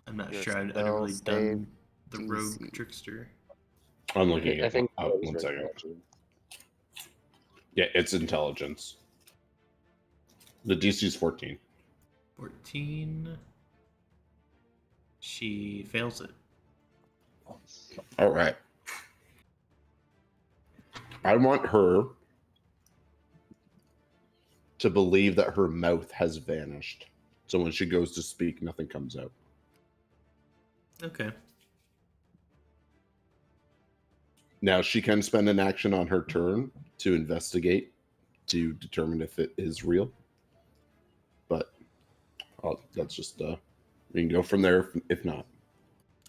I'm not Your sure. I've spell never really done save the rogue DC. trickster. I'm looking I at think oh, that was one right second. actually. Yeah, it's intelligence. The DC is 14. 14. She fails it. All right. I want her to believe that her mouth has vanished. So when she goes to speak, nothing comes out. Okay. Now, she can spend an action on her turn to investigate to determine if it is real. But that's just, we can go from there if not.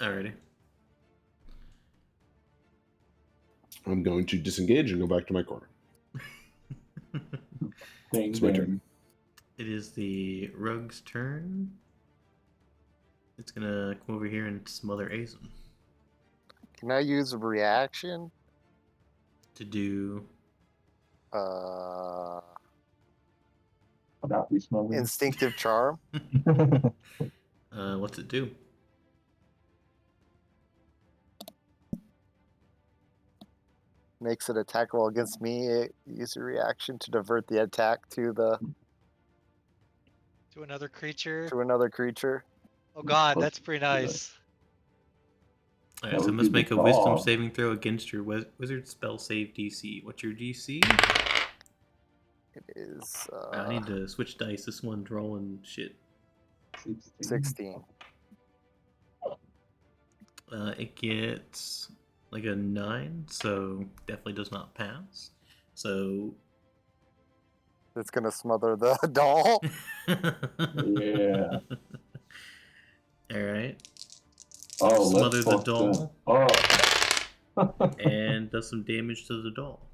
Alrighty. I'm going to disengage and go back to my corner. Ding, It's my ding. turn. It is the rogue's turn. It's gonna come over here and smother Azen. Can I use a reaction? To do. About these moments. Instinctive charm? What's it do? Makes an attack roll against me. Use a reaction to divert the attack to To another creature. another creature. Oh god, that's pretty Yeah. nice. Alright, That so would must be the make a wisdom dog. saving throw against your wizard spell save DC. What's your DC? It is I need to switch dice. This one's rolling shit. 16. It gets like a 9, so definitely does not pass. So. It's gonna smother the doll. Yeah. Alright. Oh, Smother let's the fuck them. doll. Oh. And does some damage to the doll.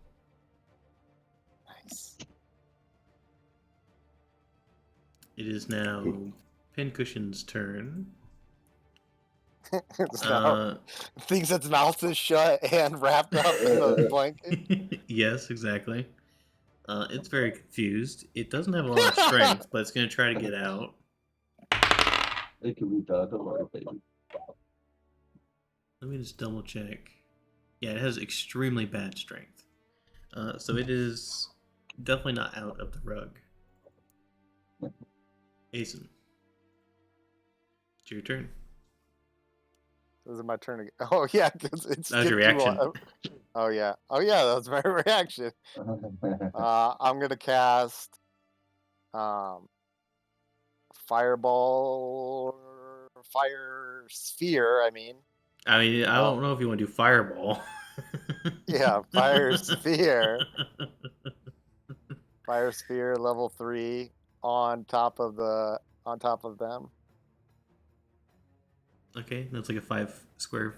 Nice. It is now Pincushion's turn. It's now, thinks its mouth is shut and wrapped up in a blanket. Yes, exactly. It's very confused. It doesn't have a lot of strength, but it's going to try to get out. It can be done. Don't worry, baby. Let me just double check. Yeah, it has extremely bad strength. So it is definitely not out of the rug. Asen. It's your turn. Is it my turn again? Oh yeah, because it's That was your reaction. Oh yeah, that was my reaction. I'm gonna cast fireball, fire sphere. I mean, I don't know if you want to do fireball. yeah, fire sphere. Fire sphere level 3 on top of them. Okay, that's like a 5 square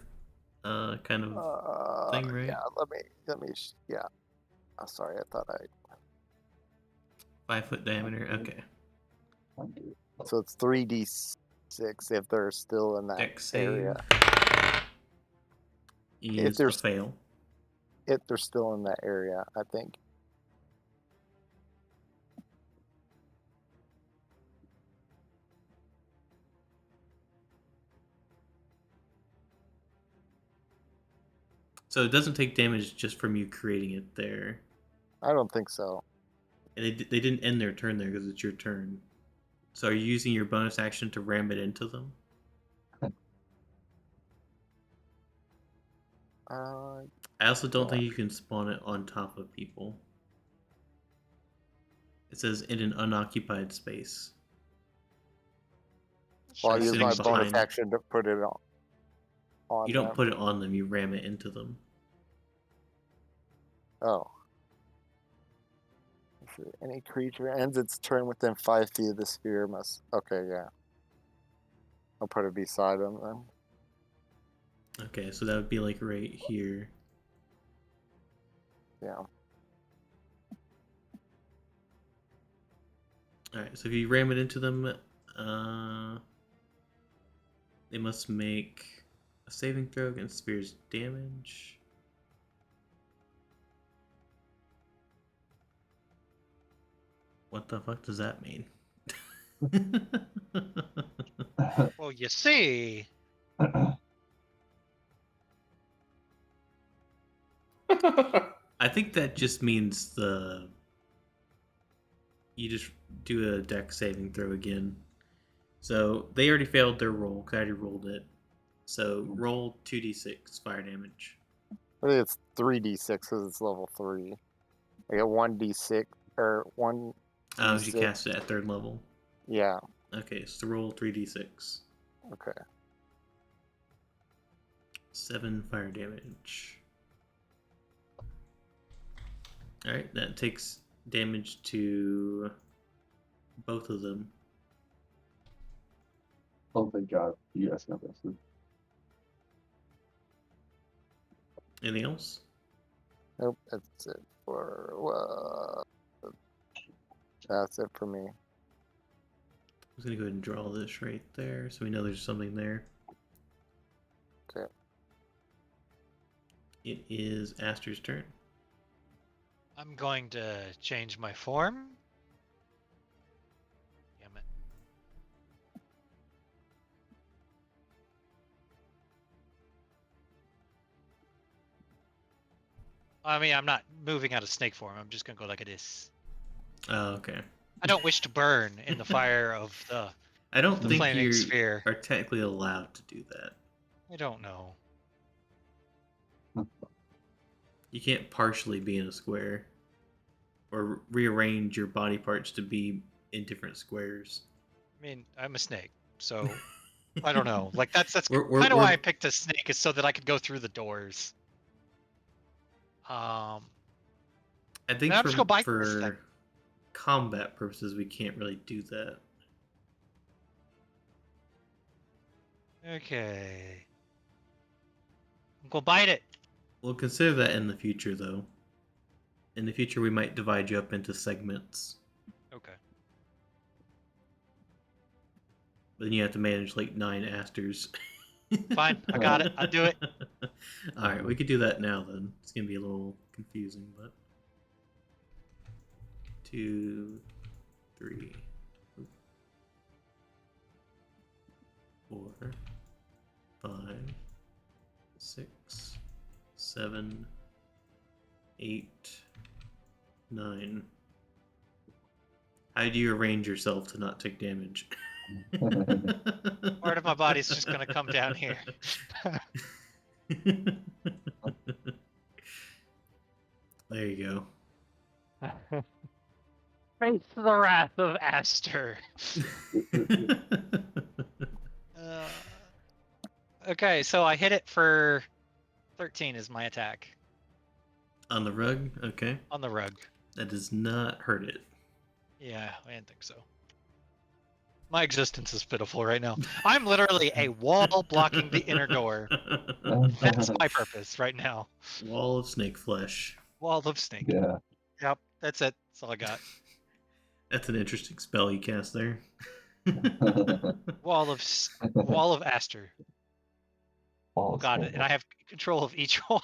kind of thing, right? Yeah, let me yeah. Oh, sorry, I thought 5 foot diameter. Okay. so it's 3d6 if they're still in that Dex save area. is they're a fail. If they're still in that area, I think. So it doesn't take damage just from you creating it there. I don't think so. And they didn't end their turn there because it's your turn. So are you using your bonus action to ram it into them? I also don't think you can spawn it on top of people. It says in an unoccupied space. Well, I use sitting my bonus behind- action to put it on You don't them. put it on them, you ram it into them. Oh. Let's see. Any creature ends its turn within 5 feet of the sphere must. Okay, yeah. I'll put it beside them then. Okay, so that would be like right here. Yeah. Alright, so if you ram it into them, they must make a saving throw against sphere's damage. What the fuck does that mean? Well, you see, I think that just means you just do a dex saving throw again. So they already failed their roll because I already rolled it. So roll 2d6 fire damage. I think it's 3d6 because it's level 3. I get 1d6 or 1. Oh, you cast it at 3rd level. Yeah. Okay, so roll 3d6. Okay. 7 fire damage. Alright, that takes damage to both of them. Oh, thank God. You guys got this. Anything else? Nope. That's it for. That's it for me. I'm just gonna go ahead and draw this right there so we know there's something there. Okay. It is Aster's turn. I'm going to change my form. Damn it. I mean, I'm not moving out of snake form. I'm just gonna go like this. Oh, okay. I don't wish to burn in the fire of the. I don't The think flaming you sphere. are technically allowed to do that. I don't know. You can't partially be in a square or rearrange your body parts to be in different squares. I mean, I'm a snake, so I don't know. Like that's We're- kind of why we're- I picked a snake is so that I could go through the doors. I think I'm just gonna bite this thing. for combat purposes, we can't really do that. Okay. I'm gonna bite it. We'll consider that in the future, though. In the future, we might divide you up into segments. Okay. But then you have to manage like 9 Asters. Fine, I got it. I'll do it. Alright, we could do that now then. It's gonna be a little confusing, but 2, 3, 4, 5, 6, 7, 8, 9. How do you arrange yourself to not take damage? Part of my body's just gonna come down here. There you Face the wrath of Aster. go. Okay, so I hit it for 13 is my attack On the rug? Okay. on the rug. That does not hurt it. Yeah, I didn't think so. My existence is pitiful right now. I'm literally a wall blocking the inner door. That's my purpose right now. Wall of snake flesh. Wall of snake. Yeah. Yep, that's it. That's all I got. That's an interesting spell you cast there. Wall of Aster. All Got it. snake. And I have control of each one.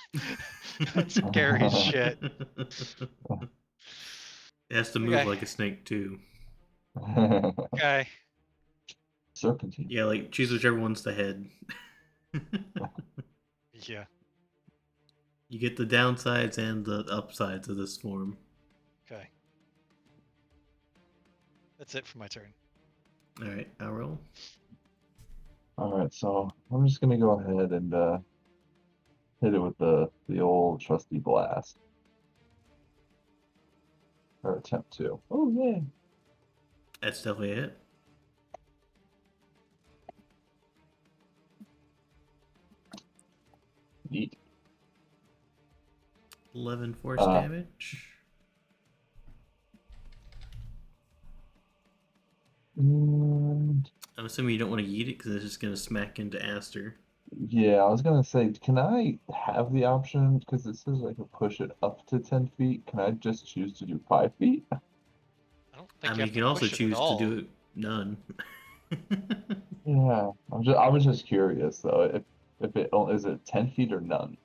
That's scary as shit. It has to move Okay. like a snake too. Okay. Serpentine. Yeah, like choose whichever one's the head. Yeah. You get the downsides and the upsides of this form. Okay. That's it for my turn. Alright, I'll roll. Alright, so I'm just gonna go ahead and hit it with the old trusty blast. Or attempt to. Oh yeah. That's definitely it. Neat. 11 force Uh, damage. And I'm assuming you don't want to yeet it because it's just going to smack into Aster. yeah, I was gonna say, can I have the option, because it says I can push it up to 10 feet, can I just choose to do 5 feet? I don't think I mean, you you have can to also push it at choose to all. do it none. Yeah, I was just curious though, if it is it 10 feet or none?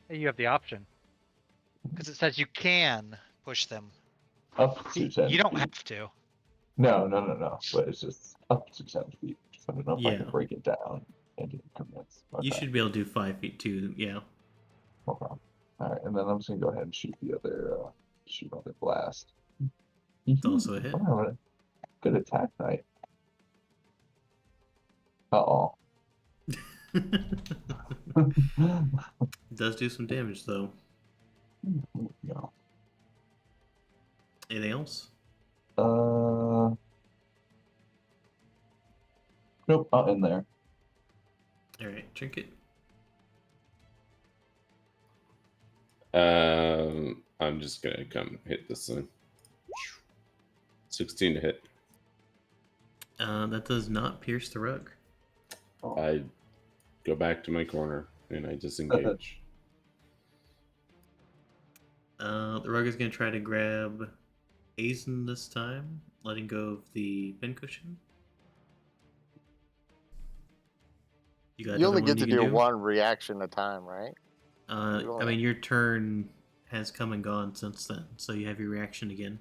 You have the option. Because it says you can push them. Up to 10 You don't feet. have to. No, but it's just up to 10 feet. So I don't know if I Yeah. can break it down into increments. You Okay, should be able to do 5 feet too, yeah. okay. Alright, and then I'm just gonna go ahead and shoot the other blast. It's also a hit. Wow, good attack night. Uh-oh. It does do some damage though. No. Anything else? Nope, not in there. Alright, trinket. I'm just gonna come hit this thing. 16 to hit. That does not pierce the rug. I go back to my corner and I disengage. The rug is going to try to grab Azen this time, letting go of the pincushion. You got You only another get one to you do can one reaction at a time, right? I mean, your turn has come and gone since then, so you have your reaction again.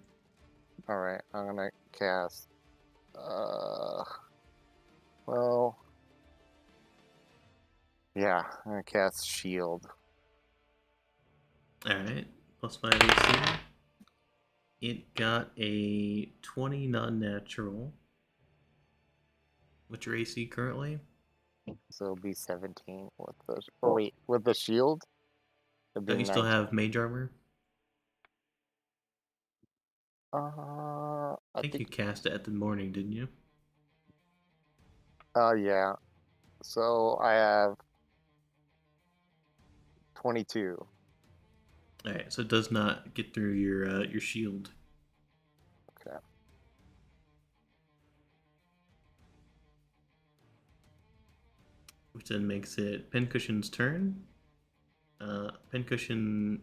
All right, I'm gonna cast. Well, yeah, I'm gonna cast shield. Alright, plus 5 AC. It got a 20 non-natural. What's your AC currently? So it'll be 17 with the. Oh wait, with the shield. It'd be Don't you still 19. have mage armor? I I think you cast it at the morning, didn't you? Yeah. So I have 22. Alright, so it does not get through your shield. Okay. Which then makes it Pincushion's turn. Pincushion.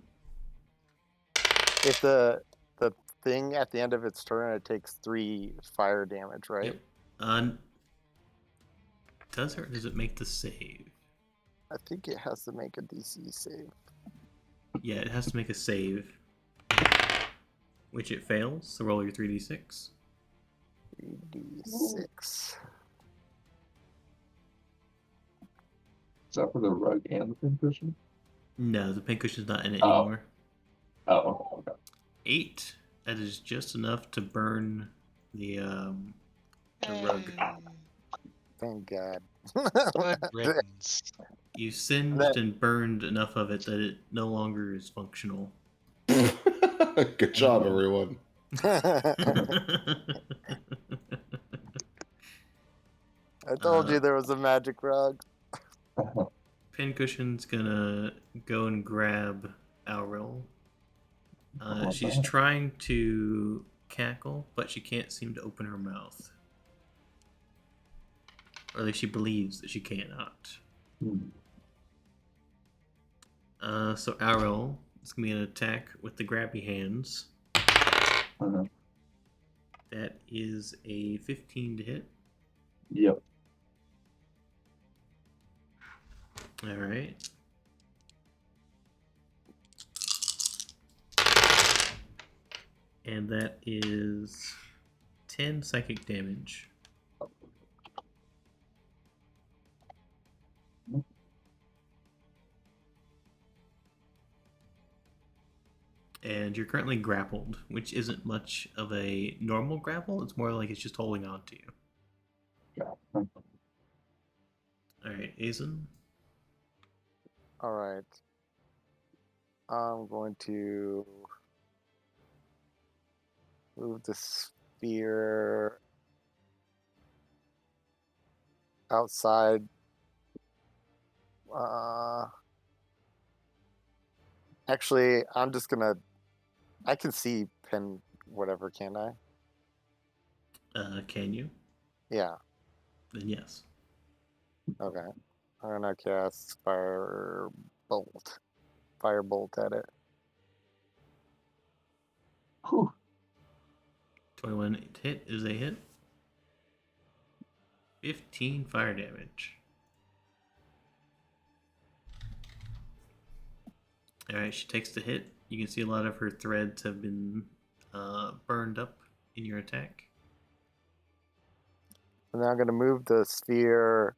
If the thing at the end of its turn, it takes 3 fire damage, right? Yep. Does it make the save? I think it has to make a DC save. Yeah, it has to make a save. Which it fails, so roll your 3d6. 3d6. Is that for the rug and the pincushion? No, the pincushion's not in it Oh. anymore. Oh, okay. 8. That is just enough to burn the The rug. Thank God. Good riddance. You singed and burned enough of it that it no longer is functional. Good job, everyone. I told you there was a magic rug. Pincushion's gonna go and grab Auril. She's trying to cackle, but she can't seem to open her mouth. Or at least she believes that she cannot. So Auril is gonna be an attack with the grabby hands. That is a 15 to hit. Yep. Alright. And that is 10 psychic damage. And you're currently grappled, which isn't much of a normal grapple. It's more like it's just holding on to you. Alright, Azen. Alright. I'm going to move the sphere outside. Actually, I'm just gonna. I can see pin whatever, can't I? Can you? Yeah. Then yes. Okay. I'm gonna cast firebolt at it. 21 hit is a hit. 15 fire damage. Alright, she takes the hit. You can see a lot of her threads have been burned up in your attack. And then I'm gonna move the sphere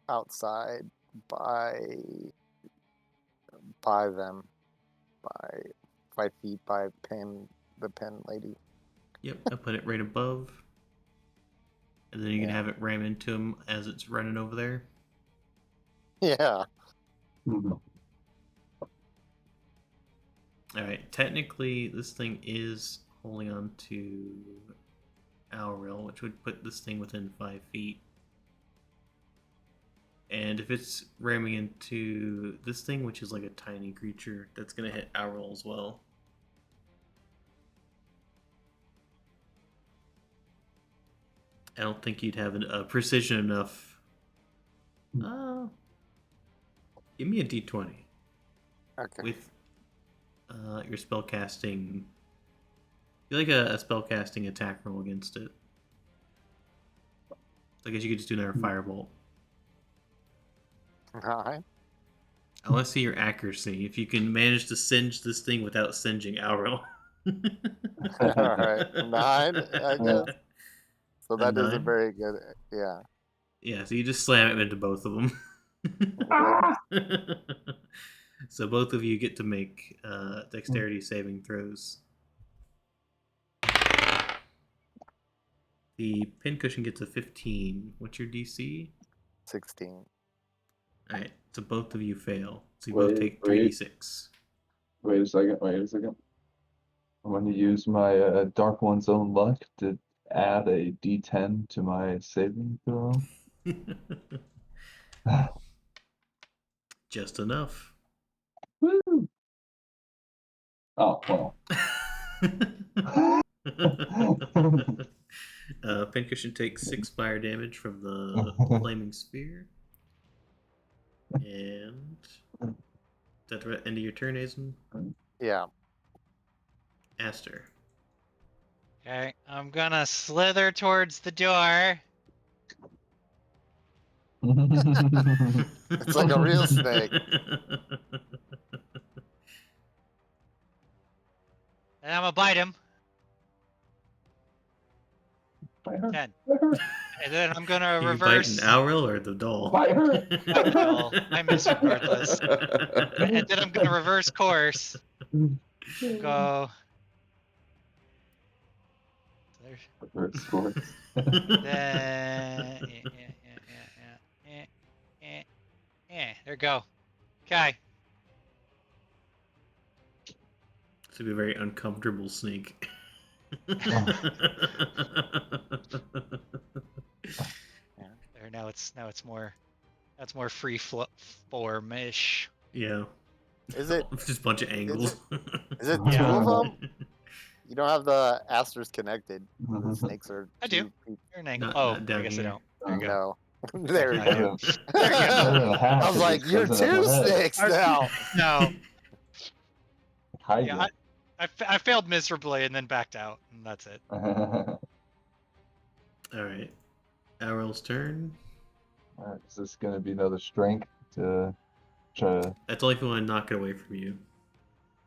outside by them, by 5 feet by the pin lady. Yep, I put it right above. And then you can have it ram into him as it's running over there. Yeah. Alright, technically this thing is holding on to Auril, which would put this thing within 5 feet. And if it's ramming into this thing, which is like a tiny creature, that's going to hit Auril as well. I don't think you'd have a precision enough. Give me a d20. Okay. With your spellcasting. You like a spellcasting attack roll against it. So I guess you could just do another firebolt. Alright. I want to see your accuracy. If you can manage to singe this thing without singeing Auril. Alright. 9, I guess. So A that is a 9? very good. Yeah. Yeah, so you just slam it into both of them. So both of you get to make dexterity saving throws. The pincushion gets a 15. What's your DC? 16. Alright, so both of you fail. So you both take 3d6. Wait a second. I'm going to use my Dark One's Own Luck to add a d10 to my saving throw. Just enough. Woo! Oh, well. Pincushion takes 6 fire damage from the flaming sphere. And is that the end of your turn, Azen? Yeah. Aster. Okay, I'm gonna slither towards the door. It's like a real snake. And I'm gonna bite him. Bite her. 10. Bite her. And then I'm gonna You reverse. biting Auril or the doll? Bite her. The doll. I miss regardless. And then I'm gonna reverse course. Go Preferred sports. There we go. Okay. This would be a very uncomfortable snake. There now it's more free form-ish. Yeah. Is it Just a bunch of angles. is it two Yeah. of them? You don't have the asters connected. The Mhm. snakes are I do. two people. You're an angle. Not- Oh, not down I guess here. I don't. There you go. No. There we I go. do. Better than a half, I was it like, just you're doesn't have two a head. snakes now. No. Hide Yeah, I failed miserably and then backed out, and that's it. Alright, Alright. Aurel's turn. is this gonna be another strength to try to... That's only if you want to knock it away from you.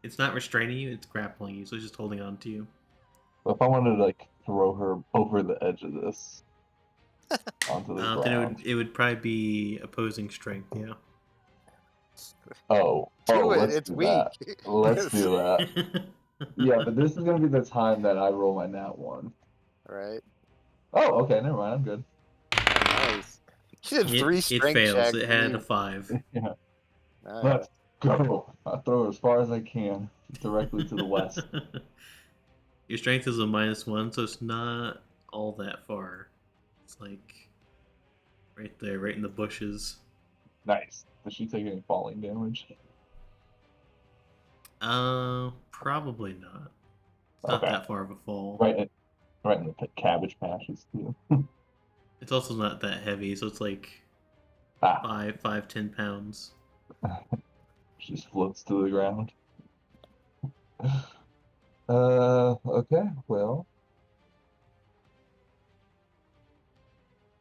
It's not restraining you, it's grappling you, so it's just holding on to you. If I wanted to, like, throw her over the edge of this onto the Then ground... it would probably be opposing strength, yeah. Oh, Do it. let's It's do weak. that. Let's do that. Yeah, but this is gonna be the time that I roll my nat 1. Right. Oh, okay, never mind, I'm good. Nice. You did It, 3 it strength fails. checks. It had a 5. Yeah, Nice. let's go. I throw as far as I can, directly to the west. Your strength is a -1, so it's not all that far. It's like right there, right in the bushes. Nice. Does she take any falling damage? Probably not. It's not Okay. that far of a fall. Right in the cabbage patches too. It's also not that heavy, so it's like Ah, 10 pounds. she just floats to the ground. Okay, well.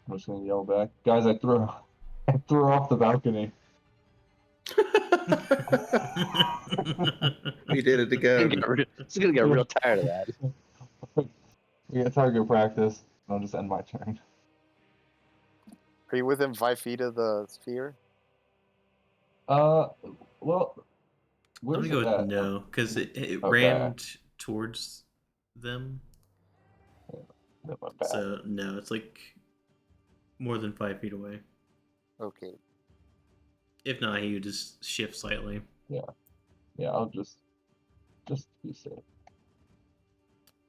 I'm just gonna yell back. Guys, I threw her off the balcony. We did it again. It's gonna get real tired of that. We get target practice. I'll just end my turn. Are you within 5 feet of the sphere? Well, I'm where's gonna it go at? with no, because it Okay. ran towards them. At my back. So no, it's like more than 5 feet away. Okay. If not, he would just shift slightly. Yeah, I'll just be safe.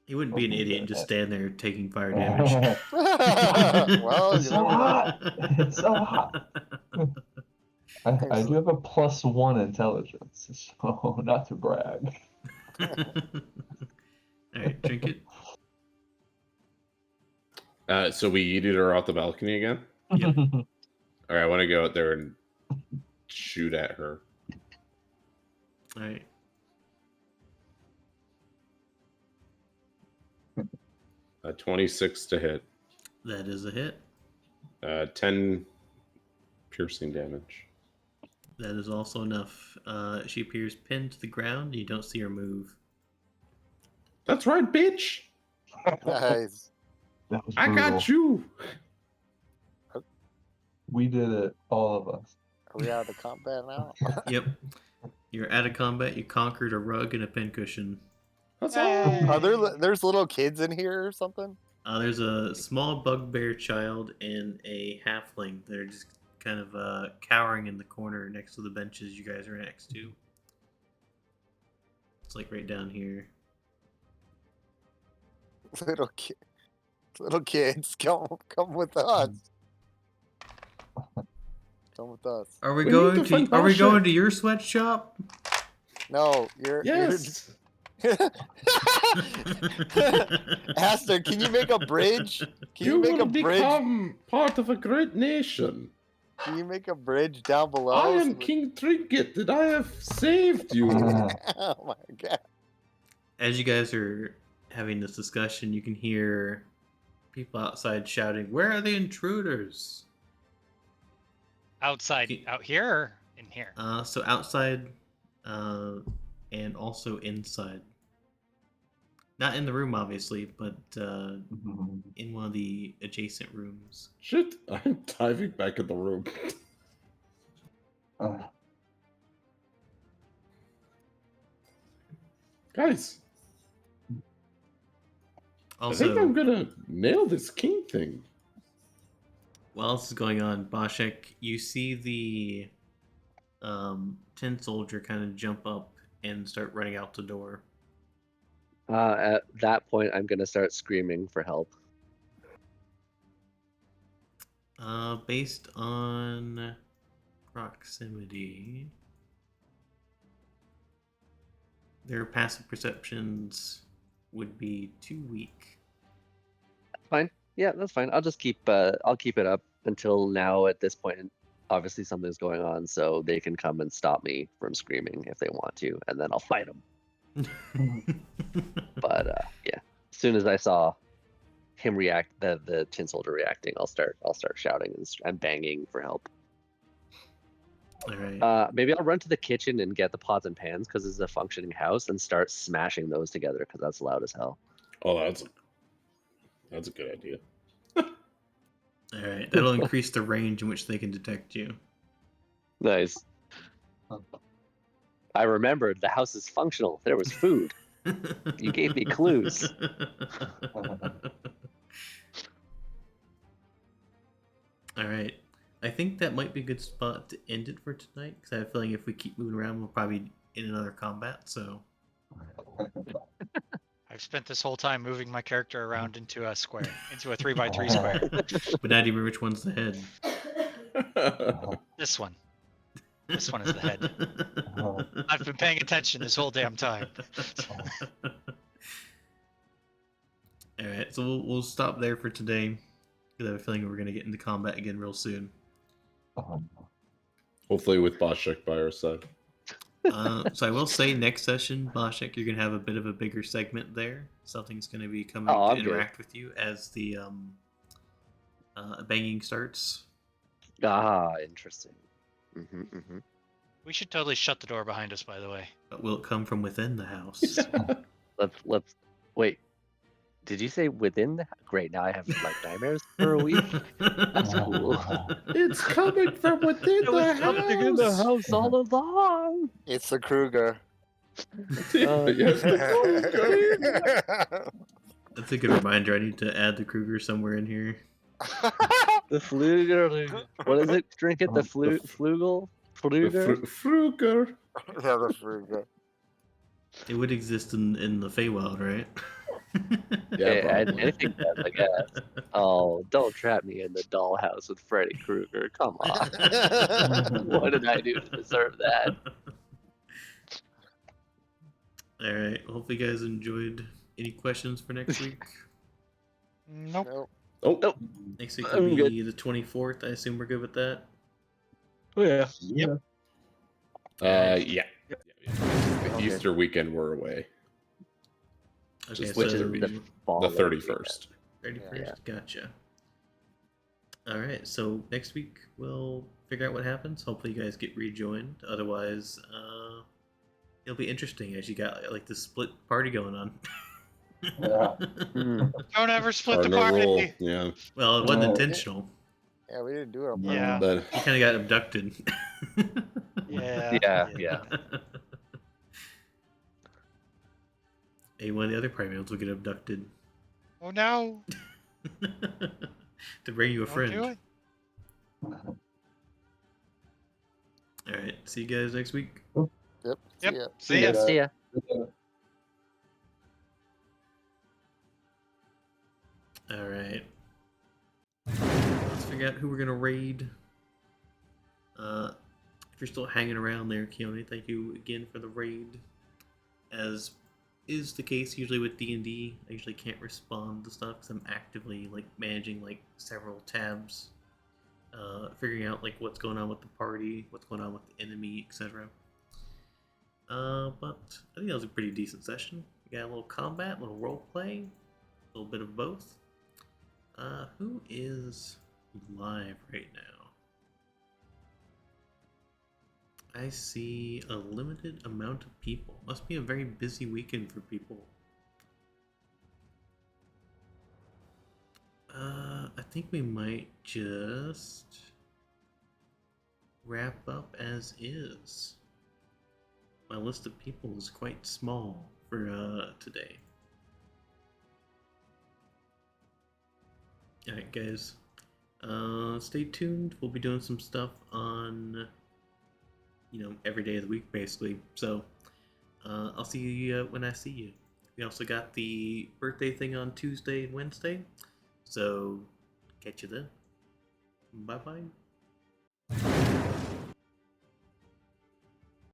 He wouldn't be an Okay, idiot and just good. stand there taking fire damage. Well, It's you so never know. hot. It's so hot. I do have a +1 intelligence, so not to brag. Alright, drink it. So we yeeted her off the balcony again? Yep. All right, I want to go out there and shoot at her. Alright. A 26 to hit. That is a hit. 10 piercing damage. That is also enough. She appears pinned to the ground. You don't see her move. That's right, bitch. Nice. That was I brutal. got you. We did it, all of us. Are we out of combat now? Yep. You're out of combat. You conquered a rug and a pincushion. That's Hey. all. There's little kids in here or something? There's a small bugbear child and a halfling that are just kind of cowering in the corner next to the benches you guys are next to. It's like right down here. Little kids, come with us. Come with us. Are we We going need to find Are we Basha. going to your sweatshop? No, you're Yes. Aster, can you make a bridge? Can you make will a bridge? become part of a great nation. Can you make a bridge down below? I so am that- King Trinket, and I have saved you. Oh my god. As you guys are having this discussion, you can hear people outside shouting, "Where are the intruders?" Outside, out here, or in here? So outside, and also inside. Not in the room, obviously, but in one of the adjacent rooms. Shit, I'm diving back in the room. Uh, Guys, I think Also, I'm gonna nail this king thing. while this is going on, Boshek, you see the tin soldier kind of jump up and start running out the door. At that point, I'm gonna start screaming for help. Based on proximity, their passive perceptions would be too weak. Fine. Yeah, that's fine. I'll just keep I'll keep it up until now. At this point, obviously something's going on, so they can come and stop me from screaming if they want to, and then I'll fight them. But yeah, as soon as I saw him react, the tin soldier reacting, I'll start shouting and banging for help. All right. Maybe I'll run to the kitchen and get the pots and pans because it's a functioning house and start smashing those together because that's loud as hell. Oh, that's a good idea. All right. That'll increase the range in which they can detect you. Nice. I remembered the house is functional. There was food. You gave me clues. All right. I think that might be a good spot to end it for tonight because I have a feeling if we keep moving around, we'll probably be in another combat. So, I've spent this whole time moving my character around into a square, into a 3x3 square. but now do you remember which one's the head? This one. This one is the head. I've been paying attention this whole damn time. All right, so we'll stop there for today because I have a feeling we're gonna get into combat again real soon. Hopefully with Boshek by our side. So I will say next session, Boshek, you're gonna have a bit of a bigger segment there. Something's gonna be coming Oh, to I'm good. interact with you as the banging starts. Ah, interesting. We should totally shut the door behind us, by the way. But will it come from within the house? Let's wait. Did you say within the? Great. Now I have like nightmares for a week. That's cool. It's coming from within It was the something in the house. house all along. It's the Kruger. Yes, the Kruger. That's a good reminder. I need to add the Kruger somewhere in here. The Fluger. What is it? Drink it. The Flugel. Fluger. Fruger. Yeah, the Kruger. It would exist in the Feywild, right? Yeah, And anything does, I guess. Oh, don't trap me in the dollhouse with Freddy Krueger. Come on. What did I do to deserve that? All right. Hopefully, you guys enjoyed. Any questions for next week? Nope. Nope. Oh, Nope. Next week will I'm be the 24th. I assume we're good with that. Oh yeah. yeah. Alright. The Easter weekend we're away. Okay, Just Which so is the the following 31st. 31st. Yeah. Gotcha. All right. So next week we'll figure out what happens. Hopefully, you guys get rejoined. Otherwise, it'll be interesting as you got like this split party going on. Yeah. Don't ever split the Cardinal party. roll, yeah. Well, it wasn't intentional. Yeah, we didn't do it on Yeah. purpose. But You kind of got abducted. Yeah. Hey, one of the other primates will get abducted Oh no! to bring you a Don't friend. do it. All right. See you guys next week. Yep. Yep. See ya. See ya. See ya. All right. Let's figure out who we're gonna raid. If you're still hanging around there, Keone, thank you again for the raid. As is the case usually with D&D, I usually can't respond to stuff because I'm actively like managing like several tabs, figuring out like what's going on with the party, what's going on with the enemy, etc. But I think that was a pretty decent session. We got a little combat, a little role play, a little bit of both. Who is live right now? I see a limited amount of people. Must be a very busy weekend for people. I think we might just wrap up as is. My list of people is quite small for today. Alright, guys. Stay tuned. We'll be doing some stuff on, every day of the week, basically. So, I'll see you when I see you. We also got the birthday thing on Tuesday and Wednesday. So, catch you then. Bye-bye.